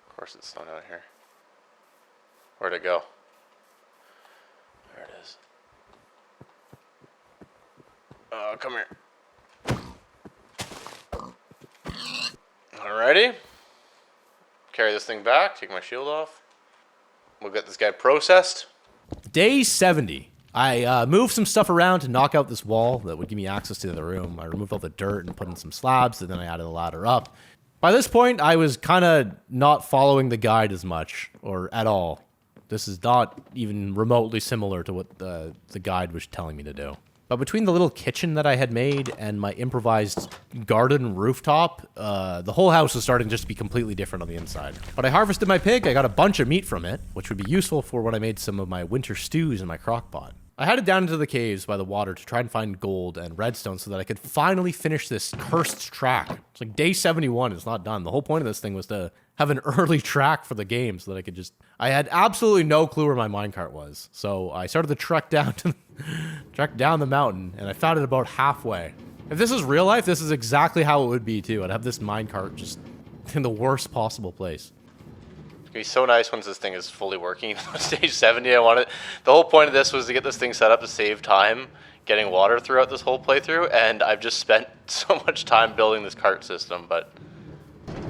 Of course it's not out here. Where'd it go? There it is. Come here. Alrighty. Carry this thing back, take my shield off. We'll get this guy processed. Day 70. I moved some stuff around to knock out this wall that would give me access to the other room. I removed all the dirt and put in some slabs, and then I added a ladder up. By this point, I was kind of not following the guide as much, or at all. This is not even remotely similar to what the guide was telling me to do. But between the little kitchen that I had made and my improvised garden rooftop, the whole house was starting just to be completely different on the inside. But I harvested my pig, I got a bunch of meat from it, which would be useful for when I made some of my winter stews in my crock pot. I headed down into the caves by the water to try and find gold and redstone so that I could finally finish this cursed track. It's like day 71, it's not done. The whole point of this thing was to have an early track for the game so that I could just... I had absolutely no clue where my minecart was. So I started the trek down to trek down the mountain, and I found it about halfway. If this is real life, this is exactly how it would be too. I'd have this minecart just in the worst possible place. It's gonna be so nice once this thing is fully working. Stage 70, I want it. The whole point of this was to get this thing set up to save time getting water throughout this whole playthrough, and I've just spent so much time building this cart system, but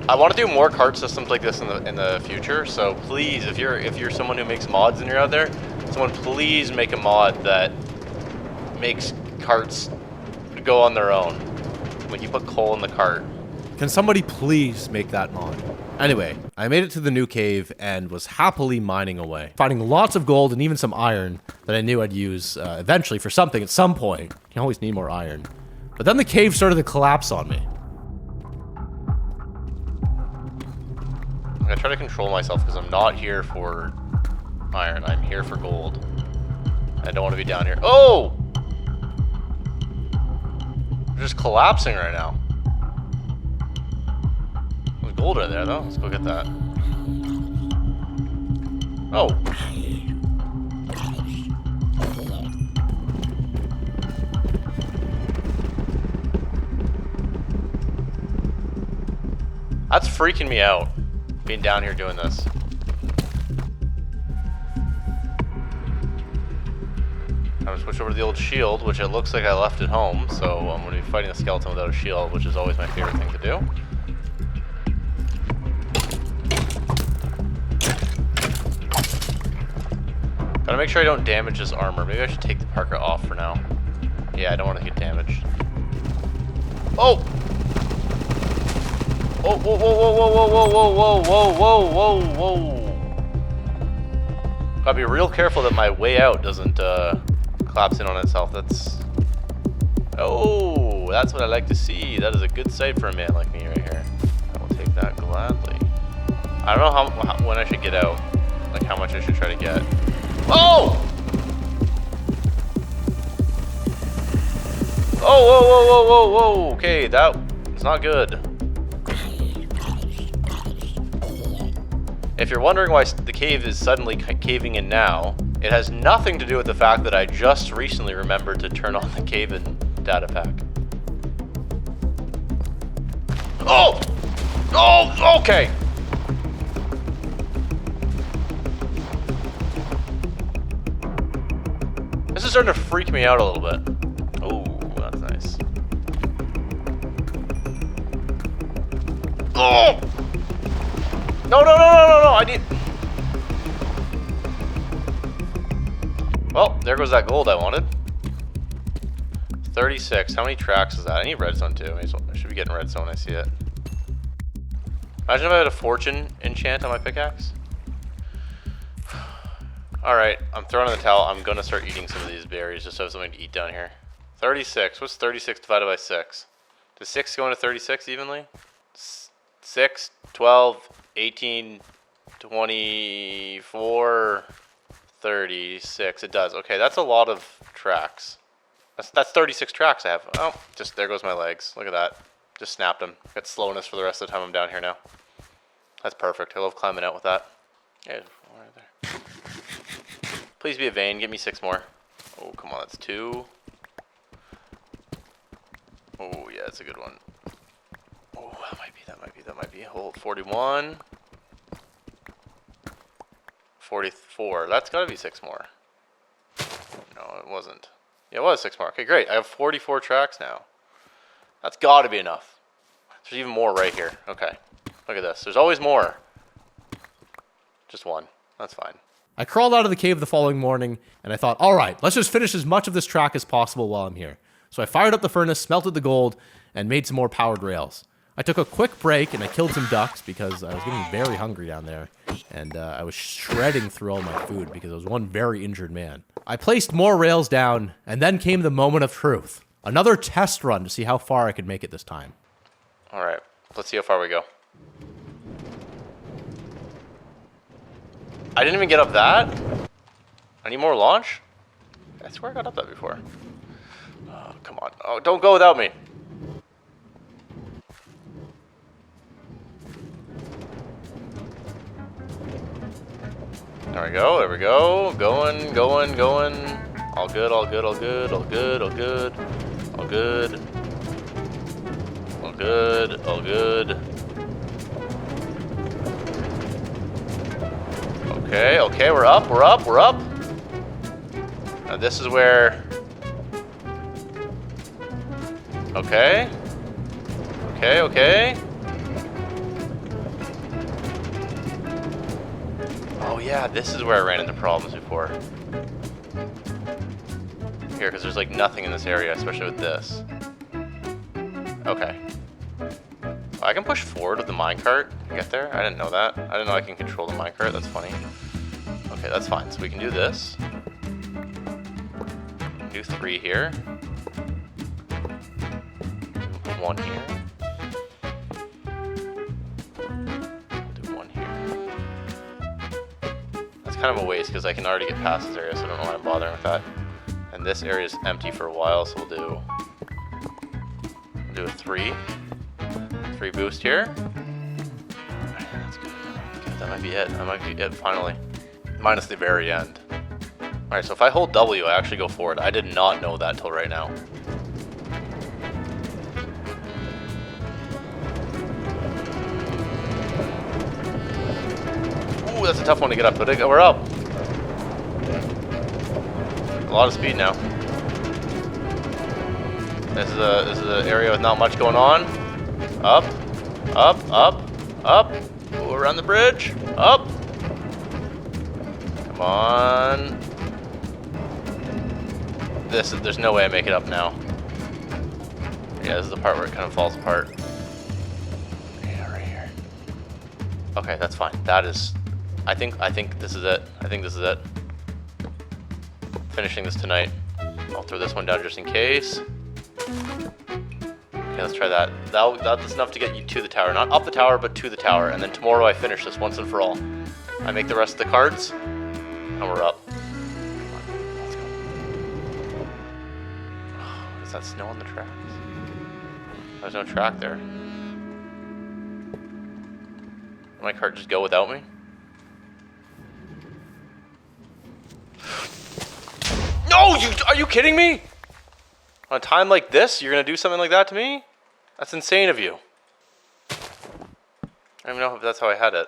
I want to do more cart systems like this in the future. So please, if you're someone who makes mods and you're out there, someone please make a mod that makes carts go on their own. Like you put coal in the cart. Can somebody please make that mod? Anyway, I made it to the new cave and was happily mining away, finding lots of gold and even some iron that I knew I'd use eventually for something at some point. You always need more iron. But then the cave started to collapse on me. I try to control myself because I'm not here for iron. I'm here for gold. I don't want to be down here. Oh! We're just collapsing right now. There's gold right there, though. Let's go get that. Oh. That's freaking me out. Being down here doing this. I'm gonna switch over to the old shield, which it looks like I left at home, so I'm gonna be fighting a skeleton without a shield, which is always my favorite thing to do. Gotta make sure I don't damage this armor. Maybe I should take the parka off for now. Yeah, I don't want to get damaged. Oh! Oh, whoa, whoa, whoa, whoa, whoa, whoa, whoa, whoa, whoa, whoa. Gotta be real careful that my way out doesn't collapse in on itself. That's... Oh, that's what I like to see. That is a good sight for a man like me right here. I will take that gladly. I don't know when I should get out. Like how much I should try to get. Oh! Oh, whoa, whoa, whoa, whoa, whoa. Okay, that is not good. If you're wondering why the cave is suddenly caving in now, it has nothing to do with the fact that I just recently remembered to turn on the cave-in data pack. Oh! Oh, okay! This is starting to freak me out a little bit. Oh, that's nice. Oh! No, no, no, no, no, no, I need... Well, there goes that gold I wanted. 36. How many tracks is that? I need redstone too. I should be getting redstone when I see it. Imagine if I had a fortune enchant on my pickaxe. Alright, I'm throwing in the towel. I'm gonna start eating some of these berries just so I have something to eat down here. 36. What's 36 divided by 6? Does 6 go into 36 evenly? 6, 12, 18, 24, 36. It does. Okay, that's a lot of tracks. That's 36 tracks I have. Oh, just there goes my legs. Look at that. Just snapped them. Got slowness for the rest of the time I'm down here now. That's perfect. I love climbing out with that. Yeah, right there. Please be a vein. Give me 6 more. Oh, come on. That's 2. Oh, yeah, that's a good one. Oh, that might be. Hold 41. 44. That's got to be 6 more. No, it wasn't. Yeah, it was 6 more. Okay, great. I have 44 tracks now. That's got to be enough. There's even more right here. Okay. Look at this. There's always more. Just 1. That's fine. I crawled out of the cave the following morning, and I thought, all right, let's just finish as much of this track as possible while I'm here. So I fired up the furnace, smelted the gold, and made some more powered rails. I took a quick break, and I killed some ducks because I was getting very hungry down there, and I was shredding through all my food because I was one very injured man. I placed more rails down, and then came the moment of truth. Another test run to see how far I could make it this time. All right. Let's see how far we go. I didn't even get up that. I need more launch. I swear I got up that before. Oh, come on. Oh, don't go without me. There we go. There we go. Going, going, going. All good, all good, all good, all good, all good, all good. All good, all good. Okay, okay, we're up, we're up, we're up. Now this is where... Okay. Okay, okay. Oh yeah, this is where I ran into problems before. Here, because there's like nothing in this area, especially with this. Okay. I can push forward with the minecart and get there. I didn't know that. I didn't know I can control the minecart. That's funny. Okay, that's fine. So we can do this. Do 3 here. Do 1 here. Do 1 here. That's kind of a waste because I can already get past this area, so I don't know why I'm bothering with that. And this area is empty for a while, so we'll do a 3. 3 boost here. That's good. That might be it. That might be it finally. Minus the very end. Alright, so if I hold W, I actually go forward. I did not know that till right now. Ooh, that's a tough one to get up, but we're up. A lot of speed now. This is an area with not much going on. Up, up, up, up. Ooh, around the bridge. Up. Come on. There's no way I make it up now. Yeah, this is the part where it kind of falls apart. Yeah, right here. Okay, that's fine. That is, I think this is it. I think this is it. Finishing this tonight. I'll throw this one down just in case. Okay, let's try that. That's enough to get you to the tower. Not up the tower, but to the tower. And then tomorrow I finish this once and for all. I make the rest of the cards, and we're up. Come on, let's go. Oh, is that snow on the tracks? There's no track there. Did my cart just go without me? No! Are you kidding me? On a time like this, you're gonna do something like that to me? That's insane of you. I don't even know if that's how I had it.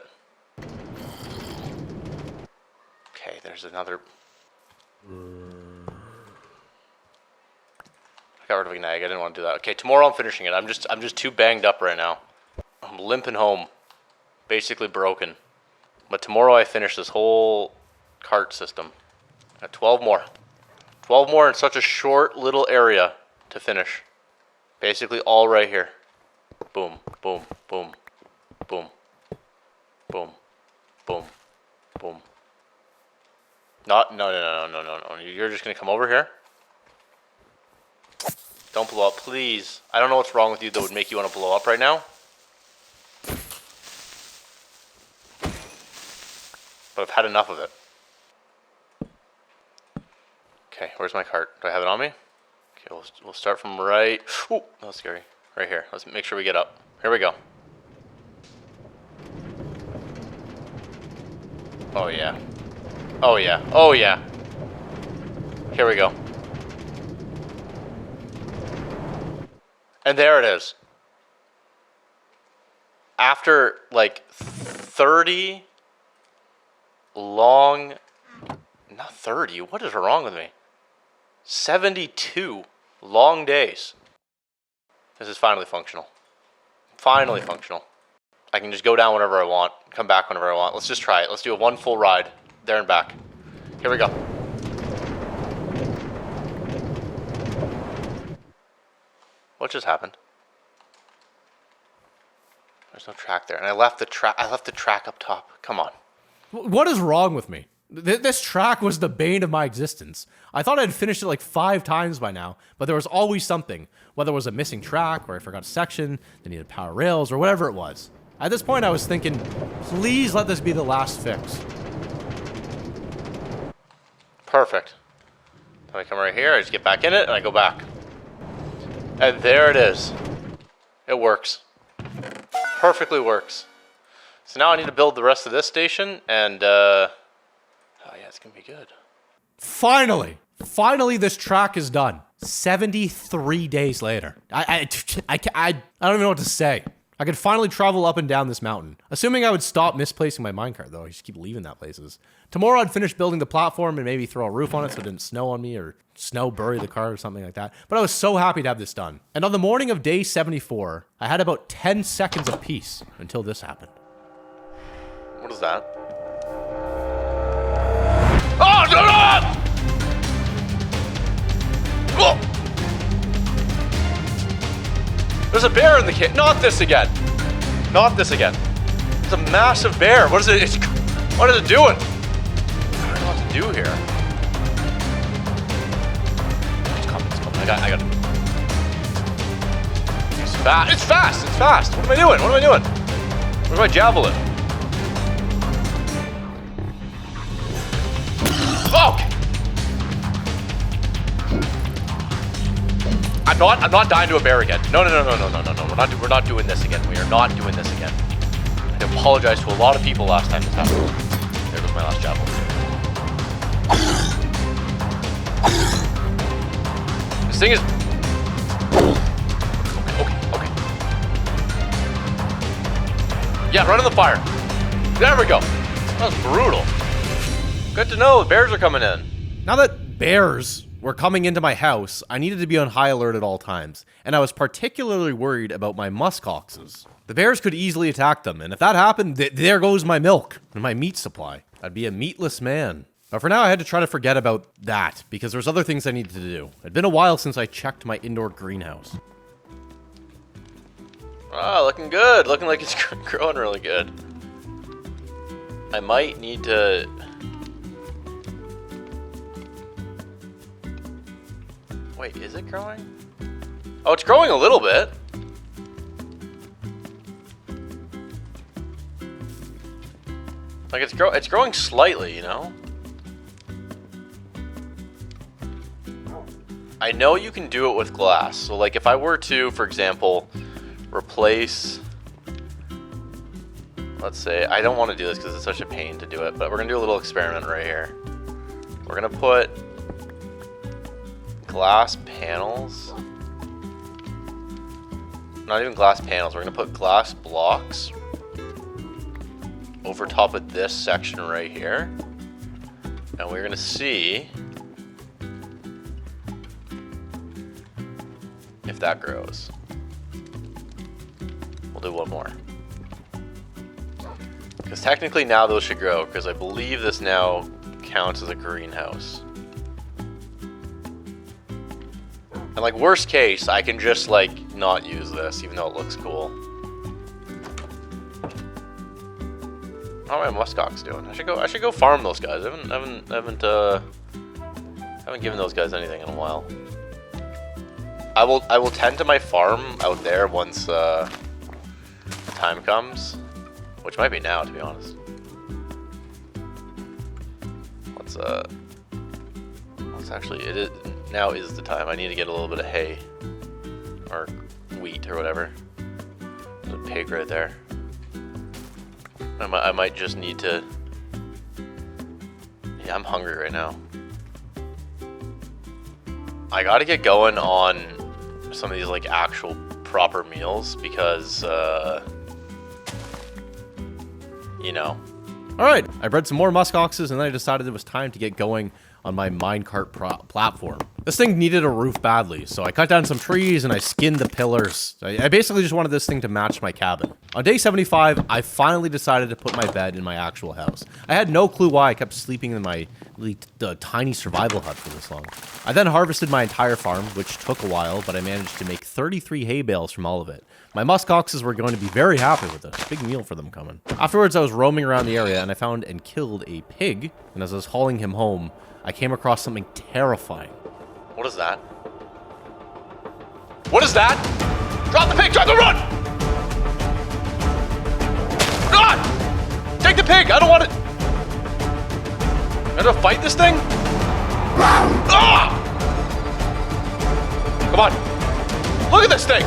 Okay, there's another. I got rid of a nag. I didn't want to do that. Okay, tomorrow I'm finishing it. I'm just too banged up right now. I'm limping home. Basically broken. But tomorrow I finish this whole cart system. Got 12 more. 12 more in such a short little area to finish. Basically all right here. Boom, boom, boom, boom, boom, boom, boom. No. You're just gonna come over here? Don't blow up, please. I don't know what's wrong with you that would make you want to blow up right now. But I've had enough of it. Okay, where's my cart? Do I have it on me? Okay, we'll start from right... Ooh, that was scary. Right here. Let's make sure we get up. Here we go. Oh yeah. Oh yeah. Oh yeah. Here we go. And there it is. After like 30 long... Not 30. What is wrong with me? 72 long days. This is finally functional. Finally functional. I can just go down whenever I want, come back whenever I want. Let's just try it. Let's do a one full ride, there and back. Here we go. What just happened? There's no track there, and I left the track up top. Come on. What is wrong with me? This track was the bane of my existence. I thought I'd finished it like 5 times by now, but there was always something. Whether it was a missing track, or I forgot a section, they needed power rails, or whatever it was. At this point, I was thinking, please let this be the last fix. Perfect. Then I come right here, I just get back in it, and I go back. And there it is. It works. Perfectly works. So now I need to build the rest of this station, and oh yeah, it's gonna be good. Finally this track is done. 73 days later. I don't even know what to say. I could finally travel up and down this mountain. Assuming I would stop misplacing my minecart, though. I just keep leaving that places. Tomorrow I'd finish building the platform and maybe throw a roof on it so it didn't snow on me, or snow bury the car or something like that. But I was so happy to have this done. And on the morning of day 74, I had about 10 seconds of peace until this happened. What is that? Oh, no, no! Oh! There's a bear in the cave. Not this again. Not this again. It's a massive bear. What is it? What is it doing? I don't know what to do here. It's coming. It's coming. I got it. It's fast. It's fast. It's fast. What am I doing? What am I doing? Where's my javelin? Oh! I'm not dying to a bear again. No. We're not doing this again. We are not doing this again. I apologize to a lot of people last time this happened. There goes my last javelin. This thing is... Okay. Yeah, run in the fire. There we go. That was brutal. Good to know. Bears are coming in. Now that bears were coming into my house, I needed to be on high alert at all times, and I was particularly worried about my muskoxes. The bears could easily attack them, and if that happened, there goes my milk and my meat supply. I'd be a meatless man. But for now, I had to try to forget about that, because there's other things I needed to do. It'd been a while since I checked my indoor greenhouse. Oh, looking good. Looking like it's growing really good. I might need to... Wait, is it growing? Oh, it's growing a little bit. Like it's growing slightly, you know? I know you can do it with glass. So like if I were to, for example, replace, let's say, I don't want to do this because it's such a pain to do it, but we're gonna do a little experiment right here. We're gonna put glass panels, not even glass panels, we're gonna put glass blocks over top of this section right here, and we're gonna see if that grows. We'll do one more. Because technically now those should grow, because I believe this now counts as a greenhouse. And like worst case, I can just like not use this, even though it looks cool. How are my muskox doing? I should go farm those guys. I haven't given those guys anything in a while. I will tend to my farm out there once time comes, which might be now, to be honest. Let's actually now is the time. I need to get a little bit of hay or wheat or whatever. There's a pig right there. I might just need to. Yeah, I'm hungry right now. I gotta get going on some of these like actual proper meals because you know. Alright, I bred some more muskoxes and then I decided it was time to get going on my minecart platform. This thing needed a roof badly, so I cut down some trees and I skinned the pillars. I basically just wanted this thing to match my cabin. On day 75, I finally decided to put my bed in my actual house. I had no clue why I kept sleeping in my tiny survival hut for this long. I then harvested my entire farm, which took a while, but I managed to make 33 hay bales from all of it. My muskoxes were going to be very happy with this. Big meal for them coming. Afterwards, I was roaming around the area and I found and killed a pig, and as I was hauling him home, I came across something terrifying. What is that? What is that? Drop the pig! Drop the run! God! Take the pig! I don't want it! I gotta fight this thing? Ah! Come on. Look at this thing!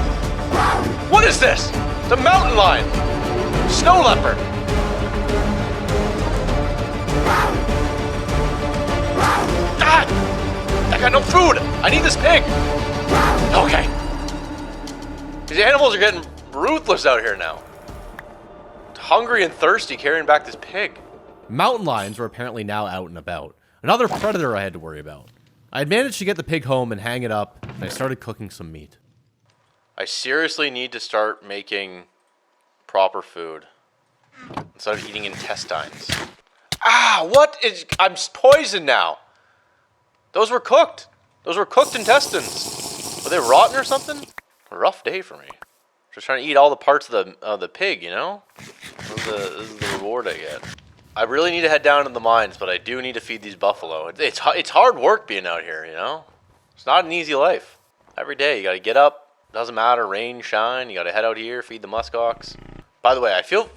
What is this? It's a mountain lion. Snow leopard. God! I got no food! I need this pig! Okay. These animals are getting ruthless out here now. Hungry and thirsty carrying back this pig. Mountain lions were apparently now out and about. Another predator I had to worry about. I had managed to get the pig home and hang it up, and I started cooking some meat. I seriously need to start making proper food instead of eating intestines. Ah, what is... I'm poisoned now. Those were cooked. Those were cooked intestines. Were they rotten or something? A rough day for me. Just trying to eat all the parts of the pig, you know? This is the reward I get. I really need to head down to the mines, but I do need to feed these buffalo. It's hard work being out here, you know? It's not an easy life. Every day you gotta get up. Doesn't matter, rain, shine. You gotta head out here, feed the muskox. By the way, I feel,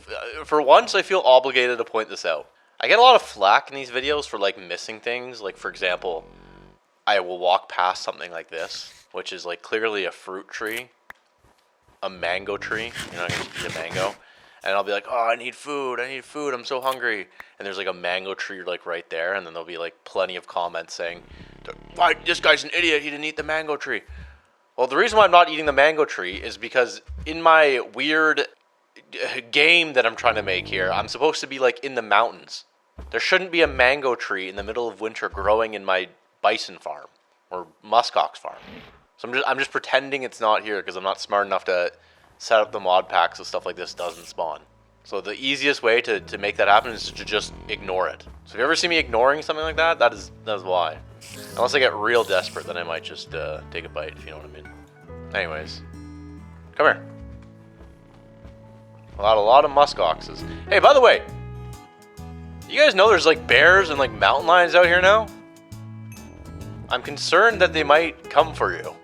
for once, I feel obligated to point this out. I get a lot of flack in these videos for like missing things. Like for example, I will walk past something like this, which is like clearly a fruit tree, a mango tree. You know, I'm gonna eat a mango, and I'll be like, "Oh, I need food! I'm so hungry." And there's like a mango tree like right there, and then there'll be like plenty of comments saying, "Why, this guy's an idiot! He didn't eat the mango tree." Well, the reason why I'm not eating the mango tree is because in my weird game that I'm trying to make here, I'm supposed to be like in the mountains. There shouldn't be a mango tree in the middle of winter growing in my bison farm or muskox farm. So I'm just pretending it's not here because I'm not smart enough to set up the mod pack so stuff like this doesn't spawn. So the easiest way to make that happen is to just ignore it. So if you ever see me ignoring something like that, that is why. Unless I get real desperate, then I might just take a bite, if you know what I mean. Anyways, come here. A lot of muskoxes. Hey, by the way, you guys know there's like bears and like mountain lions out here now? I'm concerned that they might come for you.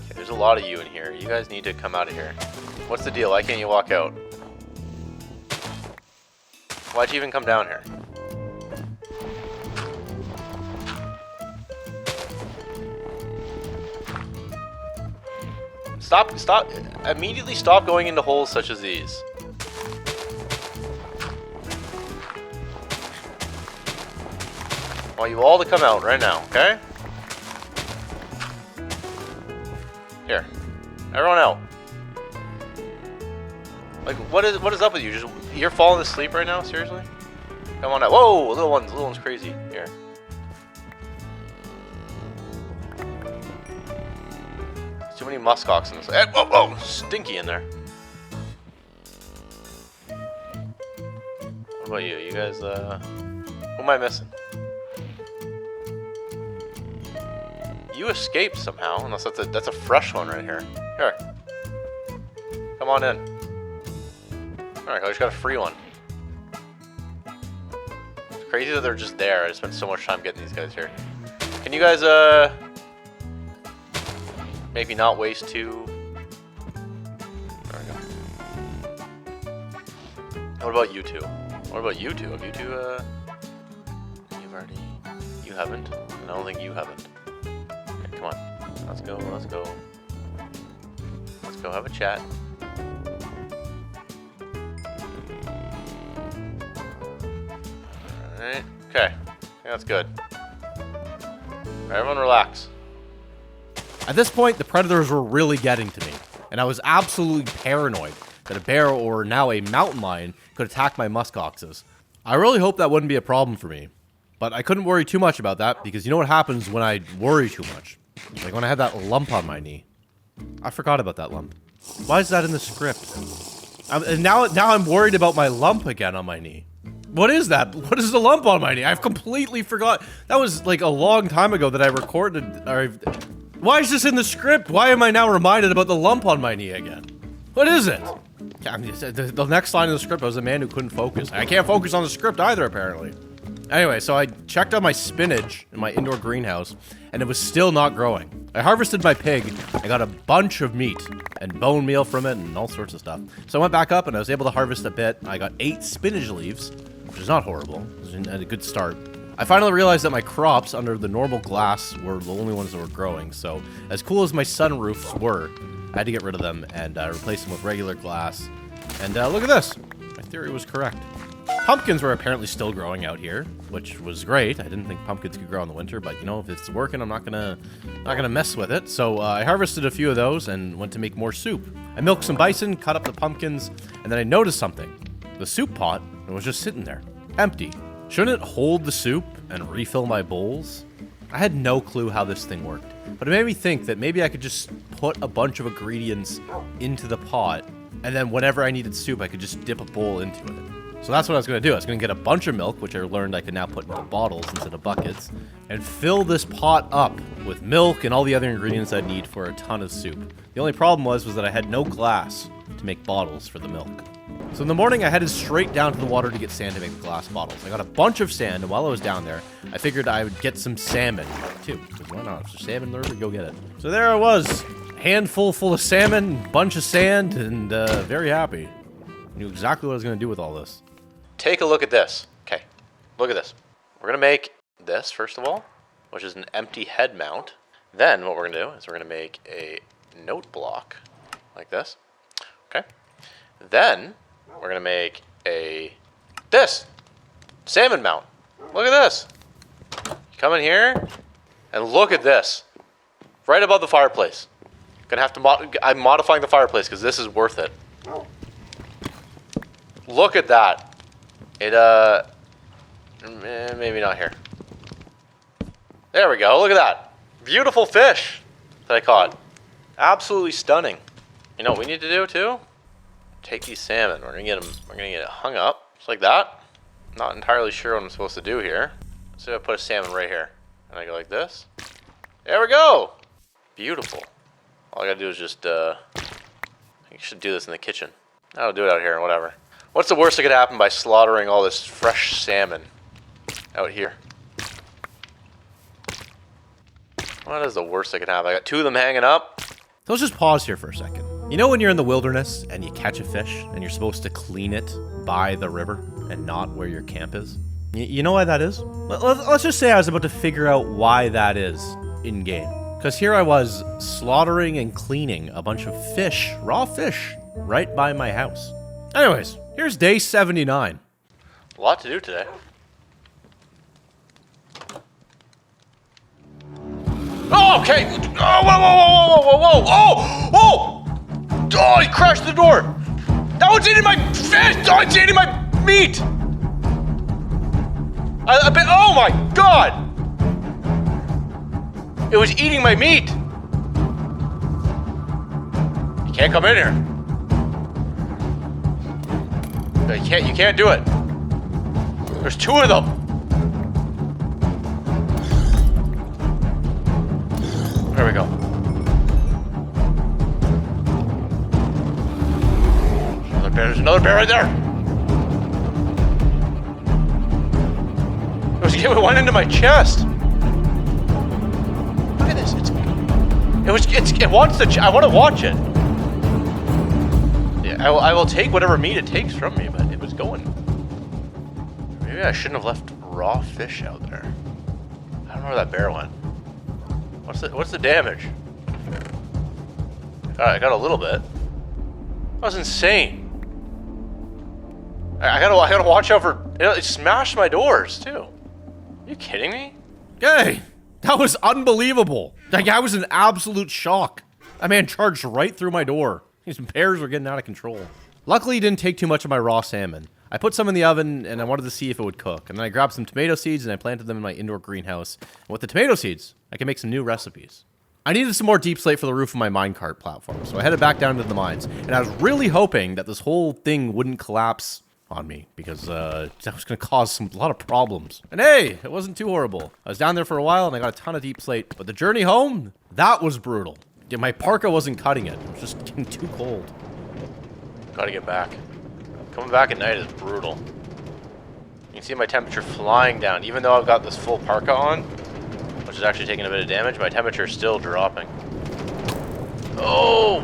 Okay, there's a lot of you in here. You guys need to come out of here. What's the deal? Why can't you walk out? Why'd you even come down here? Stop, immediately stop going into holes such as these. I want you all to come out right now, okay? Here, everyone out. Like, what is up with you? You're falling asleep right now? Seriously? Come on out. Whoa, little one's crazy. Here. Too many muskox in this. Hey, whoa, whoa, stinky in there. What about you? You guys, who am I missing? You escaped somehow, unless that's a fresh one right here. Here. Come on in. Alright, I just got a free one. It's crazy that they're just there. I just spent so much time getting these guys here. Can you guys, maybe not waste two? There we go. What about you two? What about you two? Have you two, you've already... You haven't? I don't think you haven't. Okay, come on. Let's go, let's go. Let's go have a chat. Alright, okay. Yeah, that's good. Alright, everyone relax. At this point, the predators were really getting to me, and I was absolutely paranoid that a bear or now a mountain lion could attack my muskoxes. I really hoped that wouldn't be a problem for me, but I couldn't worry too much about that because you know what happens when I worry too much? Like when I had that lump on my knee. I forgot about that lump. Why is that in the script? And now I'm worried about my lump again on my knee. What is that? What is the lump on my knee? I've completely forgot. That was like a long time ago that I recorded. Why is this in the script? Why am I now reminded about the lump on my knee again? What is it? The next line of the script was a man who couldn't focus. I can't focus on the script either, apparently. Anyway, so I checked on my spinach in my indoor greenhouse, and it was still not growing. I harvested my pig, I got a bunch of meat, and bone meal from it, and all sorts of stuff. So I went back up, and I was able to harvest a bit. I got 8 spinach leaves, which is not horrible. It was a good start. I finally realized that my crops under the normal glass were the only ones that were growing, so as cool as my sunroofs were, I had to get rid of them and replace them with regular glass. And look at this. My theory was correct. Pumpkins were apparently still growing out here, which was great. I didn't think pumpkins could grow in the winter, but you know, if it's working, I'm not gonna mess with it. So I harvested a few of those and went to make more soup. I milked some bison, cut up the pumpkins, and then I noticed something. The soup pot was just sitting there, empty. Shouldn't it hold the soup and refill my bowls? I had no clue how this thing worked, but it made me think that maybe I could just put a bunch of ingredients into the pot, and then whenever I needed soup, I could just dip a bowl into it. So that's what I was going to do. I was going to get a bunch of milk, which I learned I could now put into bottles instead of buckets, and fill this pot up with milk and all the other ingredients I'd need for a ton of soup. The only problem was that I had no glass to make bottles for the milk. So in the morning, I headed straight down to the water to get sand to make the glass bottles. I got a bunch of sand, and while I was down there, I figured I would get some salmon, too. Because why not? If there's salmon in the river, go get it. So there I was, handful full of salmon, bunch of sand, and very happy. Knew exactly what I was going to do with all this. Take a look at this. Okay, look at this. We're going to make this, first of all, which is an empty head mount. Then what we're going to do is we're going to make a note block like this. Okay. Then we're going to make this salmon mount. Look at this. You come in here and look at this. Right above the fireplace. Gonna have to I'm modifying the fireplace because this is worth it. Look at that. It, maybe not here. There we go, look at that. Beautiful fish that I caught. Absolutely stunning. You know what we need to do too? Take these salmon, we're gonna get it hung up, just like that. Not entirely sure what I'm supposed to do here. So I put a salmon right here. And I go like this. There we go! Beautiful. All I gotta do is just, I should do this in the kitchen. I'll do it out here, whatever. What's the worst that could happen by slaughtering all this fresh salmon out here? What is the worst that could happen? I got 2 of them hanging up. So let's just pause here for a second. You know when you're in the wilderness and you catch a fish and you're supposed to clean it by the river and not where your camp is? You know why that is? Let's just say I was about to figure out why that is in-game. Because here I was slaughtering and cleaning a bunch of fish, raw fish, right by my house. Anyways, here's day 79. A lot to do today. Oh, okay. Oh, whoa, whoa, whoa, whoa, whoa, whoa, whoa! Oh, he crashed the door. That one's eating my fish. Oh, it's eating my meat. Oh my God! It was eating my meat. Can't come in here. You can't do it. There's 2 of them. There we go. Another bear. There's another bear right there. It went into my chest. Look at this. It wants to. I want to watch it. Yeah, I will take whatever meat it takes from me, but it was going. Maybe I shouldn't have left raw fish out there. I don't know where that bear went. What's the damage? I got a little bit. That was insane. I gotta watch out for. It smashed my doors too. Are you kidding me? Hey, that was unbelievable. Like, I was in absolute shock. That man charged right through my door. These bears were getting out of control. Luckily, he didn't take too much of my raw salmon. I put some in the oven, and I wanted to see if it would cook. And then I grabbed some tomato seeds, and I planted them in my indoor greenhouse. And with the tomato seeds, I can make some new recipes. I needed some more deep slate for the roof of my minecart platform, so I headed back down to the mines. And I was really hoping that this whole thing wouldn't collapse on me, because that was going to cause a lot of problems. And hey, it wasn't too horrible. I was down there for a while, and I got a ton of deep slate. But the journey home, that was brutal. Yeah, my parka wasn't cutting it. It was just getting too cold. Gotta get back. Coming back at night is brutal. You can see my temperature flying down. Even though I've got this full parka on, which is actually taking a bit of damage, my temperature is still dropping. Oh!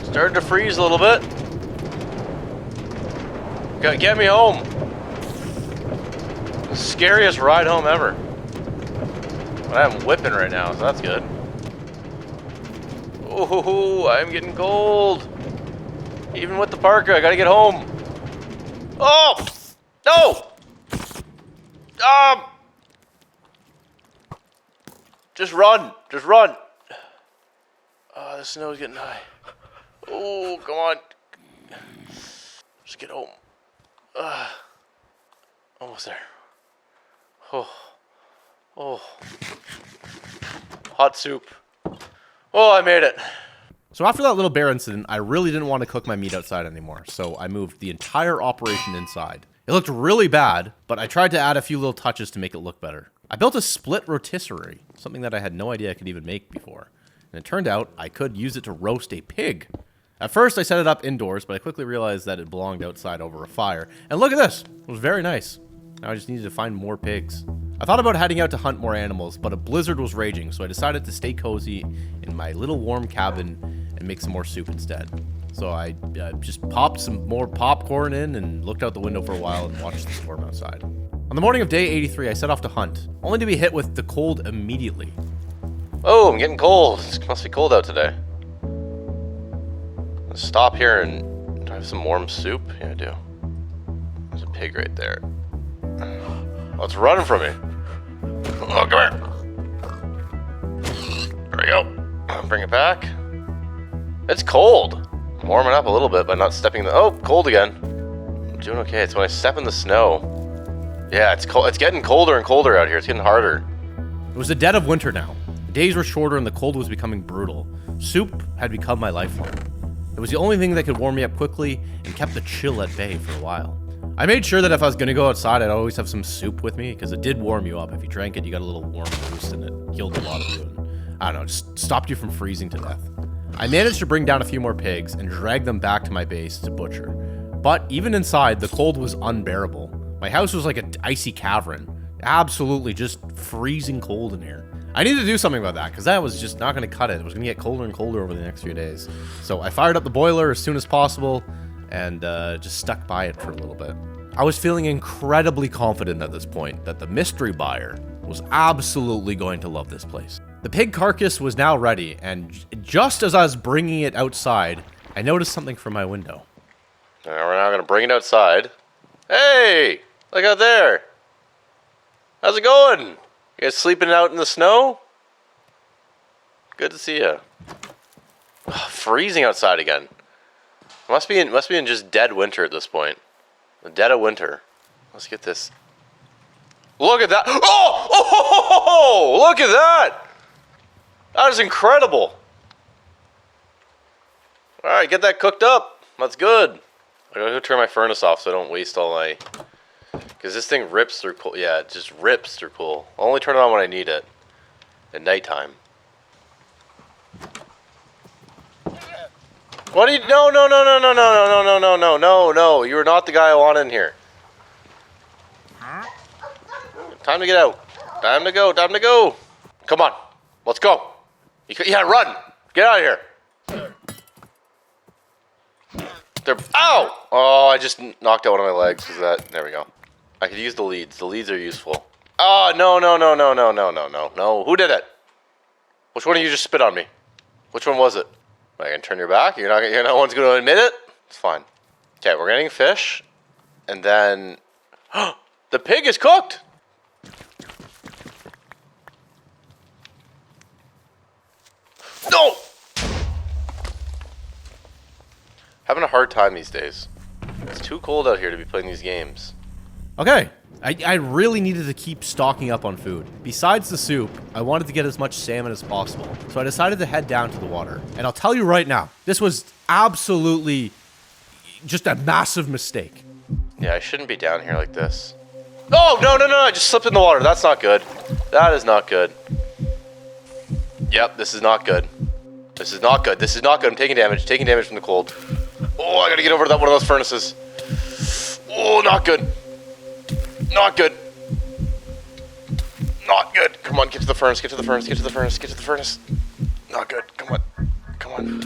Starting to freeze a little bit. Get me home. The scariest ride home ever. But I'm whipping right now, so that's good. Oh, I'm getting cold. Even with the parka, I gotta get home. Oh! No! Just run. Just run. Oh, the snow's getting high. Oh, come on. Just get home. Almost there. Oh. Hot soup. Oh, I made it. So after that little bear incident, I really didn't want to cook my meat outside anymore, so I moved the entire operation inside. It looked really bad, but I tried to add a few little touches to make it look better. I built a split rotisserie, something that I had no idea I could even make before. And it turned out I could use it to roast a pig. At first, I set it up indoors, but I quickly realized that it belonged outside over a fire. And look at this! It was very nice. Now I just needed to find more pigs. I thought about heading out to hunt more animals, but a blizzard was raging, so I decided to stay cozy in my little warm cabin and make some more soup instead. So I just popped some more popcorn in and looked out the window for a while and watched the storm outside. On the morning of day 83, I set off to hunt, only to be hit with the cold immediately. Oh, I'm getting cold. It must be cold out today. Let's stop here and do I have some warm soup? Yeah, I do. There's a pig right there. Oh, it's running from me. Oh, come here. There we go. Bring it back. It's cold. I'm warming up a little bit by not stepping in the... Oh, cold again. I'm doing okay. It's when I step in the snow. Yeah, it's cold. It's getting colder and colder out here. It's getting harder. It was the dead of winter now. The days were shorter and the cold was becoming brutal. Soup had become my lifeline. It was the only thing that could warm me up quickly and kept the chill at bay for a while. I made sure that if I was going to go outside, I'd always have some soup with me, because it did warm you up. If you drank it, you got a little warm boost, and it killed a lot of you. And, I don't know, just stopped you from freezing to death. I managed to bring down a few more pigs and drag them back to my base to butcher. But even inside, the cold was unbearable. My house was like an icy cavern. Absolutely just freezing cold in here. I needed to do something about that, because that was just not going to cut it. It was going to get colder and colder over the next few days. So I fired up the boiler as soon as possible, and just stuck by it for a little bit. I was feeling incredibly confident at this point that the mystery buyer was absolutely going to love this place. The pig carcass was now ready, and just as I was bringing it outside, I noticed something from my window. Now we're now going to bring it outside. Hey! Look out there! How's it going? You guys sleeping out in the snow? Good to see you. Freezing outside again. Must be in just dead winter at this point. The dead of winter. Let's get this. Look at that! Oh! Look at that! That is incredible. All right, get that cooked up. That's good. I gotta go turn my furnace off so I don't waste all my... Because this thing rips through coal. Yeah, it just rips through coal. I'll only turn it on when I need it. At nighttime. What do you... No, no, no, no, no, no, no, no, no, no, no, no. You are not the guy I want in here. Time to get out. Time to go, time to go. Come on, let's go. Yeah, run. Get out of here. Ow! Oh, I just knocked out one of my legs. Was that? There we go. I could use the leads. The leads are useful. Oh, no, no, no, no, no, no, no, no, no. Who did it? Which one of you just spit on me? Which one was it? Am I gonna turn your back? You're no one's gonna admit it? It's fine. Okay, we're getting fish. And then... the pig is cooked! No! Having a hard time these days. It's too cold out here to be playing these games. Okay, I really needed to keep stocking up on food. Besides the soup, I wanted to get as much salmon as possible. So I decided to head down to the water. And I'll tell you right now, this was absolutely just a massive mistake. Yeah, I shouldn't be down here like this. Oh, no, no, no, I just slipped in the water. That's not good. That is not good. Yep, this is not good. This is not good. This is not good. I'm taking damage from the cold. Oh, I gotta get over to that one of those furnaces. Oh, not good. Not good. Not good. Come on, get to the furnace, get to the furnace, get to the furnace, get to the furnace. Not good. Come on. Come on.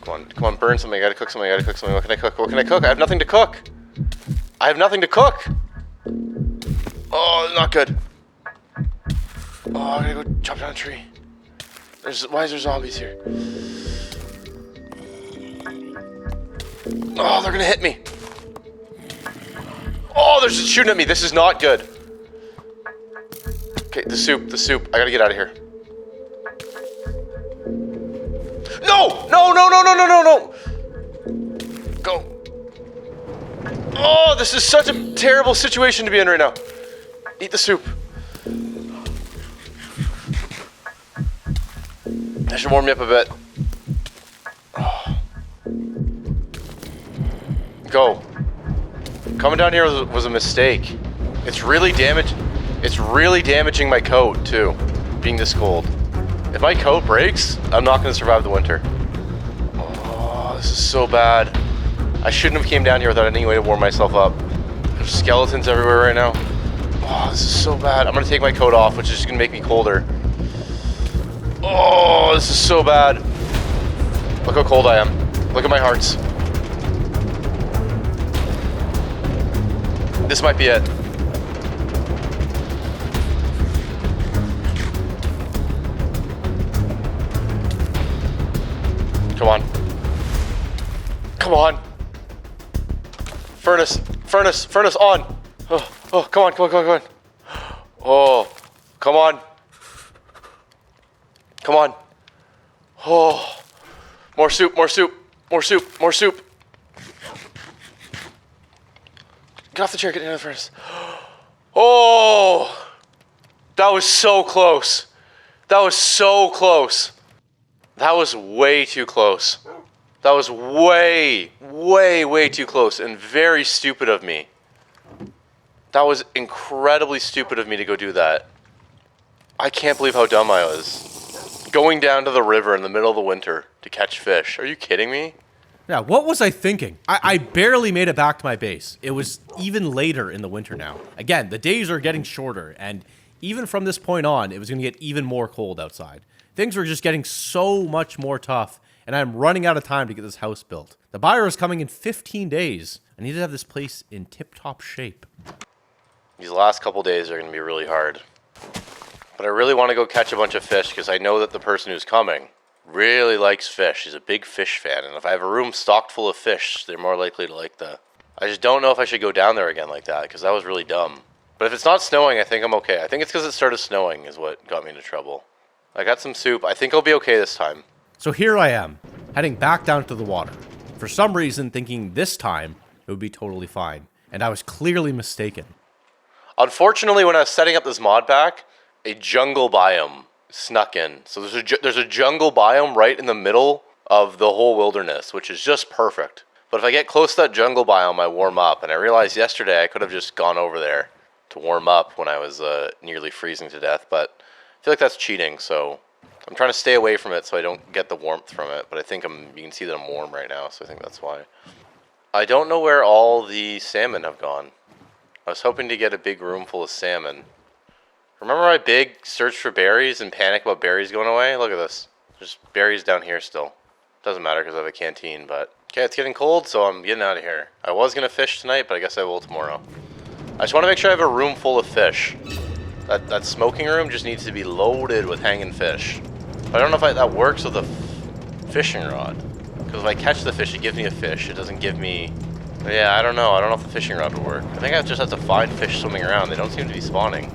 Come on. Come on, burn something. I gotta cook something. I gotta cook something. What can I cook? What can I cook? I have nothing to cook. I have nothing to cook. Oh, not good. Oh, I gotta go chop down a tree. Why is there zombies here? Oh, they're gonna hit me. Oh, they're just shooting at me. This is not good. Okay, the soup. I gotta get out of here. No! No, no, no, no, no, no, no! Go. Oh, this is such a terrible situation to be in right now. Eat the soup. That should warm me up a bit. Oh. Go. Coming down here was a mistake. It's really damaging my coat too, being this cold. If my coat breaks, I'm not gonna survive the winter. Oh, this is so bad. I shouldn't have came down here without any way to warm myself up. There's skeletons everywhere right now. Oh, this is so bad. I'm gonna take my coat off, which is just gonna make me colder. Oh, this is so bad. Look how cold I am. Look at my hearts. This might be it. Come on. Come on. Furnace on. Oh, come on. Oh, come on. Come on. Oh, more soup. Get off the chair, get into the furnace. Oh, that was so close. That was way too close. That was way too close and very stupid of me. That was incredibly stupid of me to go do that. I can't believe how dumb I was. Going down to the river in the middle of the winter to catch fish. Are you kidding me? Yeah, what was I thinking? I barely made it back to my base. It was even later in the winter now. Again, the days are getting shorter, and even from this point on, it was going to get even more cold outside. Things were just getting so much more tough, and I'm running out of time to get this house built. The buyer is coming in 15 days. I need to have this place in tip-top shape. These last couple days are going to be really hard. But I really want to go catch a bunch of fish because I know that the person who's coming really likes fish. He's a big fish fan, and if I have a room stocked full of fish, they're more likely to like the... I just don't know if I should go down there again like that because that was really dumb. But if it's not snowing, I think I'm okay. I think it's because it started snowing is what got me into trouble. I got some soup. I think I'll be okay this time. So here I am, heading back down to the water. For some reason, thinking this time it would be totally fine. And I was clearly mistaken. Unfortunately, when I was setting up this mod pack, a jungle biome snuck in. So there's a jungle biome right in the middle of the whole wilderness, which is just perfect. But if I get close to that jungle biome, I warm up. And I realized yesterday I could have just gone over there to warm up when I was nearly freezing to death. But I feel like that's cheating, so I'm trying to stay away from it so I don't get the warmth from it. But I think you can see that I'm warm right now, so I think that's why. I don't know where all the salmon have gone. I was hoping to get a big room full of salmon. Remember my big search for berries and panic about berries going away? Look at this. There's berries down here still. Doesn't matter because I have a canteen, but... Okay, it's getting cold, so I'm getting out of here. I was going to fish tonight, but I guess I will tomorrow. I just want to make sure I have a room full of fish. That smoking room just needs to be loaded with hanging fish. But I don't know if that works with a fishing rod. Because if I catch the fish, it gives me a fish. It doesn't give me... Yeah, I don't know. I don't know if the fishing rod would work. I think I just have to find fish swimming around. They don't seem to be spawning.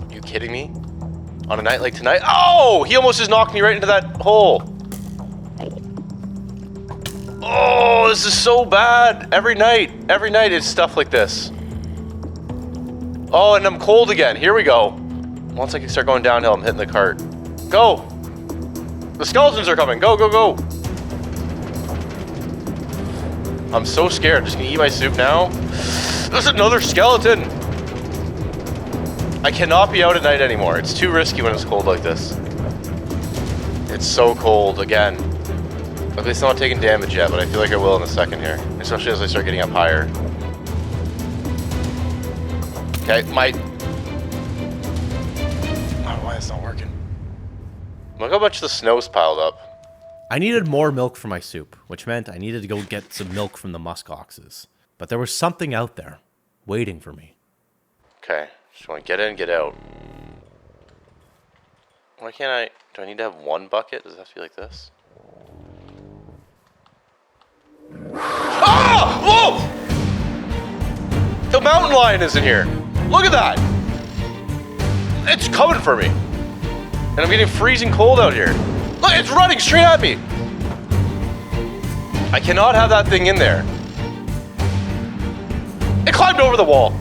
Are you kidding me? On a night like tonight? Oh! He almost just knocked me right into that hole. Oh, this is so bad. Every night it's stuff like this. Oh, and I'm cold again. Here we go. Once I can start going downhill, I'm hitting the cart. Go! The skeletons are coming. Go, go, go! I'm so scared. I'm just gonna eat my soup now. There's another skeleton! I cannot be out at night anymore. It's too risky when it's cold like this. It's so cold again. At least I'm not taking damage yet, but I feel like I will in a second here. Especially as I start getting up higher. Okay, I don't know why it's not working. Look how much the snow's piled up. I needed more milk for my soup, which meant I needed to go get some milk from the muskoxes. But there was something out there, waiting for me. Okay, just want to get in, get out. Why can't I... Do I need to have one bucket? Does it have to be like this? Ah! Whoa! The mountain lion is in here. Look at that. It's coming for me. And I'm getting freezing cold out here. Look, it's running straight at me. I cannot have that thing in there. It climbed over the wall.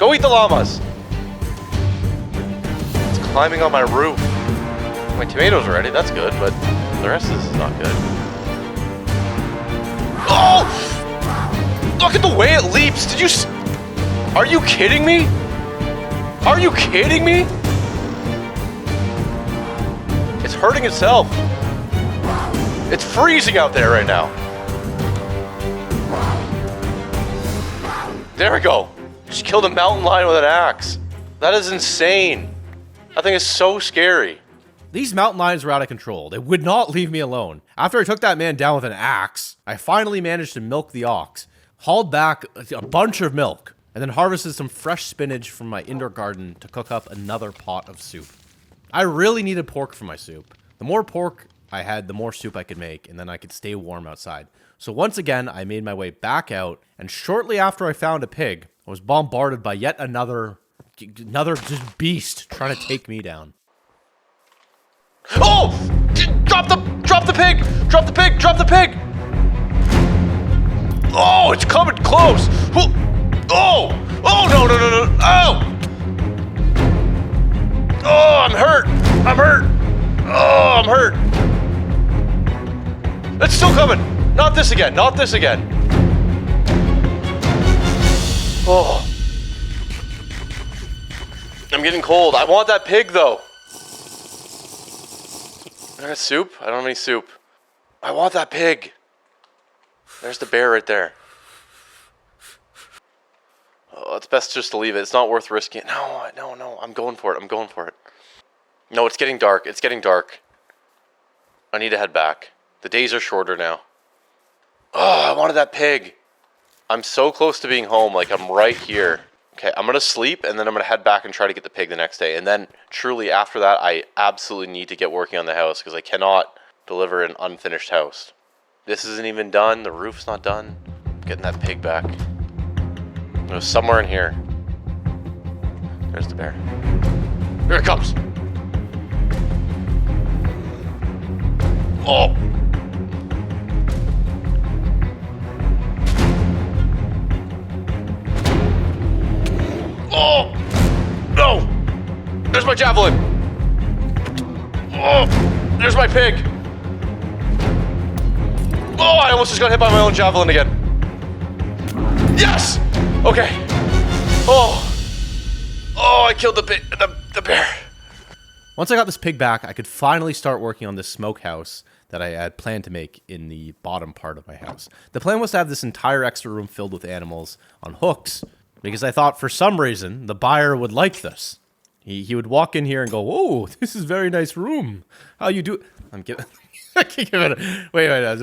Go eat the llamas. It's climbing on my roof. My tomatoes are ready, that's good, but the rest of this is not good. Oh! Look at the way it leaps. Did you... Are you kidding me? Are you kidding me? It's hurting itself. It's freezing out there right now. There we go. Just killed a mountain lion with an axe. That is insane. That thing is so scary. These mountain lions were out of control. They would not leave me alone. After I took that man down with an axe, I finally managed to milk the ox, hauled back a bunch of milk, and then harvested some fresh spinach from my indoor garden to cook up another pot of soup. I really needed pork for my soup. The more pork I had, the more soup I could make, and then I could stay warm outside. So once again, I made my way back out, and shortly after I found a pig, I was bombarded by yet another just beast trying to take me down. Oh! Drop the pig! Drop the pig! Drop the pig! Oh, it's coming close! Oh! Oh, no, no, no, no! Oh! Oh, I'm hurt! I'm hurt! Oh, I'm hurt! It's still coming! Not this again! Not this again! Oh. I'm getting cold. I want that pig, though. I got soup? I don't have any soup. I want that pig. There's the bear right there. Oh, it's best just to leave it. It's not worth risking it. No, no, no. I'm going for it. I'm going for it. No, it's getting dark. It's getting dark. I need to head back. The days are shorter now. Oh, I wanted that pig. I'm so close to being home. Like, I'm right here. Okay, I'm going to sleep, and then I'm going to head back and try to get the pig the next day. And then, truly, after that, I absolutely need to get working on the house, because I cannot deliver an unfinished house. This isn't even done. The roof's not done. I'm getting that pig back. It was somewhere in here. There's the bear. Here it comes. Oh. Oh! No! There's my javelin! Oh, there's my pig. Oh, I almost just got hit by my own javelin again. Yes! Okay. Oh, I killed the bear. Once I got this pig back, I could finally start working on this smokehouse that I had planned to make in the bottom part of my house. The plan was to have this entire extra room filled with animals on hooks, because I thought for some reason the buyer would like this. He would walk in here and go, "Whoa, this is a very nice room. How you do?" I'm giving. I can't give it. Wait. I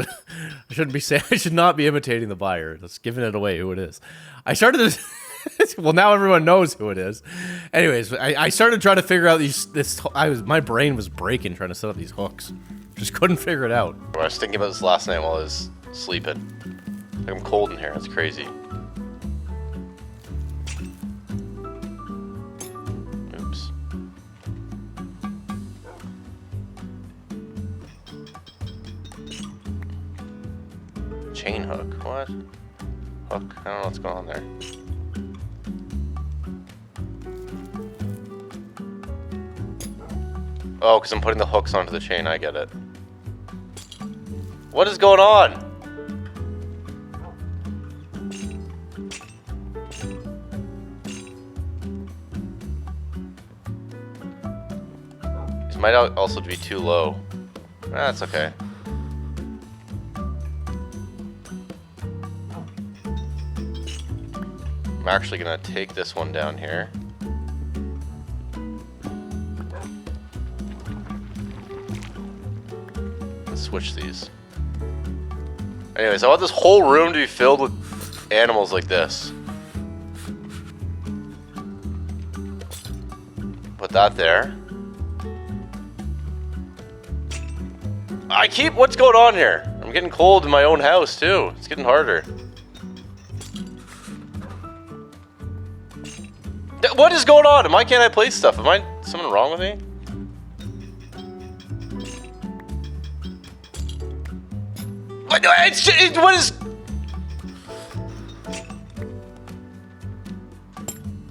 shouldn't be saying. I should not be imitating the buyer. Just giving it away who it is. I started this. Well, now everyone knows who it is. Anyways, I started trying to figure out my brain was breaking trying to set up these hooks. Just couldn't figure it out. I was thinking about this last night while I was sleeping. Like, I'm cold in here. It's crazy. Oops. Chain hook. What? Hook? I don't know what's going on there. Oh, because I'm putting the hooks onto the chain. I get it. What is going on? These might also be too low. That's okay. I'm actually gonna take this one down here. Let's switch these. Anyways, I want this whole room to be filled with animals like this. Put that there. What's going on here? I'm getting cold in my own house too. It's getting harder. What is going on? Why can't I place stuff? Am I something wrong with me? What is?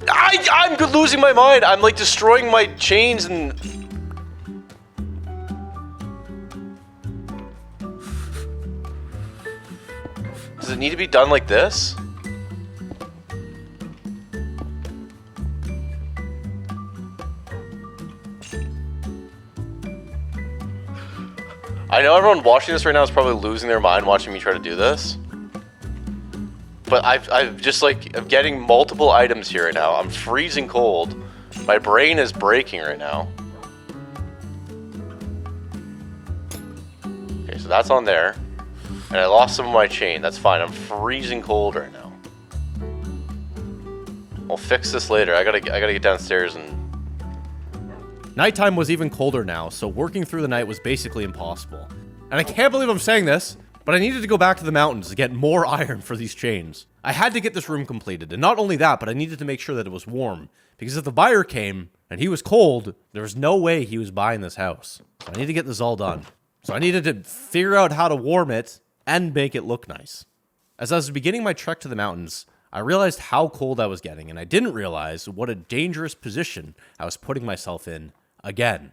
I'm losing my mind. I'm like destroying my chains and. Does it need to be done like this? I know everyone watching this right now is probably losing their mind watching me try to do this. But I'm getting multiple items here right now. I'm freezing cold. My brain is breaking right now. Okay, so that's on there. And I lost some of my chain. That's fine. I'm freezing cold right now. I'll fix this later. I gotta get downstairs and... Nighttime was even colder now, so working through the night was basically impossible. And I can't believe I'm saying this, but I needed to go back to the mountains to get more iron for these chains. I had to get this room completed, and not only that, but I needed to make sure that it was warm. Because if the buyer came, and he was cold, there was no way he was buying this house. So I need to get this all done. So I needed to figure out how to warm it, and make it look nice. As I was beginning my trek to the mountains, I realized how cold I was getting, and I didn't realize what a dangerous position I was putting myself in again.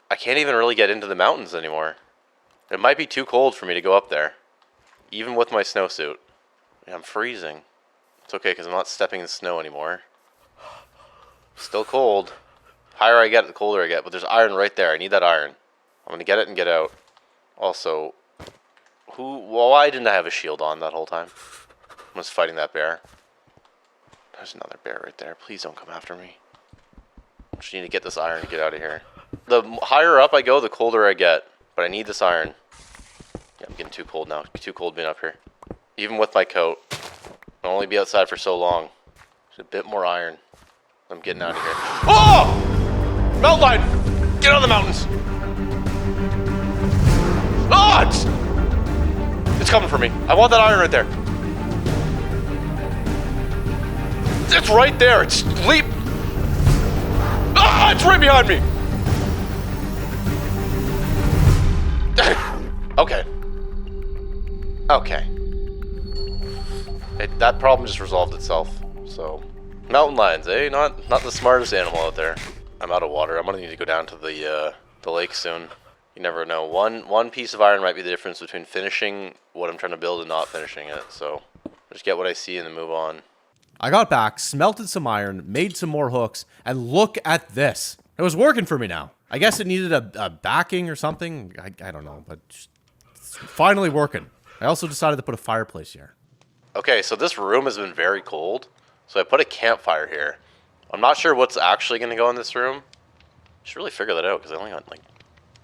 I can't even really get into the mountains anymore. It might be too cold for me to go up there. Even with my snowsuit. Yeah, I'm freezing. It's okay because I'm not stepping in snow anymore. Still cold. Higher I get, the colder I get. But there's iron right there. I need that iron. I'm going to get it and get out. Also, why didn't I have a shield on that whole time? I was fighting that bear. There's another bear right there. Please don't come after me. I just need to get this iron and get out of here. The higher up I go, the colder I get. But I need this iron. Yeah, I'm getting too cold now. It's too cold being up here. Even with my coat. I'll only be outside for so long. There's a bit more iron. I'm getting out of here. Oh! Mountain lion! Get out of the mountains! Oh! It's coming for me. I want that iron right there. It's right there. It's leap. Ah! It's right behind me. Okay. Okay. That problem just resolved itself. So, mountain lions, eh? Not the smartest animal out there. I'm out of water. I'm gonna need to go down to the the lake soon. You never know. One piece of iron might be the difference between finishing what I'm trying to build and not finishing it. So just get what I see and then move on. I got back, smelted some iron, made some more hooks, and look at this. It was working for me now. I guess it needed a backing or something. I don't know, but it's finally working. I also decided to put a fireplace here. Okay, so this room has been very cold. So I put a campfire here. I'm not sure what's actually going to go in this room. I should really figure that out because I only got like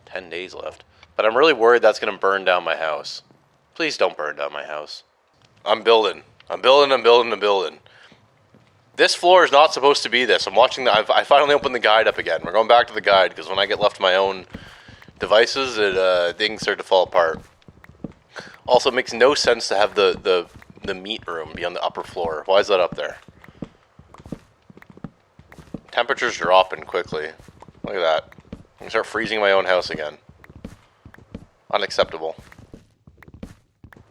10 days left. But I'm really worried that's going to burn down my house. Please don't burn down my house. I'm building. I'm building. This floor is not supposed to be this. I'm watching I finally opened the guide up again. We're going back to the guide because when I get left to my own devices, things start to fall apart. Also, it makes no sense to have the meat room be on the upper floor. Why is that up there? Temperature's dropping quickly. Look at that. I'm gonna start freezing my own house again. Unacceptable.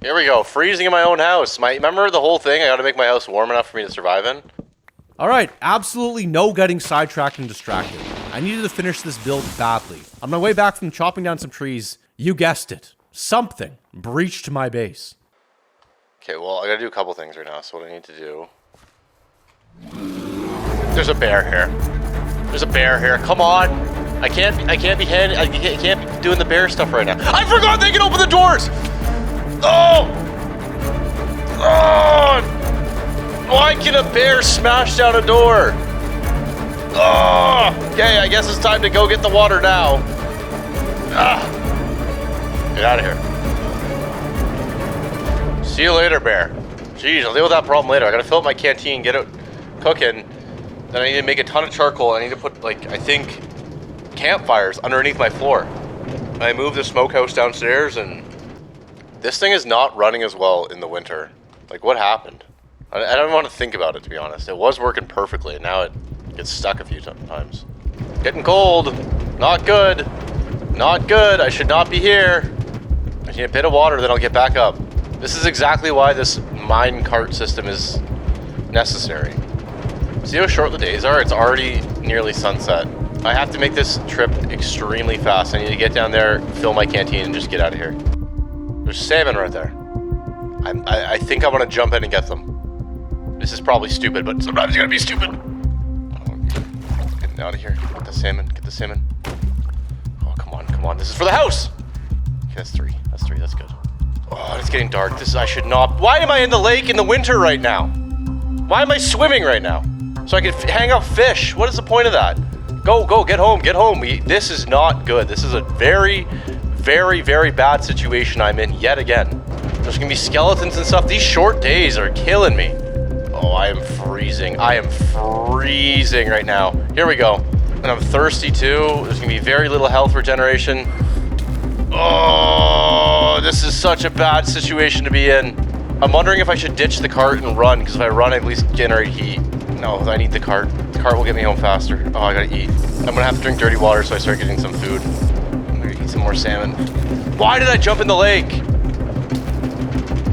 Here we go, freezing in my own house. Remember the whole thing? I gotta make my house warm enough for me to survive in? Alright, absolutely no getting sidetracked and distracted. I needed to finish this build badly. On my way back from chopping down some trees, you guessed it, something breached my base. Okay, well, I gotta do a couple things right now, so what I need to do... There's a bear here. There's a bear here, come on! I can't be doing the bear stuff right now. I forgot they can open the doors! Oh! Oh! Why can a bear smash down a door? Oh! Okay, I guess it's time to go get the water now. Ah! Get out of here. See you later, bear. Jeez, I'll deal with that problem later. I gotta fill up my canteen, get it cooking. Then I need to make a ton of charcoal. I need to put, like, I think, campfires underneath my floor. I moved the smokehouse downstairs, and this thing is not running as well in the winter. Like, what happened? I don't want to think about it, to be honest. It was working perfectly, and now it gets stuck a few times. Getting cold. Not good. Not good. I should not be here. I need a bit of water, then I'll get back up. This is exactly why this mine cart system is necessary. See how short the days are? It's already nearly sunset. I have to make this trip extremely fast. I need to get down there, fill my canteen, and just get out of here. There's salmon right there. I think I want to jump in and get them. This is probably stupid, but sometimes you gotta be stupid. Oh, getting out of here. Get the salmon. Get the salmon. Oh, come on, come on. This is for the house. Okay, that's three. That's three. That's good. Oh, it's getting dark. I should not. Why am I in the lake in the winter right now? Why am I swimming right now? So I can hang out fish. What is the point of that? Go, get home, get home. This is not good. This is a very, very, very bad situation I'm in yet again. There's gonna be skeletons and stuff. These short days are killing me. Oh, I am freezing. I am freezing right now. Here we go. And I'm thirsty too. There's gonna be very little health regeneration. Oh, this is such a bad situation to be in. I'm wondering if I should ditch the cart and run, because if I run, I at least generate heat. No, I need the cart. The cart will get me home faster. Oh, I gotta eat. I'm gonna have to drink dirty water so I start getting some food. I'm gonna eat some more salmon. Why did I jump in the lake?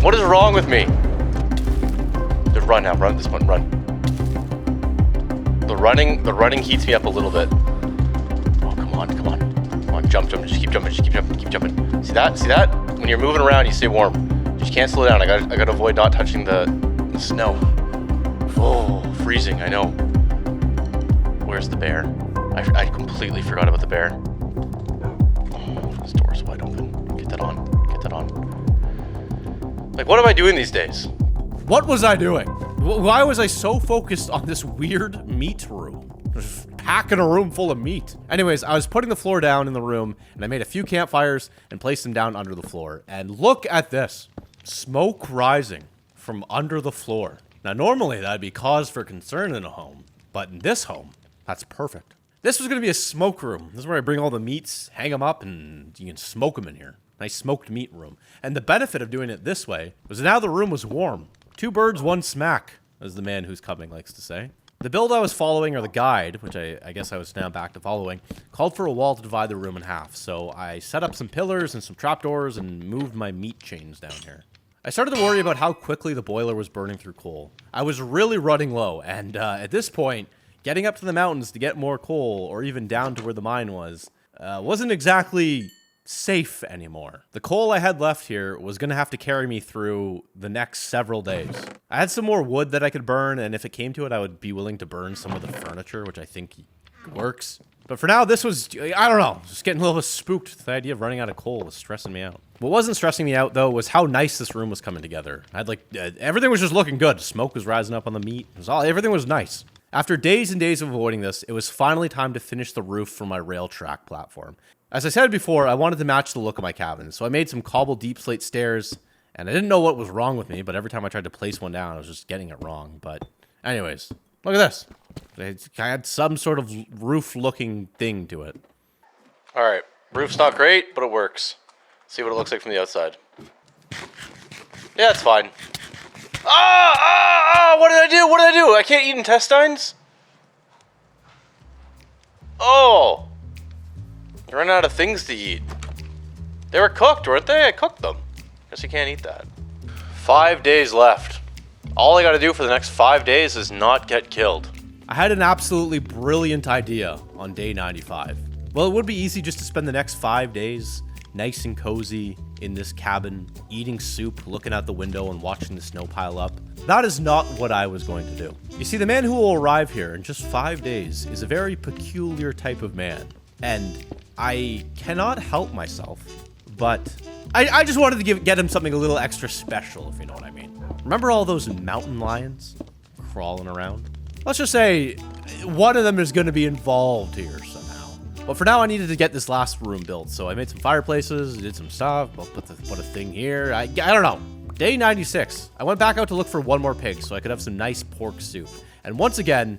What is wrong with me? Run now, run this one, run. The running heats me up a little bit. Oh, come on, come on. Come on, jump, just keep jumping, keep jumping. See that? When you're moving around, you stay warm. You just can't slow down. I gotta avoid not touching the snow. Oh, freezing, I know. Where's the bear? I completely forgot about the bear. Oh, this door's wide open. Get that on. Like, what am I doing these days? What was I doing? Why was I so focused on this weird meat room? Just packing a room full of meat. Anyways, I was putting the floor down in the room, and I made a few campfires and placed them down under the floor. And look at this. Smoke rising from under the floor. Now, normally that'd be cause for concern in a home, but in this home, that's perfect. This was gonna be a smoke room. This is where I bring all the meats, hang them up, and you can smoke them in here. Nice smoked meat room. And the benefit of doing it this way was now the room was warm. 2 birds, 1 smack, as the man who's coming likes to say. The build I was following, or the guide, which I guess I was now back to following, called for a wall to divide the room in half. So I set up some pillars and some trapdoors and moved my meat chains down here. I started to worry about how quickly the boiler was burning through coal. I was really running low, and at this point, getting up to the mountains to get more coal, or even down to where the mine was wasn't exactly safe anymore. The coal I had left here was gonna have to carry me through the next several days. I had some more wood that I could burn, and if it came to it, I would be willing to burn some of the furniture, which I think works. But for now, this was, I don't know, just getting a little bit spooked. The idea of running out of coal was stressing me out. What wasn't stressing me out, though, was how nice this room was coming together. I had everything was just looking good. Smoke was rising up on the meat. Everything was nice. After days and days of avoiding this, it was finally time to finish the roof for my rail track platform. As I said before, I wanted to match the look of my cabin, so I made some cobbled deep slate stairs, and I didn't know what was wrong with me, but every time I tried to place one down, I was just getting it wrong. But anyways, look at this. I had some sort of roof-looking thing to it. All right, roof's not great, but it works. See what it looks like from the outside. Yeah, it's fine. What did I do? What did I do? I can't eat intestines? Oh. I ran out of things to eat. They were cooked, weren't they? I cooked them. Guess you can't eat that. 5 days left. All I gotta do for the next 5 days is not get killed. I had an absolutely brilliant idea on day 95. Well, it would be easy just to spend the next 5 days nice and cozy in this cabin, eating soup, looking out the window and watching the snow pile up. That is not what I was going to do. You see, the man who will arrive here in just 5 days is a very peculiar type of man. And I cannot help myself, but I just wanted to get him something a little extra special, if you know what I mean. Remember all those mountain lions crawling around? Let's just say one of them is going to be involved here somehow. But for now, I needed to get this last room built, so I made some fireplaces, did some stuff, put a thing here. I don't know. Day 96. I went back out to look for one more pig so I could have some nice pork soup. And once again,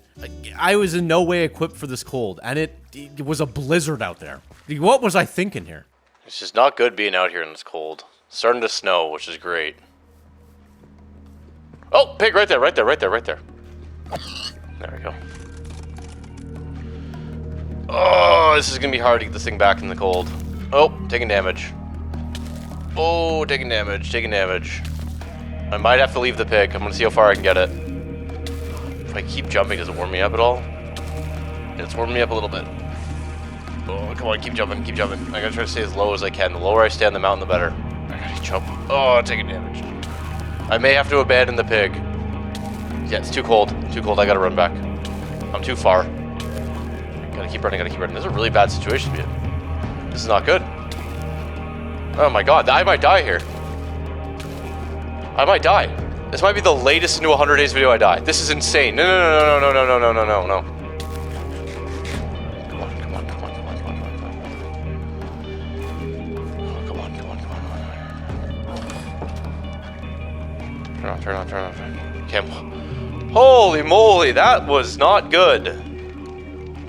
I was in no way equipped for this cold, and it was a blizzard out there. What was I thinking here? It's just not good being out here in this cold. It's starting to snow, which is great. Oh, pig right there, right there, right there, right there. There we go. Oh, this is gonna be hard to get this thing back in the cold. Oh, taking damage. Oh, taking damage, taking damage. I might have to leave the pig. I'm gonna see how far I can get it. If I keep jumping, does it warm me up at all? It's warming me up a little bit. Oh, come on, keep jumping, keep jumping. I gotta try to stay as low as I can. The lower I stay on the mountain, the better. I gotta jump. Oh, taking damage. I may have to abandon the pig. Yeah, it's too cold. Too cold, I gotta run back. I'm too far. Gotta keep running, gotta keep running. This is a really bad situation to be in. This is not good. Oh my god, I might die here. I might die. This might be the latest into a 100 days video I die. This is insane. No, no, no, no, no, no, no, no, no, no. Come on, come on, come on, come on, come on, come on. Oh, come on, come on, come on. Turn on, turn on, turn on, turn on. Okay. Holy moly, that was not good.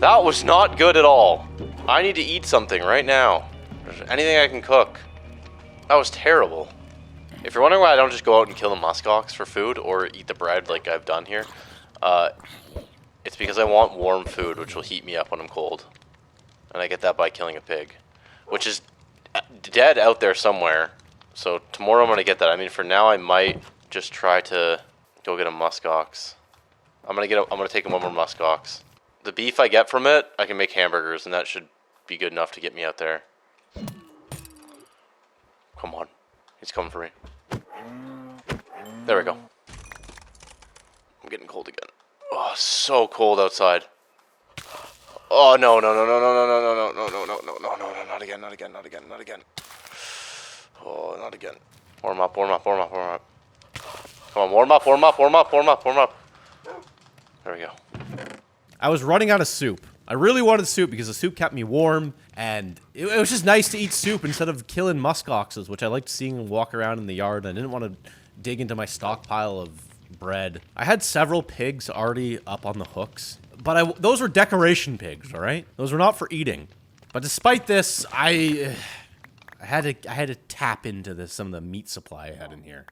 That was not good at all. I need to eat something right now. If there's anything I can cook. That was terrible. If you're wondering why I don't just go out and kill the muskox for food or eat the bread like I've done here, it's because I want warm food, which will heat me up when I'm cold. And I get that by killing a pig, which is dead out there somewhere. So tomorrow I'm going to get that. I mean, for now I might just try to go get a muskox. I'm going to take one more muskox. The beef I get from it, I can make hamburgers, and that should be good enough to get me out there. Come on. He's coming for me. There we go. I'm getting cold again. Oh, so cold outside. Oh, no, no, no, no, no, no, no, no, no, no, no, no, no, no, no, not again, not again, not again, not again. Oh, not again. Warm up, warm up, warm up, warm up. Come on, warm up, warm up, warm up, warm up, warm up. There we go. I was running out of soup. I really wanted soup because the soup kept me warm, and it was just nice to eat soup instead of killing muskoxes, which I liked seeing walk around in the yard. I didn't want to dig into my stockpile of bread. I had several pigs already up on the hooks, but those were decoration pigs, all right? Those were not for eating. But despite this, I had to tap into some of the meat supply I had in here.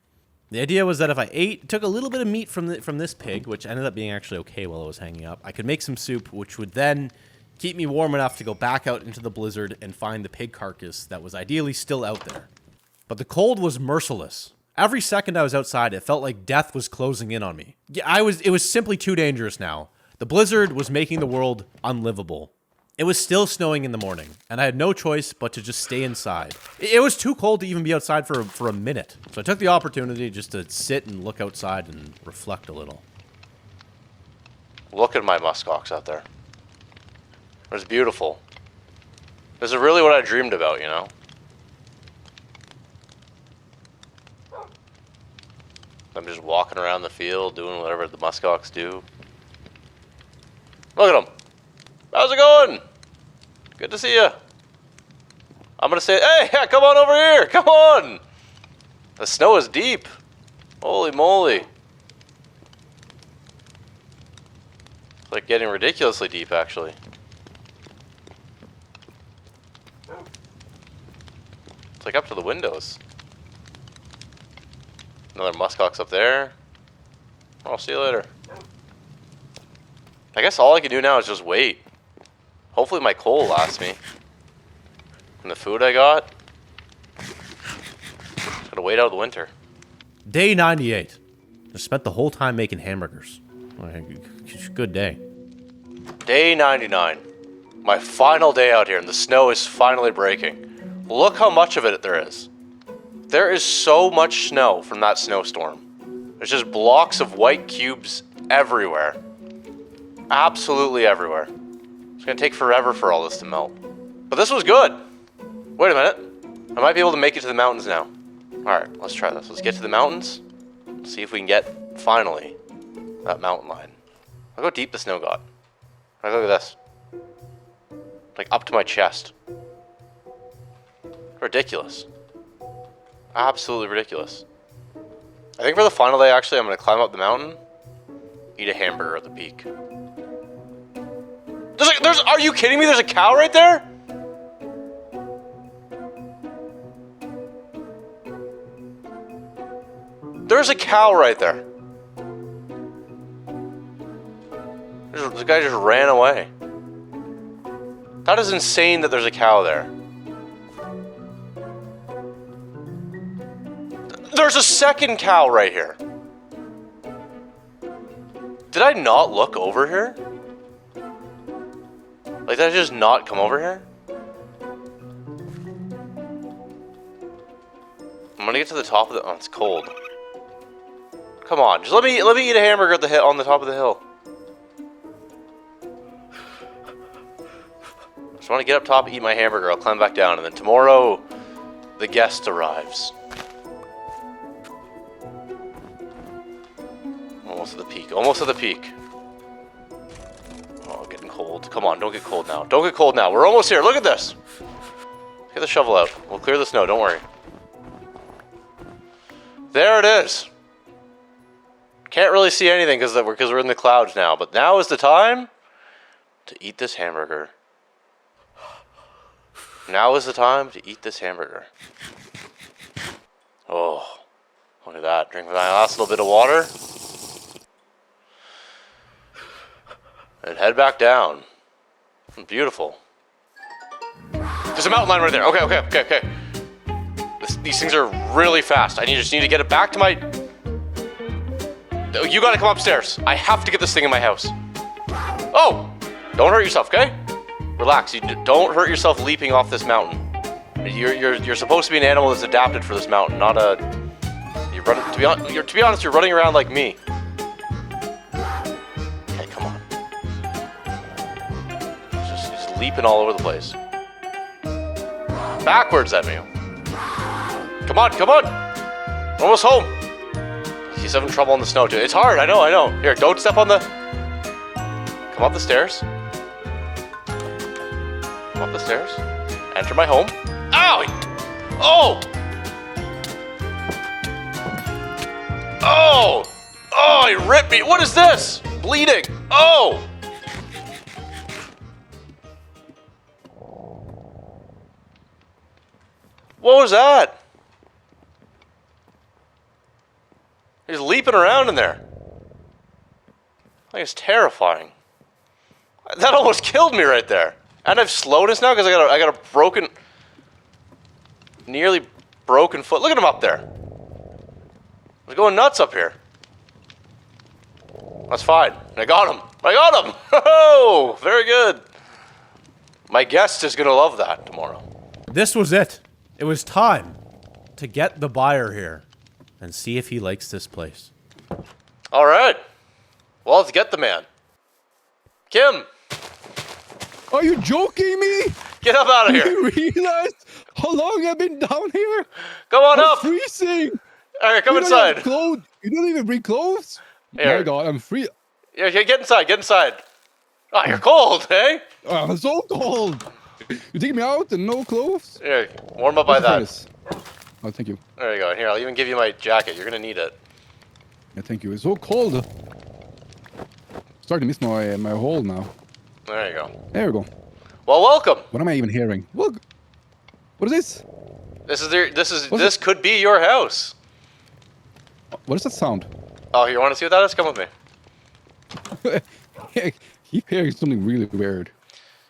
The idea was that if I took a little bit of meat from this pig, which ended up being actually okay while it was hanging up, I could make some soup, which would then keep me warm enough to go back out into the blizzard and find the pig carcass that was ideally still out there. But the cold was merciless. Every second I was outside, it felt like death was closing in on me. It was simply too dangerous now. The blizzard was making the world unlivable. It was still snowing in the morning, and I had no choice but to just stay inside. It was too cold to even be outside for a minute, so I took the opportunity just to sit and look outside and reflect a little. Look at my muskox out there. It was beautiful. This is really what I dreamed about, you know? I'm just walking around the field, doing whatever the muskox do. Look at him. How's it going? Good to see you. I'm gonna say, hey, yeah, come on over here. Come on. The snow is deep. Holy moly. It's like getting ridiculously deep, actually. It's like up to the windows. Another muskox up there. I'll see you later. I guess all I can do now is just wait. Hopefully my coal lasts me. And the food I got. Just gotta wait out the winter. Day 98. I spent the whole time making hamburgers. Good day. Day 99. My final day out here, and the snow is finally breaking. Look how much of it there is. There is so much snow from that snowstorm. There's just blocks of white cubes everywhere. Absolutely everywhere. It's gonna take forever for all this to melt. But this was good. Wait a minute. I might be able to make it to the mountains now. Alright, let's try this. Let's get to the mountains. See if we can get, finally, that mountain line. Look how deep the snow got. Look at this. Like up to my chest. Ridiculous. Absolutely ridiculous. I think for the final day, actually, I'm going to climb up the mountain, eat a hamburger at the peak. Are you kidding me? There's a cow right there? There's a cow right there. This guy just ran away. That is insane that there's a cow there. There's a second cow right here. Did I not look over here? Like, did I just not come over here? I'm gonna get to the top of the... Oh, it's cold. Come on, just let me eat a hamburger on the top of the hill. Just want to get up top, eat my hamburger. I'll climb back down, and then tomorrow, the guest arrives. Almost at the peak. Almost at the peak. Oh, getting cold. Come on, don't get cold now. Don't get cold now. We're almost here. Look at this. Get the shovel out. We'll clear the snow. Don't worry. There it is. Can't really see anything because we're in the clouds now. But now is the time to eat this hamburger. Now is the time to eat this hamburger. Oh, look at that. Drink my last little bit of water. And head back down. Beautiful. There's a mountain line right there. Okay. These things are really fast. I just need to get it back to my... You gotta come upstairs. I have to get this thing in my house. Oh! Don't hurt yourself, okay? Relax. You don't hurt yourself leaping off this mountain. You're supposed to be an animal that's adapted for this mountain, not a... To be honest, you're running around like me. Okay, come on. Just leaping all over the place. Backwards at me. Come on. We're almost home. He's having trouble on the snow too. It's hard, I know. Here, don't step on the... Come up the stairs. Come up the stairs. Enter my home. Ow! Oh! Oh, he ripped me. What is this? Bleeding. Oh! What was that? He's leaping around in there. I think it's terrifying. That almost killed me right there. And I've slowness now because I got a broken, nearly broken foot. Look at him up there. I was going nuts up here. That's fine. I got him. Oh, very good. My guest is gonna love that tomorrow. This was it. It was time to get the buyer here and see if he likes this place. All right. Well, let's get the man. Kim, Are you joking me? get up out of here. You realize how long I've been down here? Come on I'm up. freezing. All right, come You don't even inside. have clothes. You don't even bring clothes? Here. My God, I'm free. Yeah, get inside. Get inside. Oh, you're cold, eh? Oh, I'm so cold. You take me out and no clothes? Here, warm up by What's the that. furnace? Oh, thank you. There you go. Here, I'll even give you my jacket. You're gonna need it. Yeah, thank you. It's so cold. Starting to miss my hole now. There you go. There we go. Well, welcome. What am I even hearing? Look. What is this? This could be your house. What is that sound? Oh, you want to see what that is? Come with me. I keep hearing something really weird.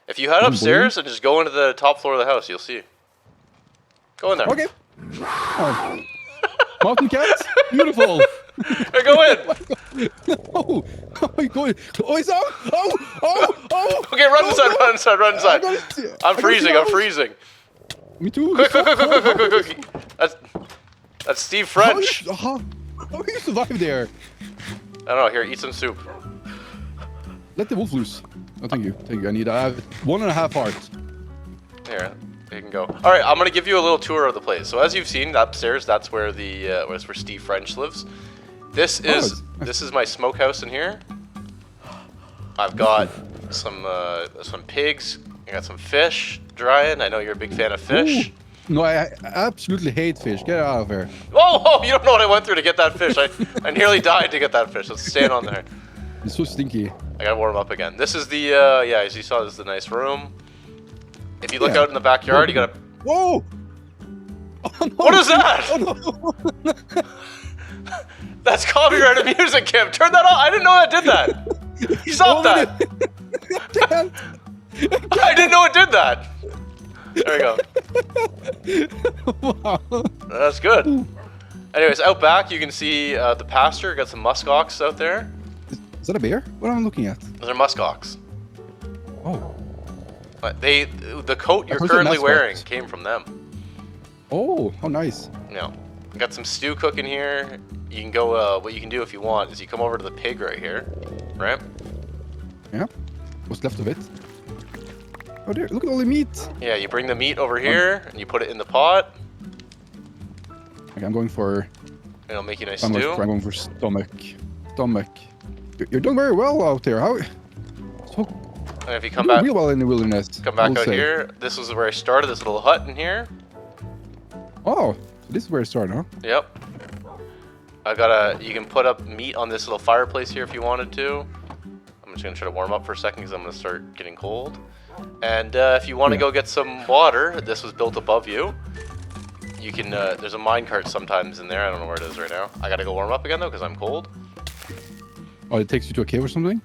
If you head upstairs and just go into the top floor of the house, you'll see. Go in there. Okay. Oh. Mountain cats? Beautiful. Here, go in. No. Oh, my God. Oh, it's out. Oh. Okay, run inside. no. Run inside. Run inside. I gotta- I'm I freezing. gotta I'm see freezing. Me too. Quick. That's Steve French. How do you survive there? I don't know. Here, eat some soup. Let the wolf loose. Oh, thank you. Thank you. I have 1.5 hearts. Here, you can go. All right, I'm gonna give you a little tour of the place. So as you've seen upstairs, that's where where Steve French lives. This is my smokehouse in here. I've got some pigs. I got some fish drying. I know you're a big fan of fish. Ooh. No, I absolutely hate fish. Get out of here. Oh, you don't know what I went through to get that fish. I nearly died to get that fish. Let's stand on there. It's so stinky. I gotta warm up again. This is the as you saw, this is the nice room. If you look out in the backyard, you gotta. Whoa! Oh, no. What is that? Oh, no. That's copyrighted music, Kim. Turn that off. I didn't know I did that. Stop that. Damn. I didn't know it did that. There we go. Wow. That's good. Anyways, out back you can see the pasture. Got some muskox out there. Is that a bear? What am I looking at? Those are muskox. Oh. The coat you're Those are currently muskox. wearing came from them. Oh, how nice. Yeah. Got some stew cooking here. You can go. What you can do if you want is you come over to the pig right here, right? Yeah. What's left of it? Oh, there. Look at all the meat. Yeah. You bring the meat over here and you put it in the pot. Okay, I'm going for. It'll make you a nice I'm stew. going for stomach. Stomach. You're doing very well out there. How? So And if you come you're back, real well in the wilderness. come back I will out say. here. This was where I started. This little hut in here. Oh, so this is where it started, huh? Yep. You can put up meat on this little fireplace here if you wanted to. I'm just gonna try to warm up for a second because I'm gonna start getting cold. And if you want to go get some water, this was built above you. You can, there's a minecart sometimes in there. I don't know where it is right now. I gotta go warm up again though because I'm cold. Oh, it takes you to a cave or something?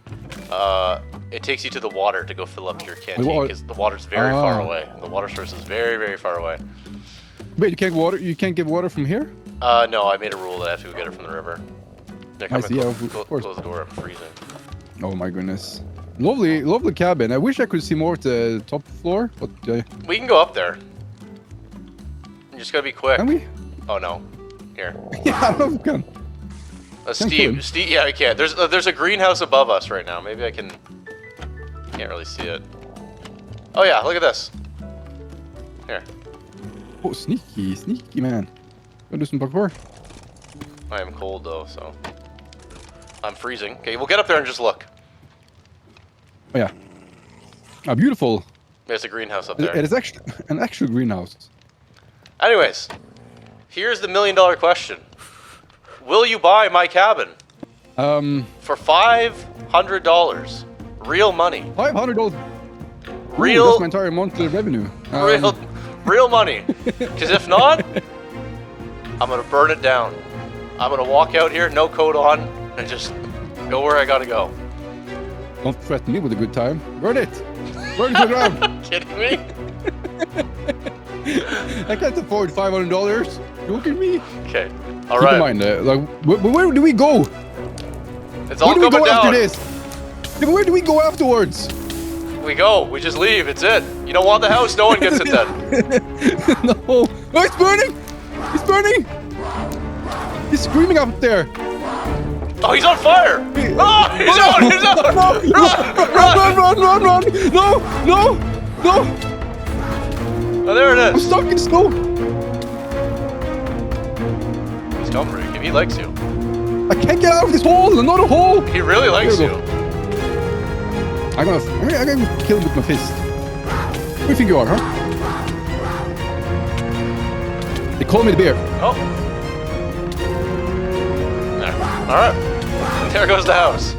It takes you to the water to go fill up your Wait, canteen what? because the water's very far away. The water source is very, very far away. Wait, you can't get water from here? No, I made a rule that I have to go get it from the river. There, come see, and of course. close the door. I'm freezing. Oh my goodness. Lovely, lovely cabin. I wish I could see more at the top floor, but We can go up there. You just gotta be quick. can we? Oh no. Here. Yeah, I don't know if we can. Steve, yeah, I can't. There's a greenhouse above us right now. Maybe I can. Can't really see it. Oh yeah, look at this. Here. Oh, sneaky, sneaky man. Gonna do some parkour. I am cold though, so I'm freezing. Okay, we'll get up there and just look. Oh yeah. Ah, beautiful. There's a greenhouse up It there. is actually an actual greenhouse. Anyways, here's the $1 million question. Will you buy my cabin for $500? Real money. $500. Real. That's my entire monthly revenue. Real money. Because if not, I'm gonna burn it down. I'm gonna walk out here, no coat on, and just go where I gotta go. Don't threaten me with a good time. Burn it. Burn it to the ground. Kidding me? I can't afford $500. Look at me. Okay. All Keep in right. mind, where do we go? It's all Where do we coming go after down. this? Yeah, but where do we go afterwards? We go. We just leave. It's it. You don't want the house. No one gets it then. No. Oh, it's burning! It's burning! He's screaming up there. Oh, he's on fire! Oh, he's out! He's out! Run! No! Oh, there it I'm is. stuck in snow. He's coming, Rick. He likes you. I can't get out of this hole. Another hole. He really likes There you. we go. I'm gonna kill him with my fist. Who do you think you are, huh? They call me the bear. Oh. There. All right. There goes the house.